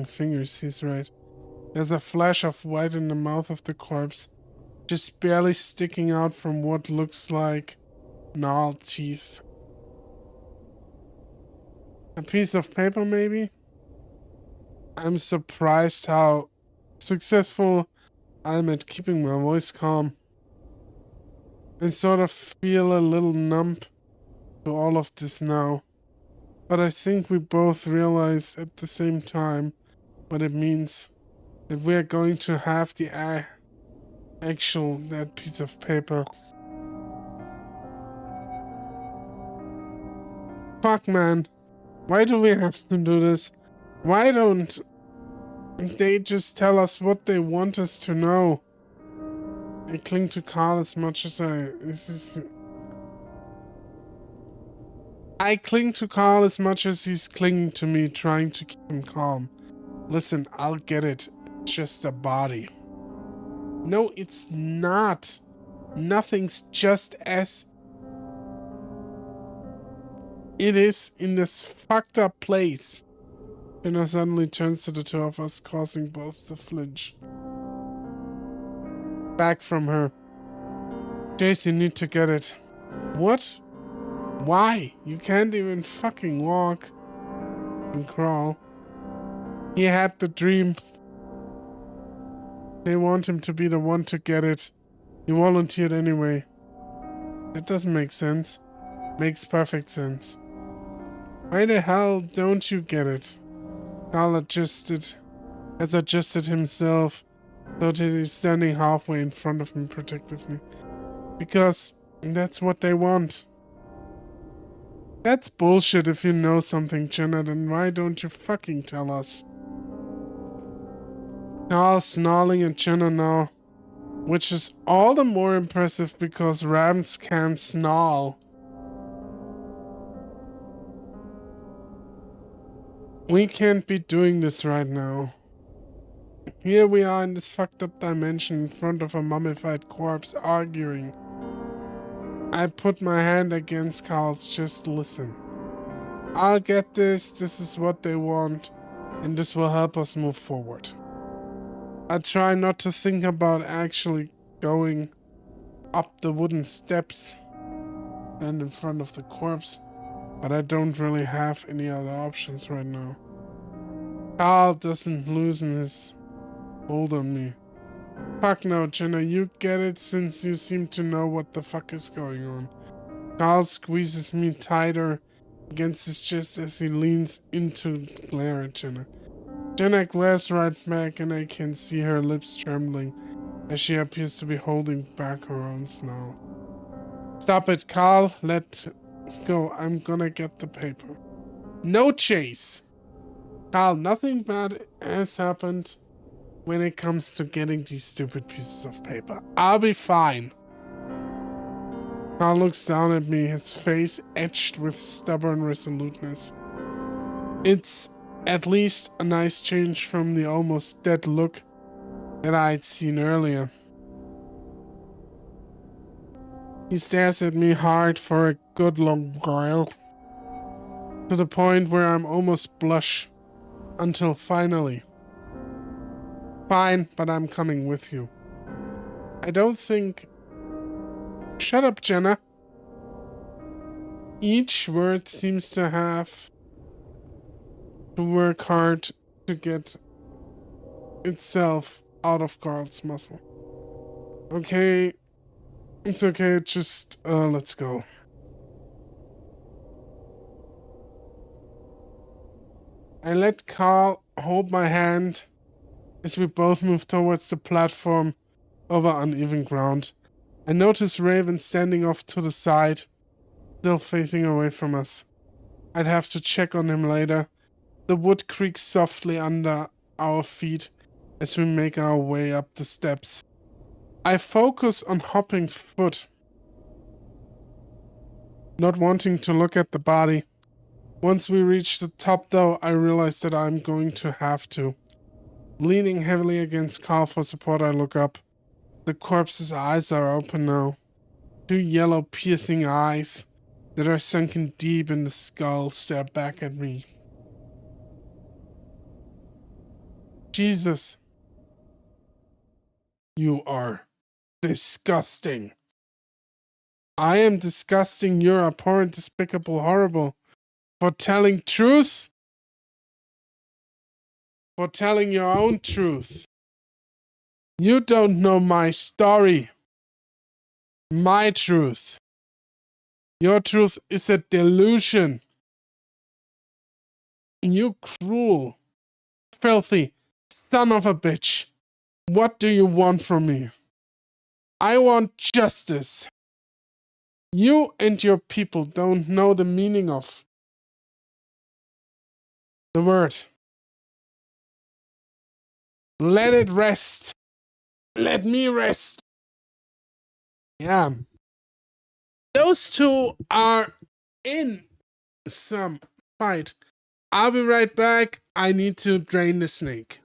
fingers, he's right. There's a flash of white in the mouth of the corpse, just barely sticking out from what looks like gnarled teeth. A piece of paper, maybe? I'm surprised how successful I'm at keeping my voice calm. I sort of feel a little numb to all of this now. But I think we both realize at the same time what it means. That we're going to have the that piece of paper. Fuck, man. Why do we have to do this? Why don't they just tell us what they want us to know? I cling to Carl as much as I cling to Carl as much as he's clinging to me, trying to keep him calm. Listen, I'll get it. It's just a body. No, it's not. Nothing's just as it is in this fucked up place. Jenna suddenly turns to the 2 of us, causing both to flinch. Back from her. Jace, you need to get it. What? Why? You can't even fucking walk and crawl. He had the dream. They want him to be the one to get it. He volunteered anyway. That doesn't make sense. Makes perfect sense. Why the hell don't you get it? Carl has adjusted himself so that he's standing halfway in front of me protectively. Because that's what they want. That's bullshit. If you know something, Jenna, then why don't you fucking tell us? Carl snarling at Jenna now. Which is all the more impressive because rams can snarl. We can't be doing this right now. Here we are in this fucked up dimension in front of a mummified corpse arguing. I put my hand against Carl's chest. Listen. I'll get this. This is what they want. And this will help us move forward. I try not to think about actually going up the wooden steps and in front of the corpse. But I don't really have any other options right now. Carl doesn't loosen his hold on me. Fuck no, Jenna, you get it since you seem to know what the fuck is going on. Carl squeezes me tighter against his chest as he leans into glare at Jenna. Jenna glares right back and I can see her lips trembling as she appears to be holding back her own snarl. Stop it, Carl. Let go. I'm gonna get the paper. No chase! Carl, nothing bad has happened when it comes to getting these stupid pieces of paper. I'll be fine. Carl looks down at me, his face etched with stubborn resoluteness. It's at least a nice change from the almost dead look that I'd seen earlier. He stares at me hard for a good long while, to the point where I'm almost blush, until finally. Fine, but I'm coming with you. I don't think... Shut up, Jenna. Each word seems to have to work hard to get itself out of Carl's muscle. Okay, it's okay, just let's go. I let Carl hold my hand as we both move towards the platform over uneven ground. I notice Raven standing off to the side, still facing away from us. I'd have to check on him later. The wood creaks softly under our feet as we make our way up the steps. I focus on hopping foot, not wanting to look at the body. Once we reach the top though, I realize that I'm going to have to. Leaning heavily against Carl for support, I look up. The corpse's eyes are open now. Two yellow piercing eyes that are sunken deep in the skull stare back at me. Jesus. You are disgusting. I am disgusting. You're abhorrent, despicable, horrible. For telling truth? For telling your own truth. You don't know my story. My truth. Your truth is a delusion. You cruel, filthy son of a bitch. What do you want from me? I want justice. You and your people don't know the meaning of the word. Let it rest. Let me rest. Yeah. Those two are in some fight. I'll be right back. I need to drain the snake.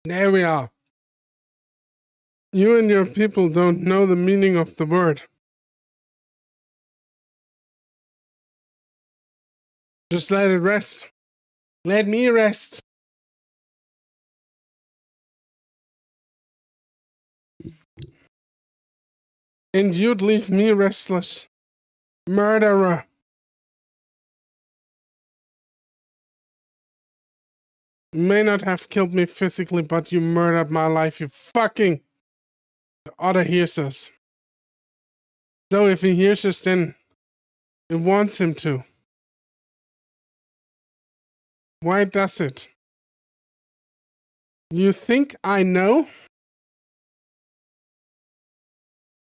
There we are. You and your people don't know the meaning of the word. Just let it rest. Let me rest. And you'd leave me restless. Murderer. You may not have killed me physically, but you murdered my life, you fucking... The otter hears us. So if he hears us, then it wants him to. Why does it? You think I know?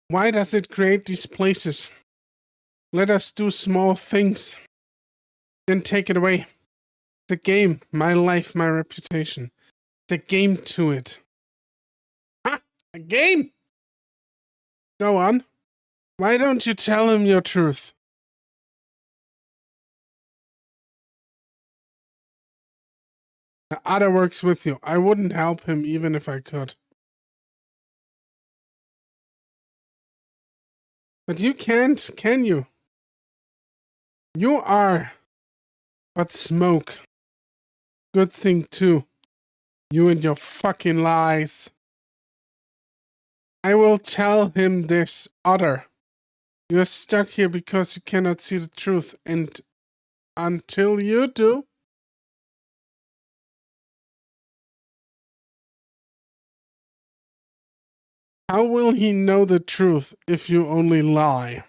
Why does it create these places? Let us do small things. Then take it away. The game, my life, my reputation. The game to it. Ha! A game? Go on. Why don't you tell him your truth? The otter works with you. I wouldn't help him even if I could. But you can't, can you? You are but smoke. Good thing too. You and your fucking lies. I will tell him this, otter. You're stuck here because you cannot see the truth, and until you do... How will he know the truth if you only lie?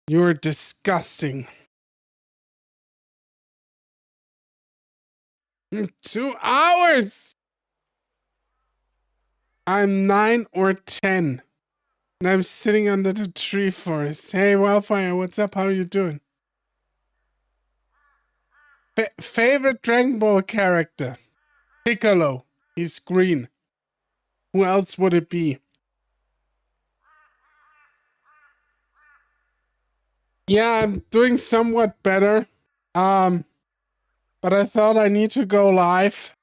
You're disgusting. 2 hours! I'm 9 or 10. And I'm sitting under the tree forest. Hey, Wildfire, what's up? How you doing? Favorite Dragon Ball character? Piccolo. He's green. Who else would it be? Yeah, I'm doing somewhat better. But I thought I need to go live.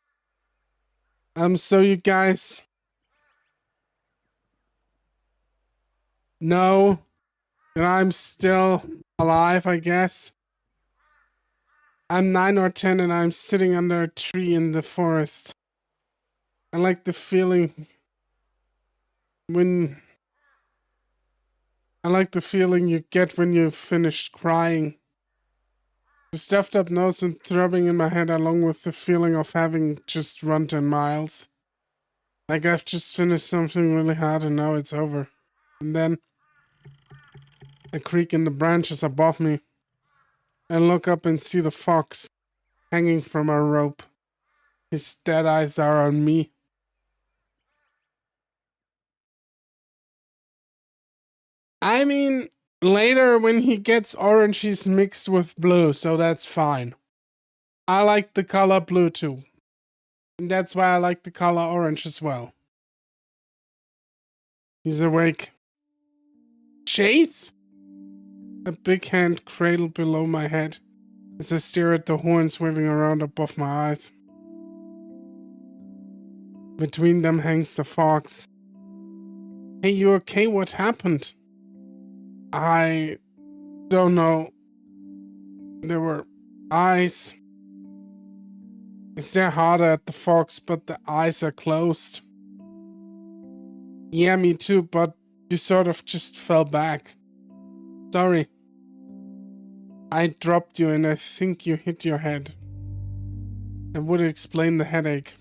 So you guys know that I'm still alive, I guess. I'm 9 or 10 and I'm sitting under a tree in the forest. I like the feeling when... I like the feeling you get when you've finished crying. The stuffed up nose and throbbing in my head along with the feeling of having just run 10 miles. Like I've just finished something really hard and now it's over. And then a creak in the branches above me. I look up and see the fox hanging from a rope. His dead eyes are on me. I mean, later when he gets orange, he's mixed with blue, so that's fine. I like the color blue too. And that's why I like the color orange as well. He's awake. Chase? A big hand cradled below my head as I stare at the horns waving around above my eyes. Between them hangs the fox. Hey, you okay? What happened? I don't know. There were eyes. I stare harder at the fox, but the eyes are closed. Yeah, me too, but you sort of just fell back. Sorry. I dropped you and I think you hit your head. That would explain the headache.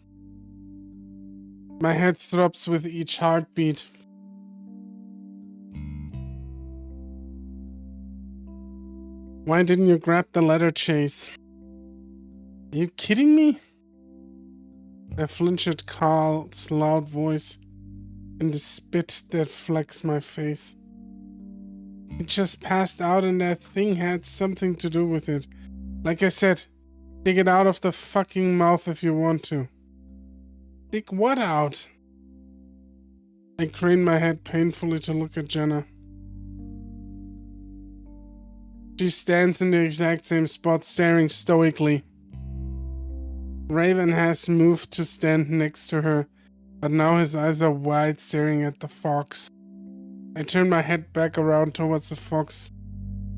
My head throbs with each heartbeat. Why didn't you grab the letter, Chase? Are you kidding me? I flinch at Carl's loud voice and the spit that flecks my face. It just passed out and that thing had something to do with it. Like I said, dig it out of the fucking mouth if you want to. Dig what out? I crane my head painfully to look at Jenna. She stands in the exact same spot, staring stoically. Raven has moved to stand next to her, but now his eyes are wide, staring at the fox. I turn my head back around towards the fox,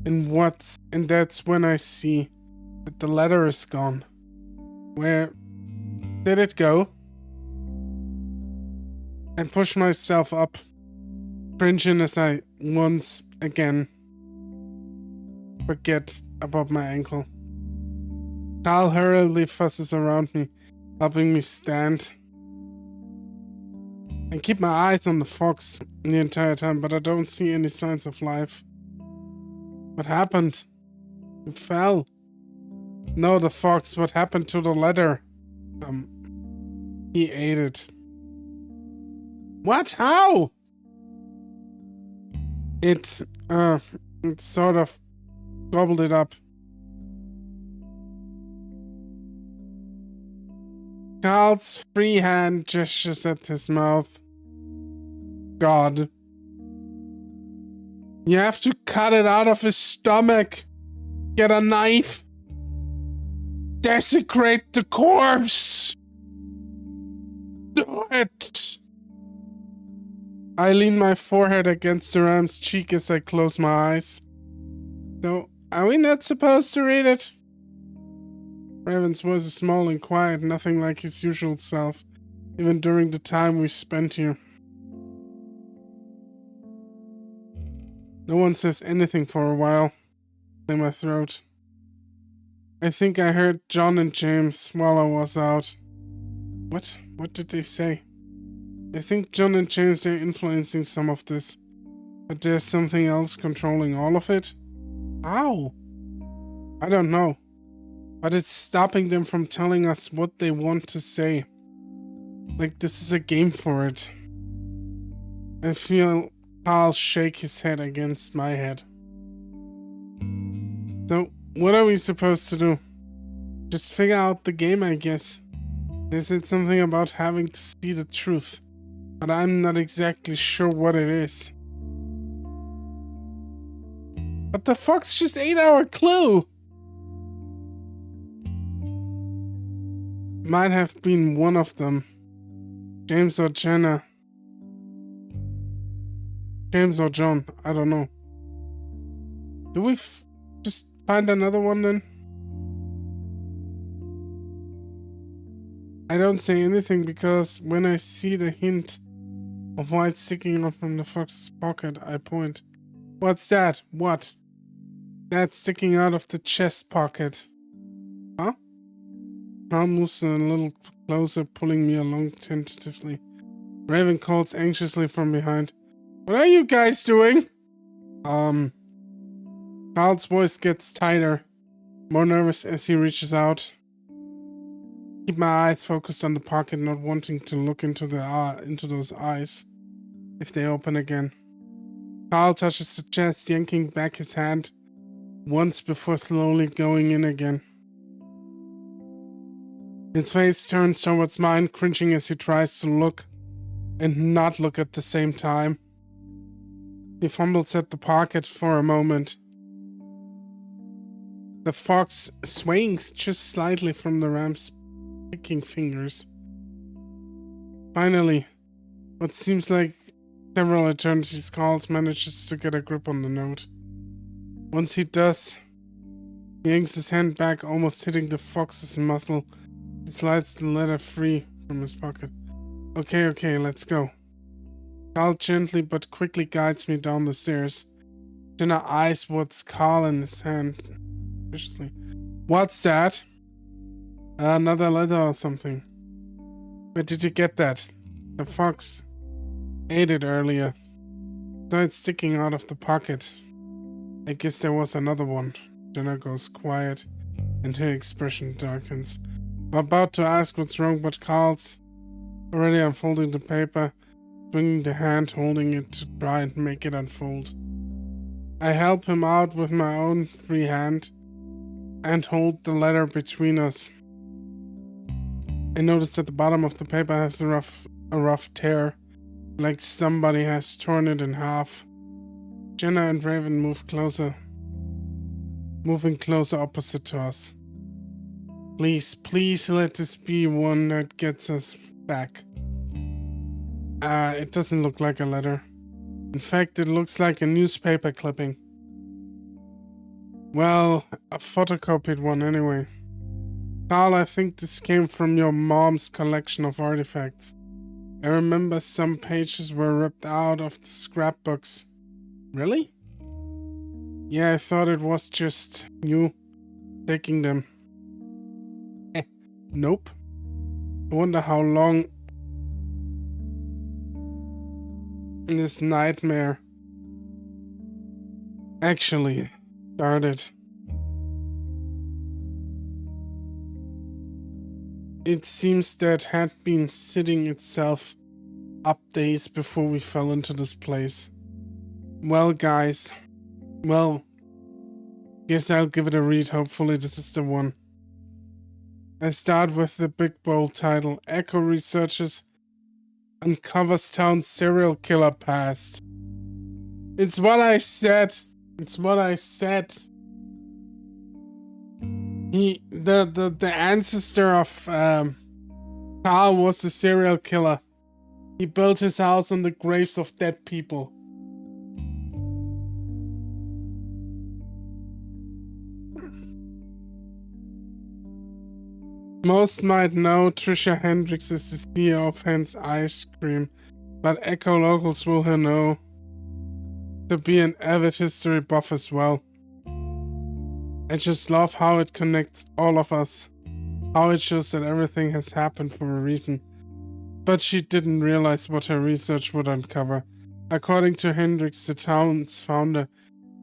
and that's when I see that the letter is gone. Where did it go? I push myself up, cringing as I once again forget about my ankle. Carl hurriedly fusses around me, helping me stand. I keep my eyes on the fox the entire time, but I don't see any signs of life. What happened? It fell. No, the fox. What happened to the letter? He ate it. What? How? It sort of gobbled it up. Carl's free hand gestures at his mouth. God. You have to cut it out of his stomach. Get a knife. Desecrate the corpse. Do it. I lean my forehead against the ram's cheek as I close my eyes. So, are we not supposed to read it? Raven's voice is small and quiet, nothing like his usual self, even during the time we spent here. No one says anything for a while. In my throat. I think I heard John and James while I was out. What? What did they say? I think John and James are influencing some of this, but there's something else controlling all of it? How? I don't know, but it's stopping them from telling us what they want to say. Like this is a game for it. I feel Carl shake his head against my head. So, what are we supposed to do? Just figure out the game, I guess. They said something about having to see the truth, but I'm not exactly sure what it is. But the fox just ate our clue! Might have been one of them. James or Jenna. James or John, I don't know. Do we just find another one then? I don't say anything because when I see the hint of white sticking out from the fox's pocket, I point. What's that? What? That's sticking out of the chest pocket. Huh? Carl moves a little closer, pulling me along tentatively. Raven calls anxiously from behind. What are you guys doing? Carl's voice gets tighter, more nervous as he reaches out. Keep my eyes focused on the pocket, not wanting to look into those eyes if they open again. Carl touches the chest, yanking back his hand once before slowly going in again. His face turns towards mine, cringing as he tries to look and not look at the same time. He fumbles at the pocket for a moment. The fox swings just slightly from the ram's picking fingers. Finally, what seems like several eternities, Carl manages to get a grip on the note. Once he does, he yanks his hand back, almost hitting the fox's muzzle. He slides the letter free from his pocket. Okay, let's go. Carl gently but quickly guides me down the stairs. Jenna eyes what's Carl in his hand. Viciously. What's that? Another letter or something. Where did you get that? The fox ate it earlier. So it's sticking out of the pocket. I guess there was another one. Jenna goes quiet and her expression darkens. I'm about to ask what's wrong, but Carl's already unfolding the paper, swinging the hand, holding it to try and make it unfold. I help him out with my own free hand and hold the letter between us. I notice that the bottom of the paper has a rough tear, like somebody has torn it in half. Jenna and Raven moving closer opposite to us. Please, please let this be one that gets us back. It doesn't look like a letter. In fact, it looks like a newspaper clipping. Well, a photocopied one anyway. Carl, I think this came from your mom's collection of artifacts. I remember some pages were ripped out of the scrapbooks. Really? Yeah, I thought it was just you taking them. Nope. I wonder how long this nightmare actually started. It seems that had been sitting itself up days before we fell into this place. Well, guys. Well, guess I'll give it a read. Hopefully this is the one. I start with the big bold title. Echo researchers uncovers town serial killer past. It's what I said. It's what I said. The ancestor of Carl was a serial killer. He built his house on the graves of dead people. Most might know Trisha Hendricks is the CEO of Hans Ice Cream, but Echo locals will know to be an avid history buff as well. I just love how it connects all of us, how it shows that everything has happened for a reason. But she didn't realize what her research would uncover. According to Hendricks, the town's founder,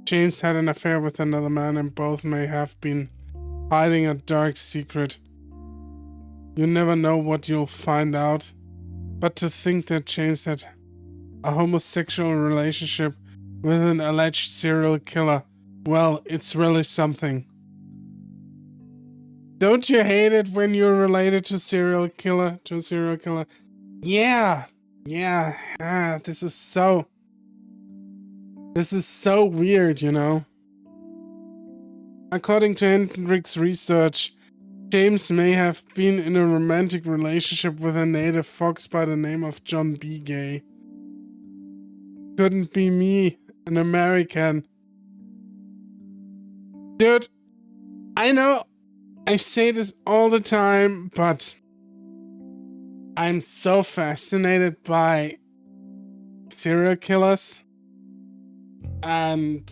James had an affair with another man and both may have been hiding a dark secret. You never know what you'll find out, but to think that James had a homosexual relationship with an alleged serial killer, well, it's really something. Don't you hate it when you're related to a serial killer? Yeah. This is so weird, you know. According to Hendrick's research, James may have been in a romantic relationship with a native fox by the name of John B. Gay. Couldn't be me, an American. Dude, I know I say this all the time, but I'm so fascinated by serial killers and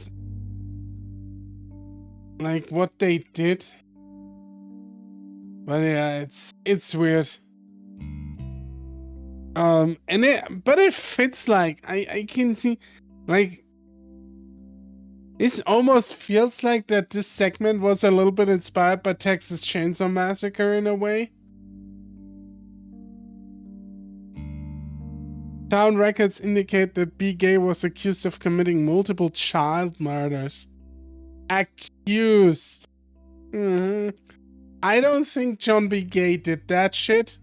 like what they did. But yeah, it's weird. But it fits, like I can see, like this almost feels like that this segment was a little bit inspired by Texas Chainsaw Massacre in a way. Town records indicate that B. Gay was accused of committing multiple child murders. Accused. I don't think John B. Gay did that shit.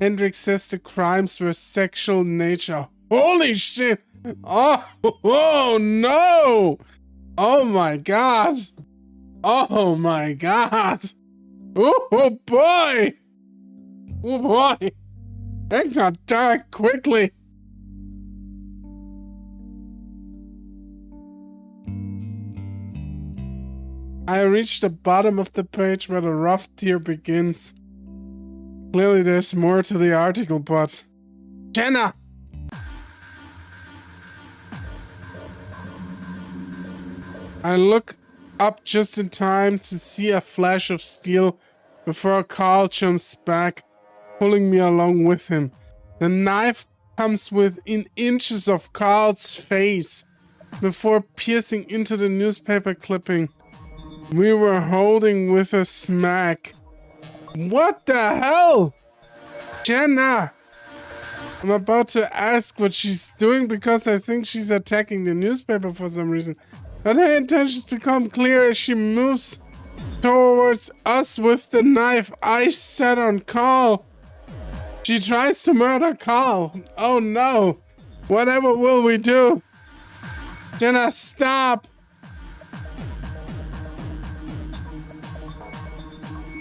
Hendricks says the crimes were sexual in nature. Holy shit! Oh no! Oh my god! Oh my god! Oh boy! Oh boy! That got dark quickly. I reached the bottom of the page where the rough tier begins. Clearly there's more to the article, but... Jenna! I look up just in time to see a flash of steel before Carl jumps back, pulling me along with him. The knife comes within inches of Carl's face before piercing into the newspaper clipping we were holding with a smack. What the hell? Jenna! I'm about to ask what she's doing because I think she's attacking the newspaper for some reason. But her intentions become clear as she moves towards us with the knife I set on Carl. She tries to murder Carl. Oh no. Whatever will we do? Jenna, stop!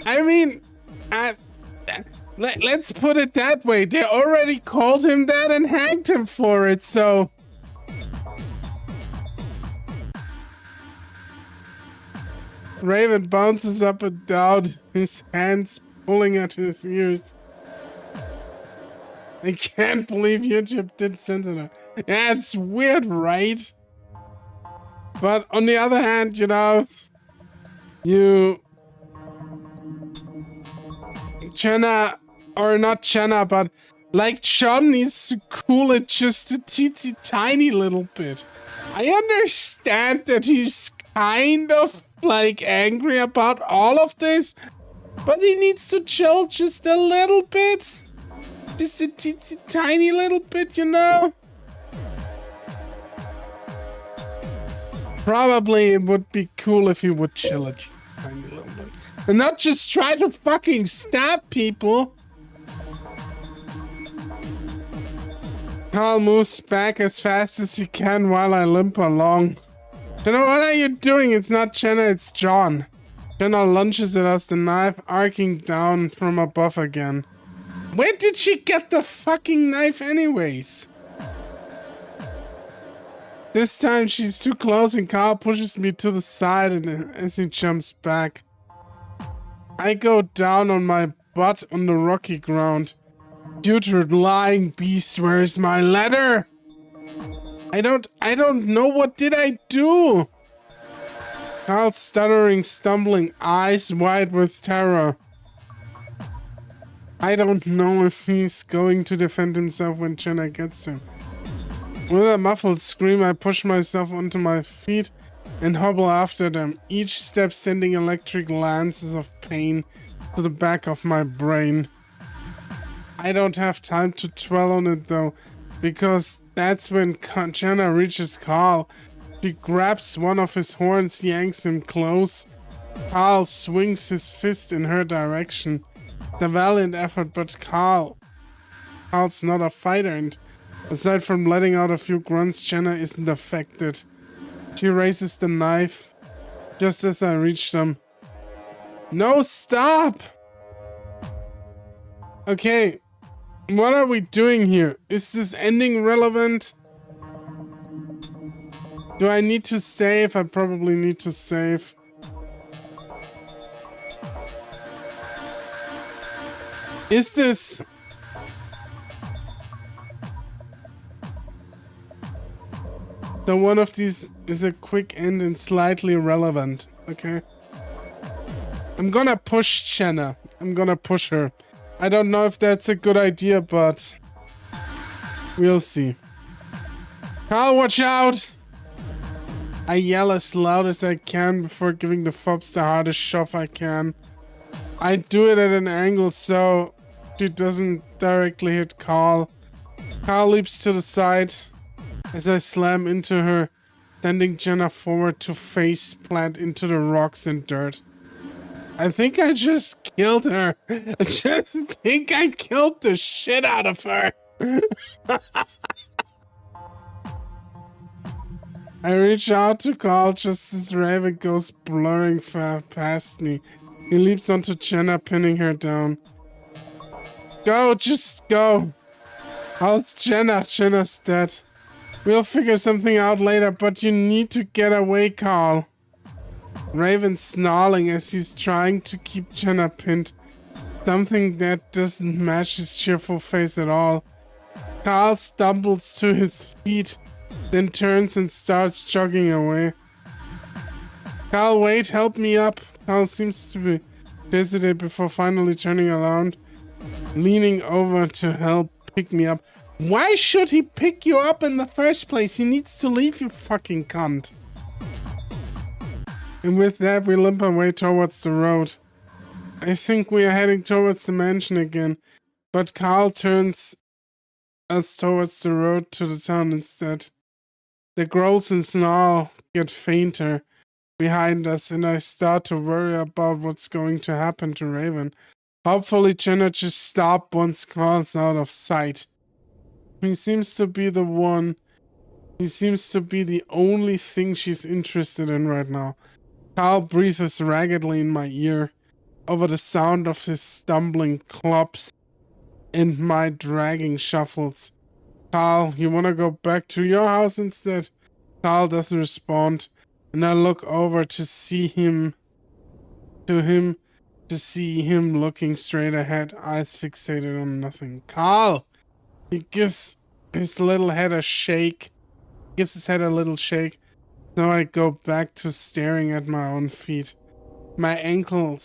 I mean, let's put it that way. They already called him that and hanged him for it, so... Raven bounces up and down, his hands pulling at his ears. I can't believe YouTube did censor that. Yeah, it's weird, right? But on the other hand, you know, Jenna, or not Jenna, but like John needs to cool it just a teensy tiny little bit. I understand that he's kind of like angry about all of this, but he needs to chill just a little bit. Just a teensy tiny little bit, you know? Probably it would be cool if he would chill a teensy tiny little bit. And not just try to fucking stab people. Carl moves back as fast as he can while I limp along. Jenna, what are you doing? It's not Jenna, it's John. Jenna lunges at us, the knife arcing down from above again. Where did she get the fucking knife anyways? This time she's too close and Carl pushes me to the side and as he jumps back. I go down on my butt on the rocky ground. Putrid lying beast, where's my letter? I don't know, what did I do? Carl's stuttering, stumbling, eyes wide with terror. I don't know if he's going to defend himself when Jenna gets him. With a muffled scream, I push myself onto my feet and hobble after them, each step sending electric lances of pain to the back of my brain. I don't have time to dwell on it though, because that's when Jenna reaches Carl. She grabs one of his horns, yanks him close. Carl swings his fist in her direction. It's a valiant effort, but Carl's not a fighter, and aside from letting out a few grunts, Jenna isn't affected. She raises the knife just as I reach them. No, stop! Okay, what are we doing here? Is this ending relevant? Do I need to save? I probably need to save. Is this... So one of these is a quick end and slightly relevant, okay? I'm gonna push Jenna. I'm gonna push her. I don't know if that's a good idea, but we'll see. Carl, watch out! I yell as loud as I can before giving the fobs the hardest shove I can. I do it at an angle so she doesn't directly hit Carl. Carl leaps to the side as I slam into her, sending Jenna forward to face plant into the rocks and dirt. I think I just killed her. I just think I killed the shit out of her. I reach out to Carl just as Raven goes blurring past me. He leaps onto Jenna, pinning her down. Go, just go. How's Jenna? Jenna's dead. We'll figure something out later, but you need to get away, Carl. Raven's snarling as he's trying to keep Jenna pinned. Something that doesn't match his cheerful face at all. Carl stumbles to his feet, then turns and starts jogging away. Carl, wait, help me up. Carl seems to be hesitant before finally turning around, leaning over to help pick me up. Why should he pick you up in the first place? He needs to leave, you fucking cunt. And with that, we limp our way towards the road. I think we are heading towards the mansion again, but Carl turns us towards the road to the town instead. The growls and snarl get fainter behind us, and I start to worry about what's going to happen to Raven. Hopefully Jenna just stops once Carl's out of sight. He seems to be the one. He seems to be the only thing she's interested in right now. Carl breathes raggedly in my ear. over the sound of his stumbling clops and my dragging shuffles. Carl, you wanna go back to your house instead? Carl doesn't respond, and I look over to see him looking straight ahead, eyes fixated on nothing. Carl! He gives his little head a shake. Gives his head a little shake. So I go back to staring at my own feet. My ankle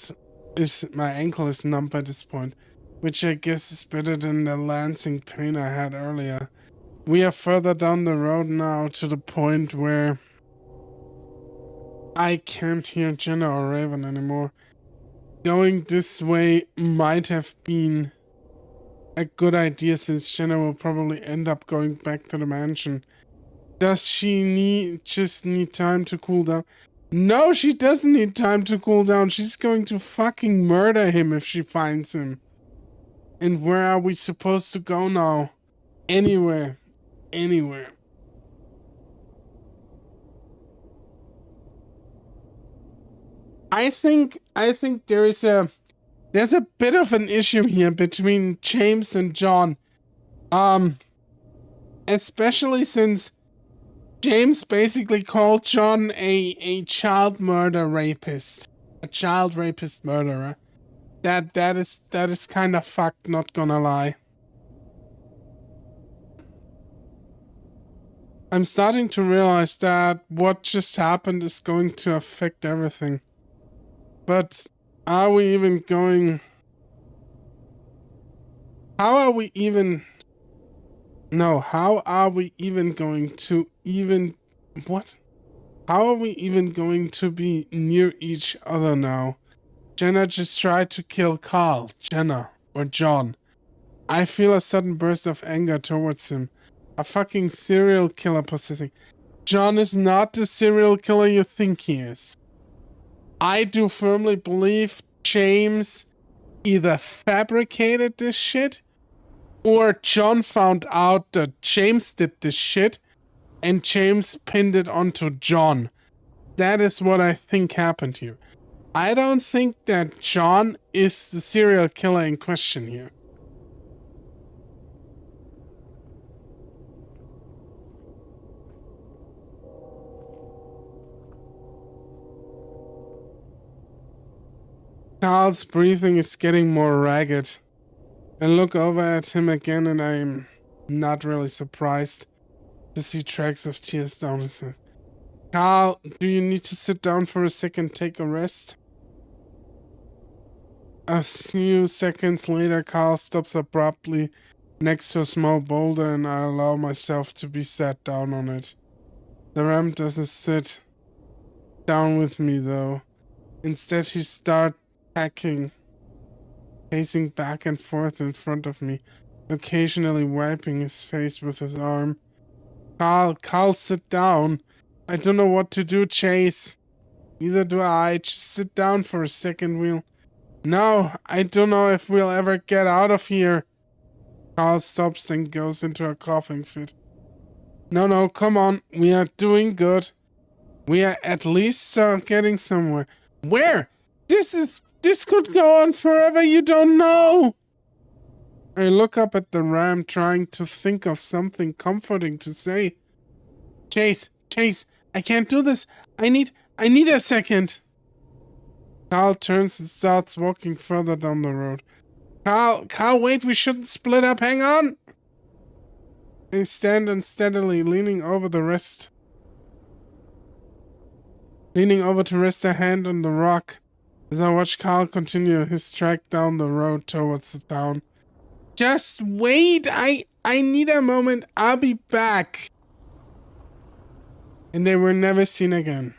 is numb by this point, which I guess is better than the lancing pain I had earlier. We are further down the road now, to the point where I can't hear Jenna or Raven anymore. Going this way might have been a good idea, since Jenna will probably end up going back to the mansion. Does she just need time to cool down? No, she doesn't need time to cool down. She's going to fucking murder him if she finds him. And where are we supposed to go now? Anywhere. Anywhere. I think there's a bit of an issue here between James and John. Especially since James basically called John a child rapist. A child rapist murderer. That is kind of fucked, not gonna lie. I'm starting to realize that what just happened is going to affect everything. But are we even going... How are we even going to what? How are we even going to be near each other now? Jenna just tried to kill Carl, Jenna, or John. I feel a sudden burst of anger towards him. A fucking serial killer possessing. John is not the serial killer you think he is. I do firmly believe James either fabricated this shit, or John found out that James did this shit and James pinned it onto John. That is what I think happened here. I don't think that John is the serial killer in question here. Carl's breathing is getting more ragged. I look over at him again, and I'm not really surprised to see tracks of tears down his head. Carl, do you need to sit down for a second, take a rest? A few seconds later, Carl stops abruptly next to a small boulder, and I allow myself to be sat down on it. The ramp doesn't sit down with me, though. Instead, he starts pacing back and forth in front of me, occasionally wiping his face with his arm. Carl, sit down. I don't know what to do, Chase. Neither do I. Just sit down for a second, No, I don't know if we'll ever get out of here. Carl stops and goes into a coughing fit. No, come on. We are doing good. We are at least getting somewhere. Where? This could go on forever, you don't know. I look up at the ramp, trying to think of something comforting to say. Chase, I can't do this. I need a second. Carl turns and starts walking further down the road. Carl, wait, we shouldn't split up, hang on. I stand unsteadily, leaning over to rest a hand on the rock as I watch Carl continue his trek down the road towards the town. Just wait, I need a moment, I'll be back. And they were never seen again.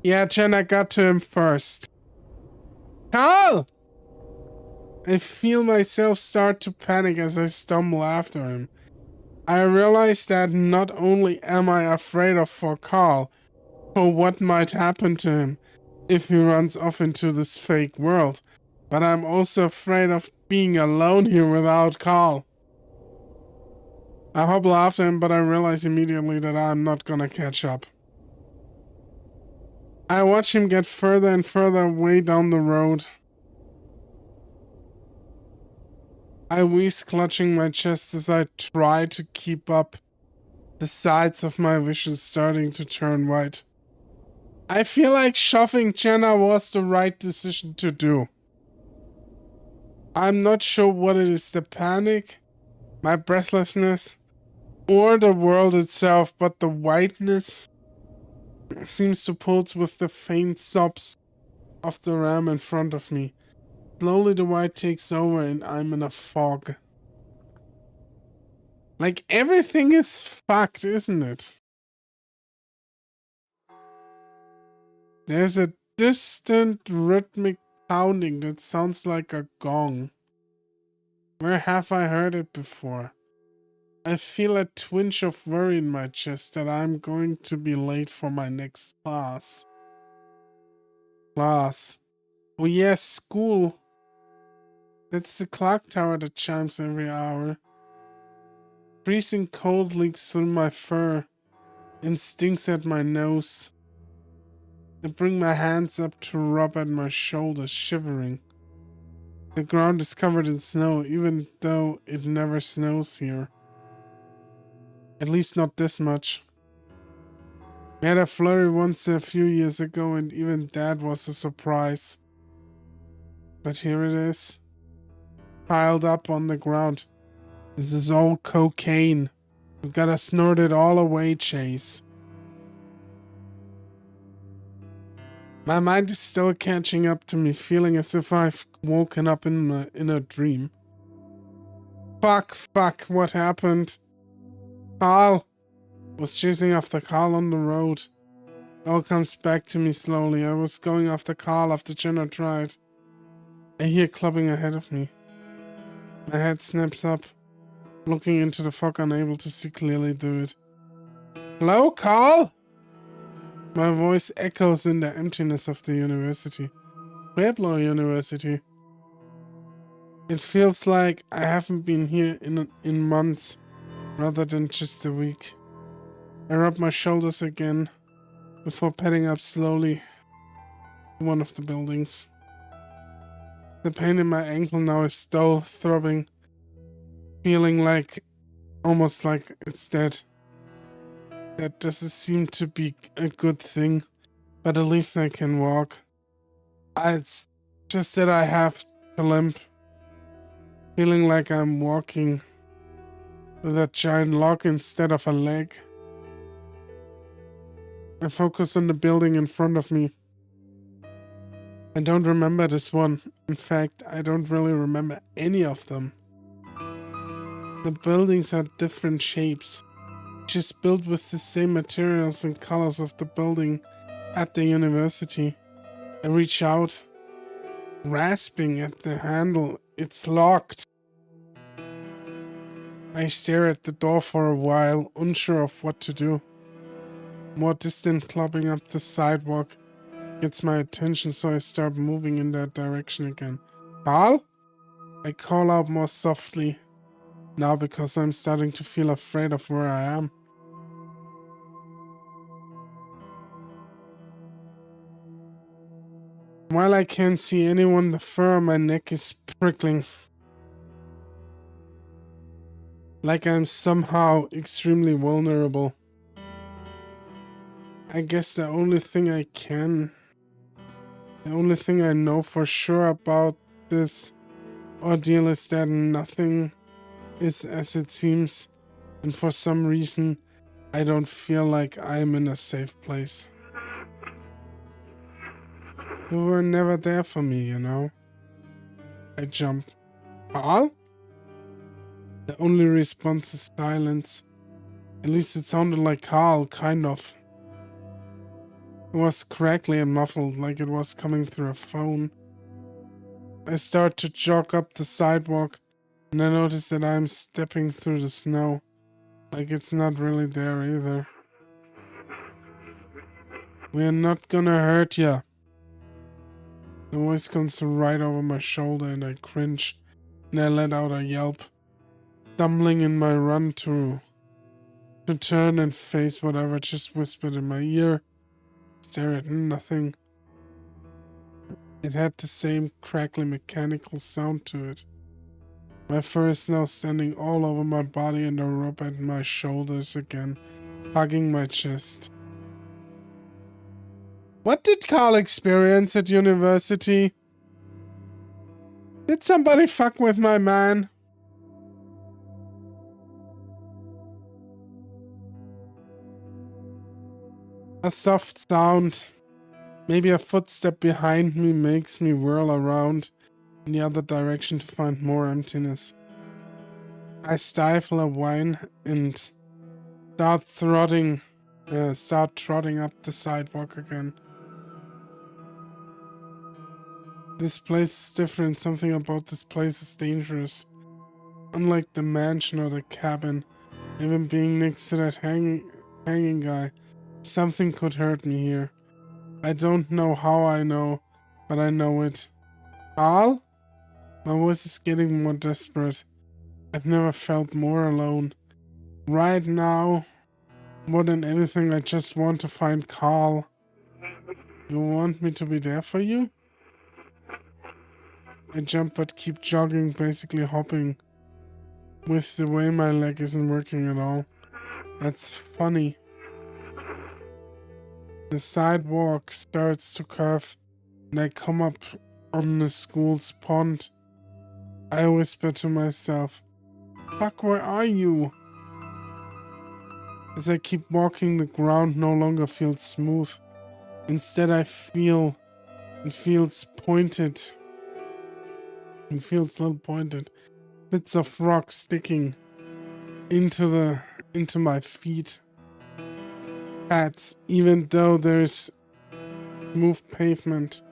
Yeah, Jenna got to him first. Carl! I feel myself start to panic as I stumble after him. I realize that not only am I afraid for Carl, for what might happen to him if he runs off into this fake world, but I'm also afraid of being alone here without Carl. I hobble after him, but I realize immediately that I'm not gonna catch up. I watch him get further and further away down the road. I wheeze, clutching my chest as I try to keep up, the sides of my vision starting to turn white. I feel like shoving Jenna was the right decision to do. I'm not sure what it is, the panic, my breathlessness, or the world itself, but the whiteness seems to pulse with the faint sobs of the ram in front of me. Slowly the white takes over and I'm in a fog. Like, everything is fucked, isn't it? There's a distant rhythmic pounding that sounds like a gong. Where have I heard it before? I feel a twinge of worry in my chest that I'm going to be late for my next class. Oh yes, school. That's the clock tower that chimes every hour. Freezing cold leaks through my fur and stings at my nose. I bring my hands up to rub at my shoulders, shivering. The ground is covered in snow, even though it never snows here. At least not this much. We had a flurry once a few years ago, and even that was a surprise. But here it is, piled up on the ground. This is all cocaine. We've gotta snort it all away, Chase. My mind is still catching up to me, feeling as if I've woken up in a dream. Fuck, what happened? Carl! Was chasing after Carl on the road. It all comes back to me slowly. I was going after Carl after Jenna tried. I hear clubbing ahead of me. My head snaps up, looking into the fog, unable to see clearly through it. Hello, Carl? My voice echoes in the emptiness of the university. Pueblo University. It feels like I haven't been here in months, rather than just a week. I rub my shoulders again, before padding up slowly to one of the buildings. The pain in my ankle now is still throbbing, feeling like, almost like it's dead. That doesn't seem to be a good thing, but at least I can walk. It's just that I have to limp, feeling like I'm walking with a giant log instead of a leg. I focus on the building in front of me. I don't remember this one. In fact, I don't really remember any of them. The buildings are different shapes, just built with the same materials and colors of the building at the university. I reach out, rasping at the handle. It's locked. I stare at the door for a while, unsure of what to do. More distant clopping up the sidewalk gets my attention, so I start moving in that direction again. Carl? I call out more softly, now because I'm starting to feel afraid of where I am. While I can't see anyone, the fur on my neck is prickling. Like I'm somehow extremely vulnerable. I guess the only thing I know for sure about this ordeal is that nothing is as it seems, and for some reason, I don't feel like I'm in a safe place. You were never there for me, you know? I jump. Carl? The only response is silence. At least it sounded like Carl, kind of. It was crackly and muffled, like it was coming through a phone. I start to jog up the sidewalk, and I notice that I'm stepping through the snow, like it's not really there either. We're not gonna hurt ya. The voice comes right over my shoulder and I cringe, and I let out a yelp, stumbling in my run to turn and face whatever just whispered in my ear. Stare at nothing. It had the same crackly mechanical sound to it. My fur is now standing all over my body and a rope at my shoulders again, hugging my chest. What did Carl experience at university? Did somebody fuck with my man? A soft sound, maybe a footstep behind me, makes me whirl around in the other direction to find more emptiness. I stifle a whine and start trotting up the sidewalk again. This place is different. Something about this place is dangerous. Unlike the mansion or the cabin, even being next to that hanging guy, something could hurt me here. I don't know how I know, but I know it. Carl? My voice is getting more desperate. I've never felt more alone. Right now, more than anything, I just want to find Carl. You want me to be there for you? I jump but keep jogging, basically hopping, with the way my leg isn't working at all. That's funny. The sidewalk starts to curve and I come up on the school's pond. I whisper to myself, "Fuck, where are you?" As I keep walking, the ground no longer feels smooth. Instead, it feels pointed. It feels little pointed. Bits of rock sticking into my feet. Pads, even though there's smooth pavement.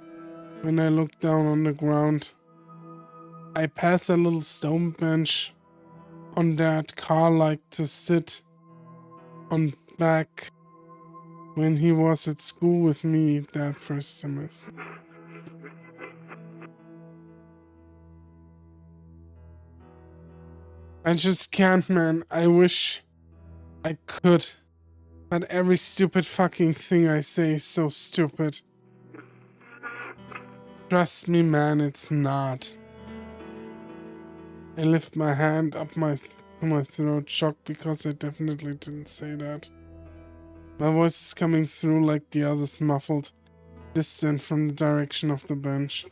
When I look down on the ground, I pass a little stone bench. On that Carl liked to sit on back when he was at school with me that first semester. I just can't, man. I wish I could. But every stupid fucking thing I say is so stupid. Trust me, man, it's not. I lift my hand up to my throat, shocked because I definitely didn't say that. My voice is coming through like the others, muffled, distant from the direction of the bench.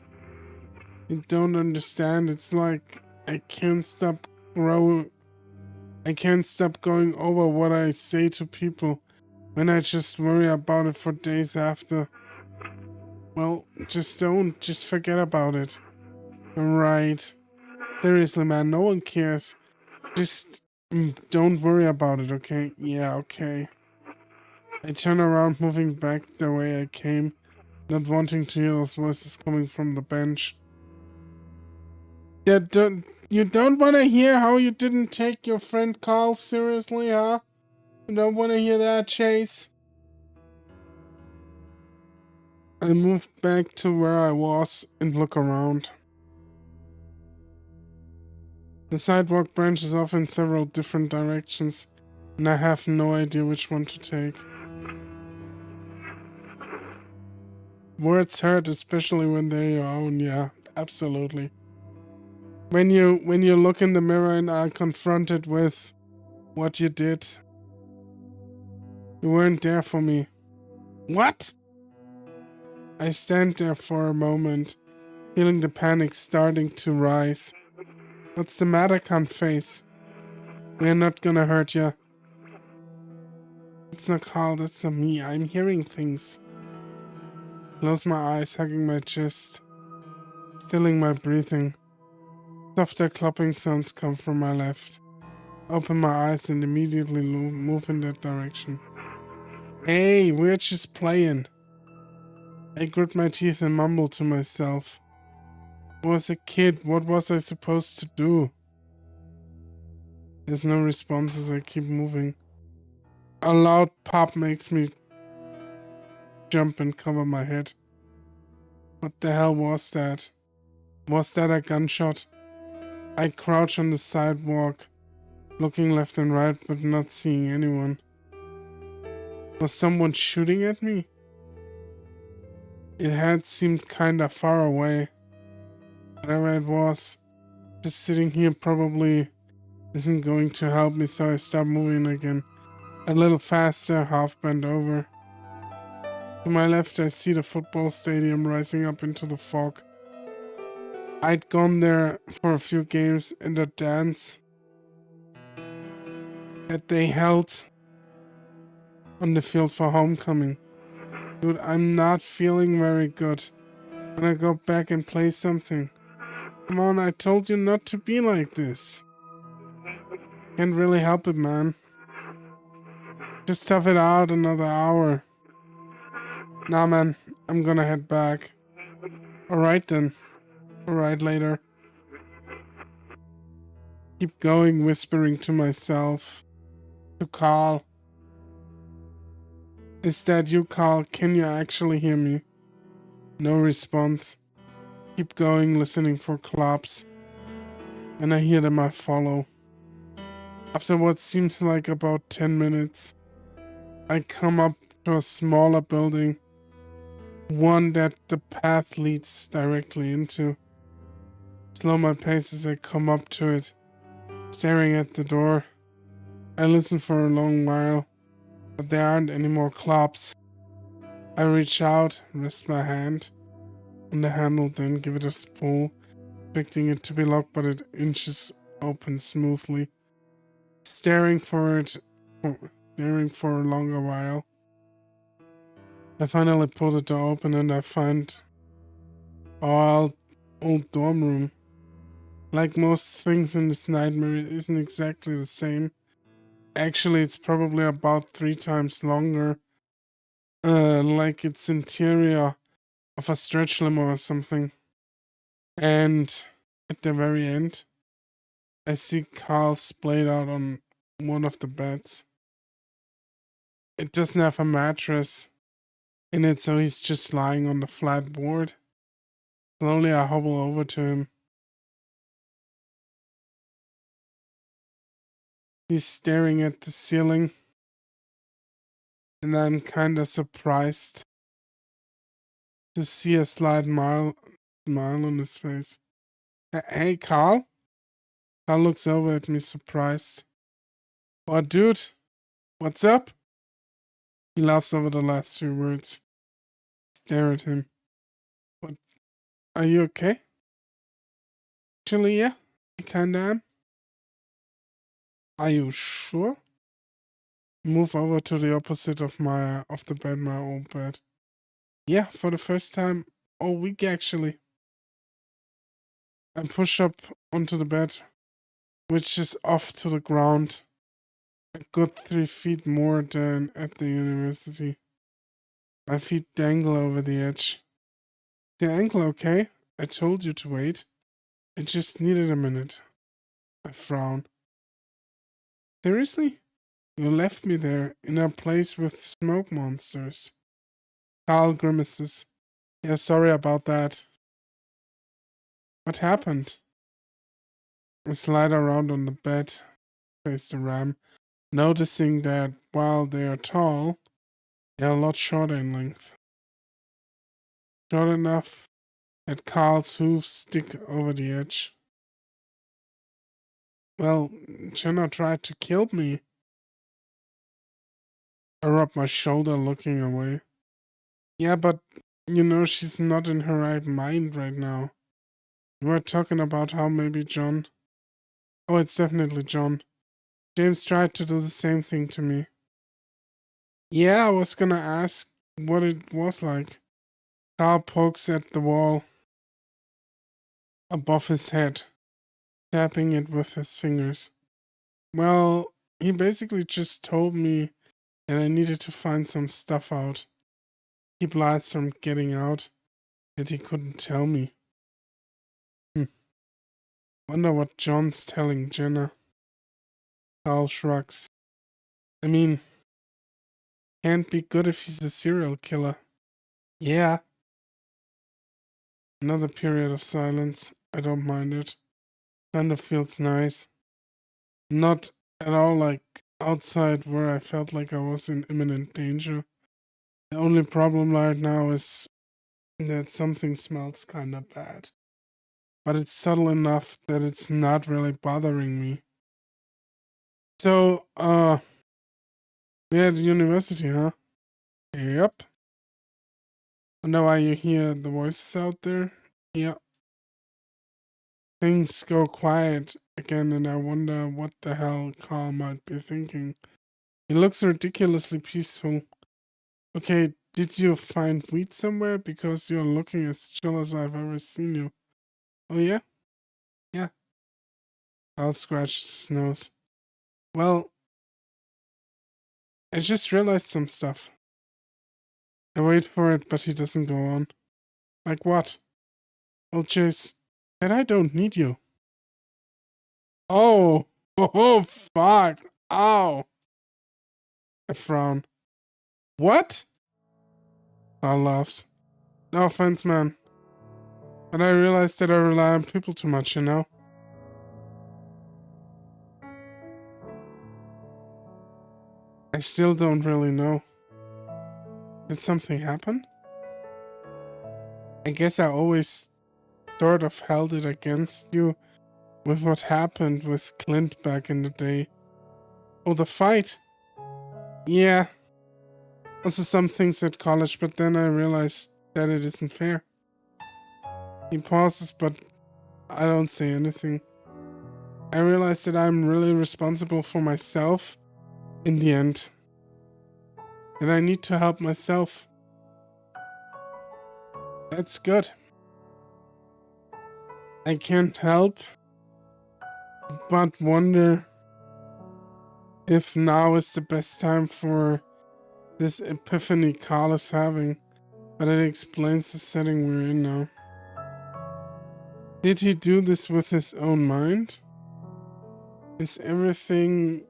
You don't understand, it's like I can't stop going over what I say to people when I just worry about it for days after. Well, just forget about it. Right. Seriously, man, no one cares. Just don't worry about it, okay? Yeah, okay. I turn around, moving back the way I came, not wanting to hear those voices coming from the bench. Yeah, you don't want to hear how you didn't take your friend Carl seriously, huh? You don't want to hear that, Chase? I move back to where I was and look around. The sidewalk branches off in several different directions, and I have no idea which one to take. Words hurt, especially when they're your own, yeah, absolutely. When you look in the mirror and are confronted with what you did, you weren't there for me. What? I stand there for a moment, feeling the panic starting to rise. What's the matter, cunt face? We're not gonna hurt ya. It's not Carl, that's not me. I'm hearing things. Close my eyes, hugging my chest, stilling my breathing. Softer clopping sounds come from my left. Open my eyes and immediately move in that direction. Hey, we're just playing. I grit my teeth and mumble to myself. I was a kid, what was I supposed to do? There's no response as I keep moving. A loud pop makes me jump and cover my head. What the hell was that? Was that a gunshot? I crouch on the sidewalk, looking left and right but not seeing anyone. Was someone shooting at me? It had seemed kinda far away. Whatever it was, Just sitting here probably isn't going to help me, so I start moving again. A little faster, half bent over. To my left, I see the football stadium rising up into the fog. I'd gone there for a few games in the dance that they held on the field for homecoming. Dude, I'm not feeling very good. When I go back and play something. Come on, I told you not to be like this. Can't really help it, man. Just tough it out another hour. Nah, man, I'm gonna head back. Alright then. Alright, later. Keep going, whispering to myself. To Carl. Is that you, Carl? Can you actually hear me? No response. Keep going, listening for claps. And I hear them, I follow. After what seems like about 10 minutes, I come up to a smaller building. One that the path leads directly into. Slow my pace as I come up to it, staring at the door. I listen for a long while, but there aren't any more claps. I reach out, rest my hand on the handle, then give it a pull, expecting it to be locked, but it inches open smoothly. Staring for a longer while. I finally pull the door open and I find our old dorm room. Like most things in this nightmare, it isn't exactly the same. Actually, it's probably about 3 times longer. Like it's interior of a stretch limo or something. And at the very end, I see Carl splayed out on one of the beds. It doesn't have a mattress in it, so he's just lying on the flat board. Slowly I hobble over to him. He's staring at the ceiling, and I'm kinda surprised to see a slight smile on his face. Hey, Carl? Carl looks over at me surprised. What, dude? What's up? He laughs over the last few words. Stare at him. What? Are you okay? Actually, yeah, I kinda am. Are you sure? Move over to the opposite of the bed, my old bed. Yeah, for the first time all week actually. I push up onto the bed, which is off to the ground. A good 3 feet more than at the university. My feet dangle over the edge. The ankle okay? I told you to wait. I just needed a minute. I frown. Seriously? You left me there, in a place with smoke monsters. Carl grimaces. Yeah, sorry about that. What happened? I slide around on the bed, face the ram, noticing that while they are tall, they are a lot shorter in length. Short enough that Carl's hooves stick over the edge. Well, Jenna tried to kill me. I rub my shoulder, looking away. Yeah, but you know she's not in her right mind right now. We were talking about how maybe John... Oh, it's definitely John. James tried to do the same thing to me. Yeah, I was gonna ask what it was like. Carl pokes at the wall above his head, tapping it with his fingers. Well, he basically just told me that I needed to find some stuff out. Keep lights from getting out that he couldn't tell me. Wonder what John's telling Jenna. Carl shrugs. I mean, can't be good if he's a serial killer. Yeah. Another period of silence. I don't mind it. Kind of feels nice. Not at all like outside where I felt like I was in imminent danger. The only problem right now is that something smells kinda bad. but it's subtle enough that it's not really bothering me. So, we're at university, huh? Yep. Wonder why you hear the voices out there? Yep. Things go quiet again, and I wonder what the hell Carl might be thinking. He looks ridiculously peaceful. Okay, did you find weed somewhere? Because you're looking as chill as I've ever seen you. Oh yeah? Yeah. Carl scratches his nose. Well, I just realized some stuff. I wait for it, but he doesn't go on. Like what? Well, Chase, that I don't need you. Oh, oh, fuck. Ow. I frown. What? Carl laughs. No offense, man. But I realized that I rely on people too much, you know? I still don't really know. Did something happen? I guess I always sort of held it against you with what happened with Clint back in the day. Oh, the fight? Yeah. Also some things at college, but then I realized that it isn't fair. He pauses, but I don't say anything. I realize that I'm really responsible for myself in the end. That I need to help myself. That's good. I can't help but wonder if now is the best time for this epiphany Carl is having, but it explains the setting we're in now. Did he do this with his own mind? Is everything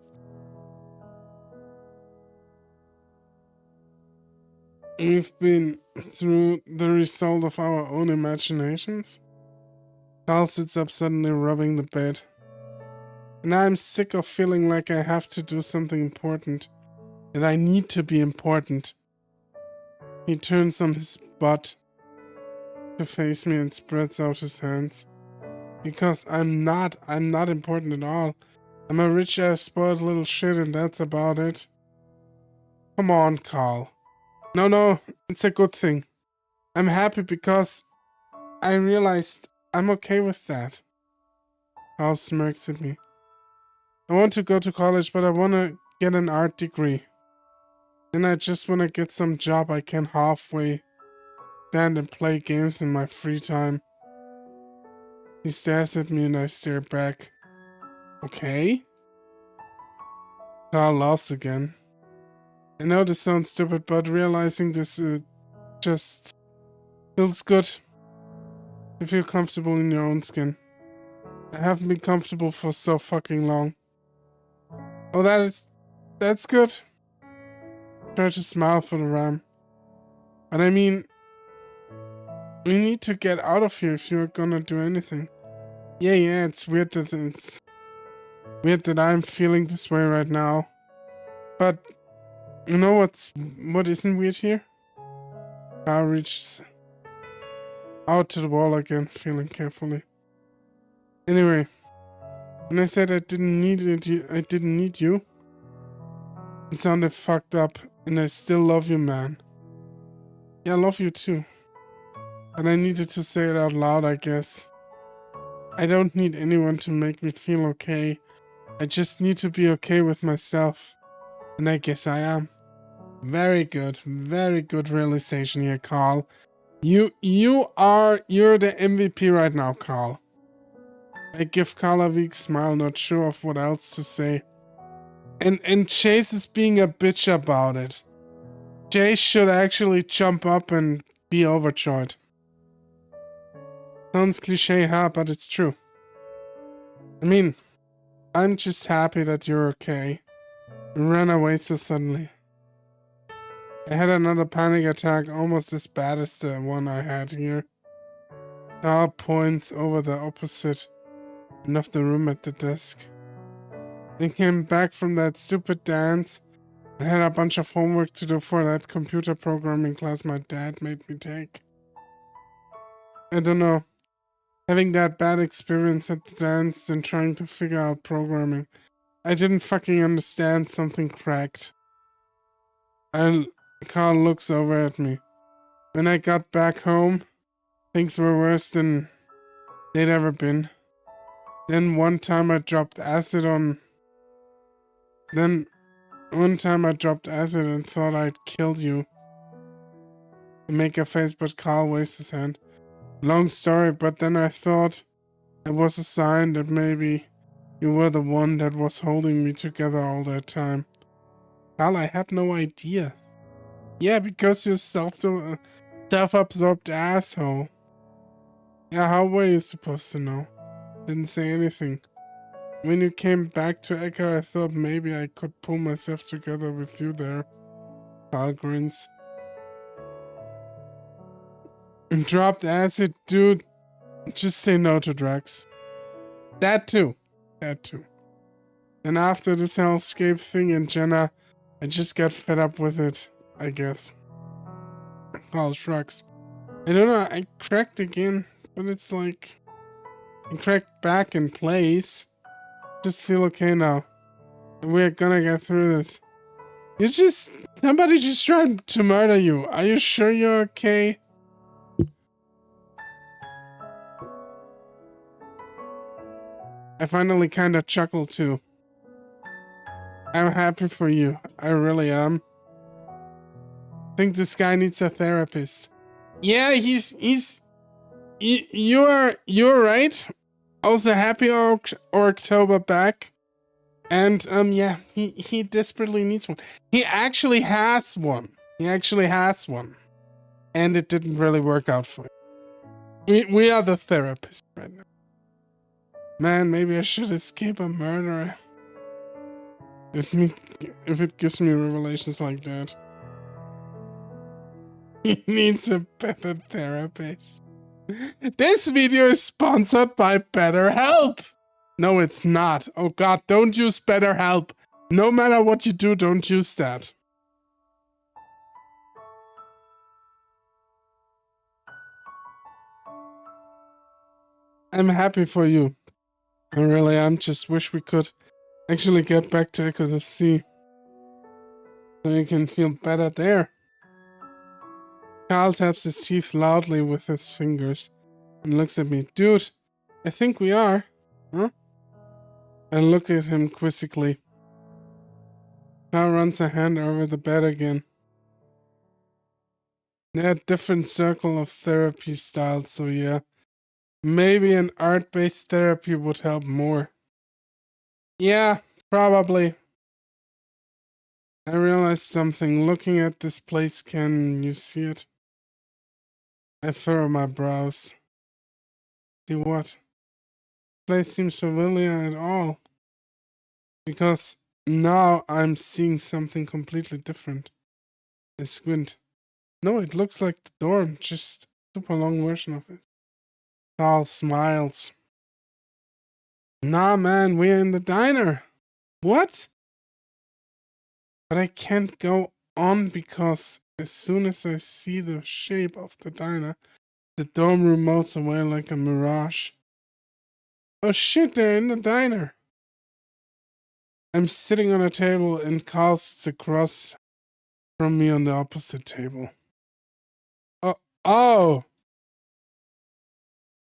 we've been through the result of our own imaginations? Carl sits up suddenly, rubbing the bed. And I'm sick of feeling like I have to do something important. That I need to be important. He turns on his butt to face me and spreads out his hands. Because I'm not important at all. I'm a rich-ass spoiled little shit and that's about it. Come on, Carl. No, it's a good thing. I'm happy because I realized I'm okay with that. Carl smirks at me. I want to go to college, but I want to get an art degree. Then I just want to get some job I can halfway stand and play games in my free time. He stares at me and I stare back. Okay? Carl laughs again. I know this sounds stupid, but realizing this just feels good. You feel comfortable in your own skin. I haven't been comfortable for so fucking long. Oh, that's good. Try to smile for the ram. But I mean, we need to get out of here if you're gonna do anything. Yeah, it's weird that I'm feeling this way right now. But you know what isn't weird here? Carl reaches out to the wall again, feeling carefully. Anyway, when I said I didn't need you, it sounded fucked up, and I still love you, man. Yeah, I love you too. But I needed to say it out loud, I guess. I don't need anyone to make me feel okay. I just need to be okay with myself. And I guess I am. Very good realization here, Carl. You're the MVP right now, Carl. I give Carl a weak smile, not sure of what else to say. And Chase is being a bitch about it. Chase should actually jump up and be overjoyed. Sounds cliche, huh? But it's true. I mean, I'm just happy that you're okay. You ran away so suddenly. I had another panic attack almost as bad as the one I had here. Carl points over the opposite end of the room at the desk. I came back from that stupid dance. I had a bunch of homework to do for that computer programming class my dad made me take. I don't know. having that bad experience at the dance and trying to figure out programming. I didn't fucking understand something cracked. And Carl looks over at me. When I got back home, things were worse than they'd ever been. Then one time I dropped acid and thought I'd killed you. I make a face, but Carl waves his hand. Long story, but then I thought it was a sign that maybe you were the one that was holding me together all that time. Carl, I had no idea. Yeah, because you're self-absorbed asshole. Yeah, how were you supposed to know? Didn't say anything. When you came back to Echo, I thought maybe I could pull myself together with you there. Carl grins. Dropped acid, dude. Just say no to drugs. That too. And after this hellscape thing in Jenna, I just got fed up with it, I guess. Carl shrugs. I don't know, I cracked again, but it's like I cracked back in place. Just feel okay now. We're gonna get through this. Somebody just tried to murder you. Are you sure you're okay? I finally kinda chuckled too. I'm happy for you. I really am. I think this guy needs a therapist. Yeah, you're right. Also, happy October back. And, yeah, he desperately needs one. He actually has one. And it didn't really work out for him. We are the therapist right now. Man, maybe I should escape a murderer. If it gives me revelations like that. He needs a better therapist. This video is sponsored by BetterHelp. No, it's not. Oh god, don't use BetterHelp. No matter what you do, don't use that. I'm happy for you. I really am. Just wish we could actually get back to Echo to see. So you can feel better there. Carl taps his teeth loudly with his fingers and looks at me. Dude, I think we are. Huh? I look at him quizzically. Carl runs a hand over the bed again. They're a different circle of therapy styles, so yeah. Maybe an art-based therapy would help more. Yeah, probably. I realized something. Looking at this place, can you see it? I furrow my brows. See what? This place seems familiar at all. Because now I'm seeing something completely different. I squint. No, it looks like the door, just a super long version of it. Carl smiles. Nah, man, we're in the diner. What? But I can't go on because as soon as I see the shape of the diner, the dorm room melts away like a mirage. Oh shit, they're in the diner. I'm sitting on a table and Carl sits across from me on the opposite table. Oh!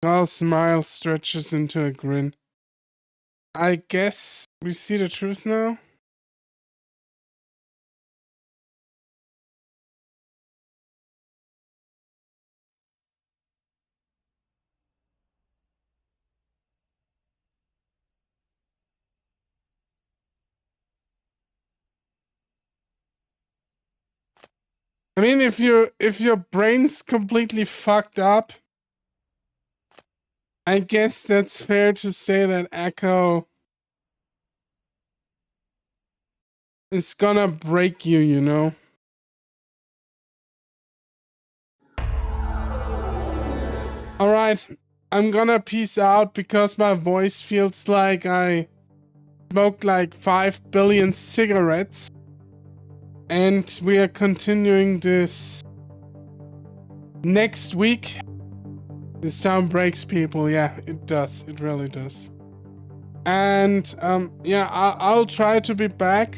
Carl's smile stretches into a grin. I guess we see the truth now? I mean, if your brain's completely fucked up, I guess that's fair to say that Echo is gonna break you, you know? Alright, I'm gonna peace out because my voice feels like I smoked like 5 billion cigarettes. And we are continuing this next week. This town breaks people. Yeah, it does. It really does. And yeah, I'll try to be back.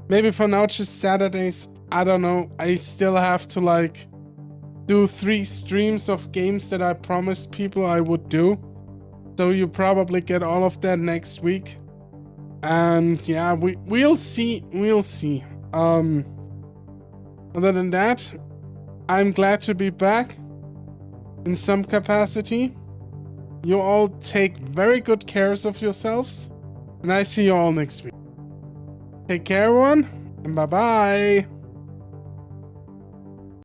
Maybe for now just Saturdays. I don't know. I still have to like do 3 streams of games that I promised people I would do. So you probably get all of that next week. And yeah, we'll see. We'll see. Other than that, I'm glad to be back in some capacity. You all take very good care of yourselves. And I see you all next week. Take care, everyone. And bye-bye.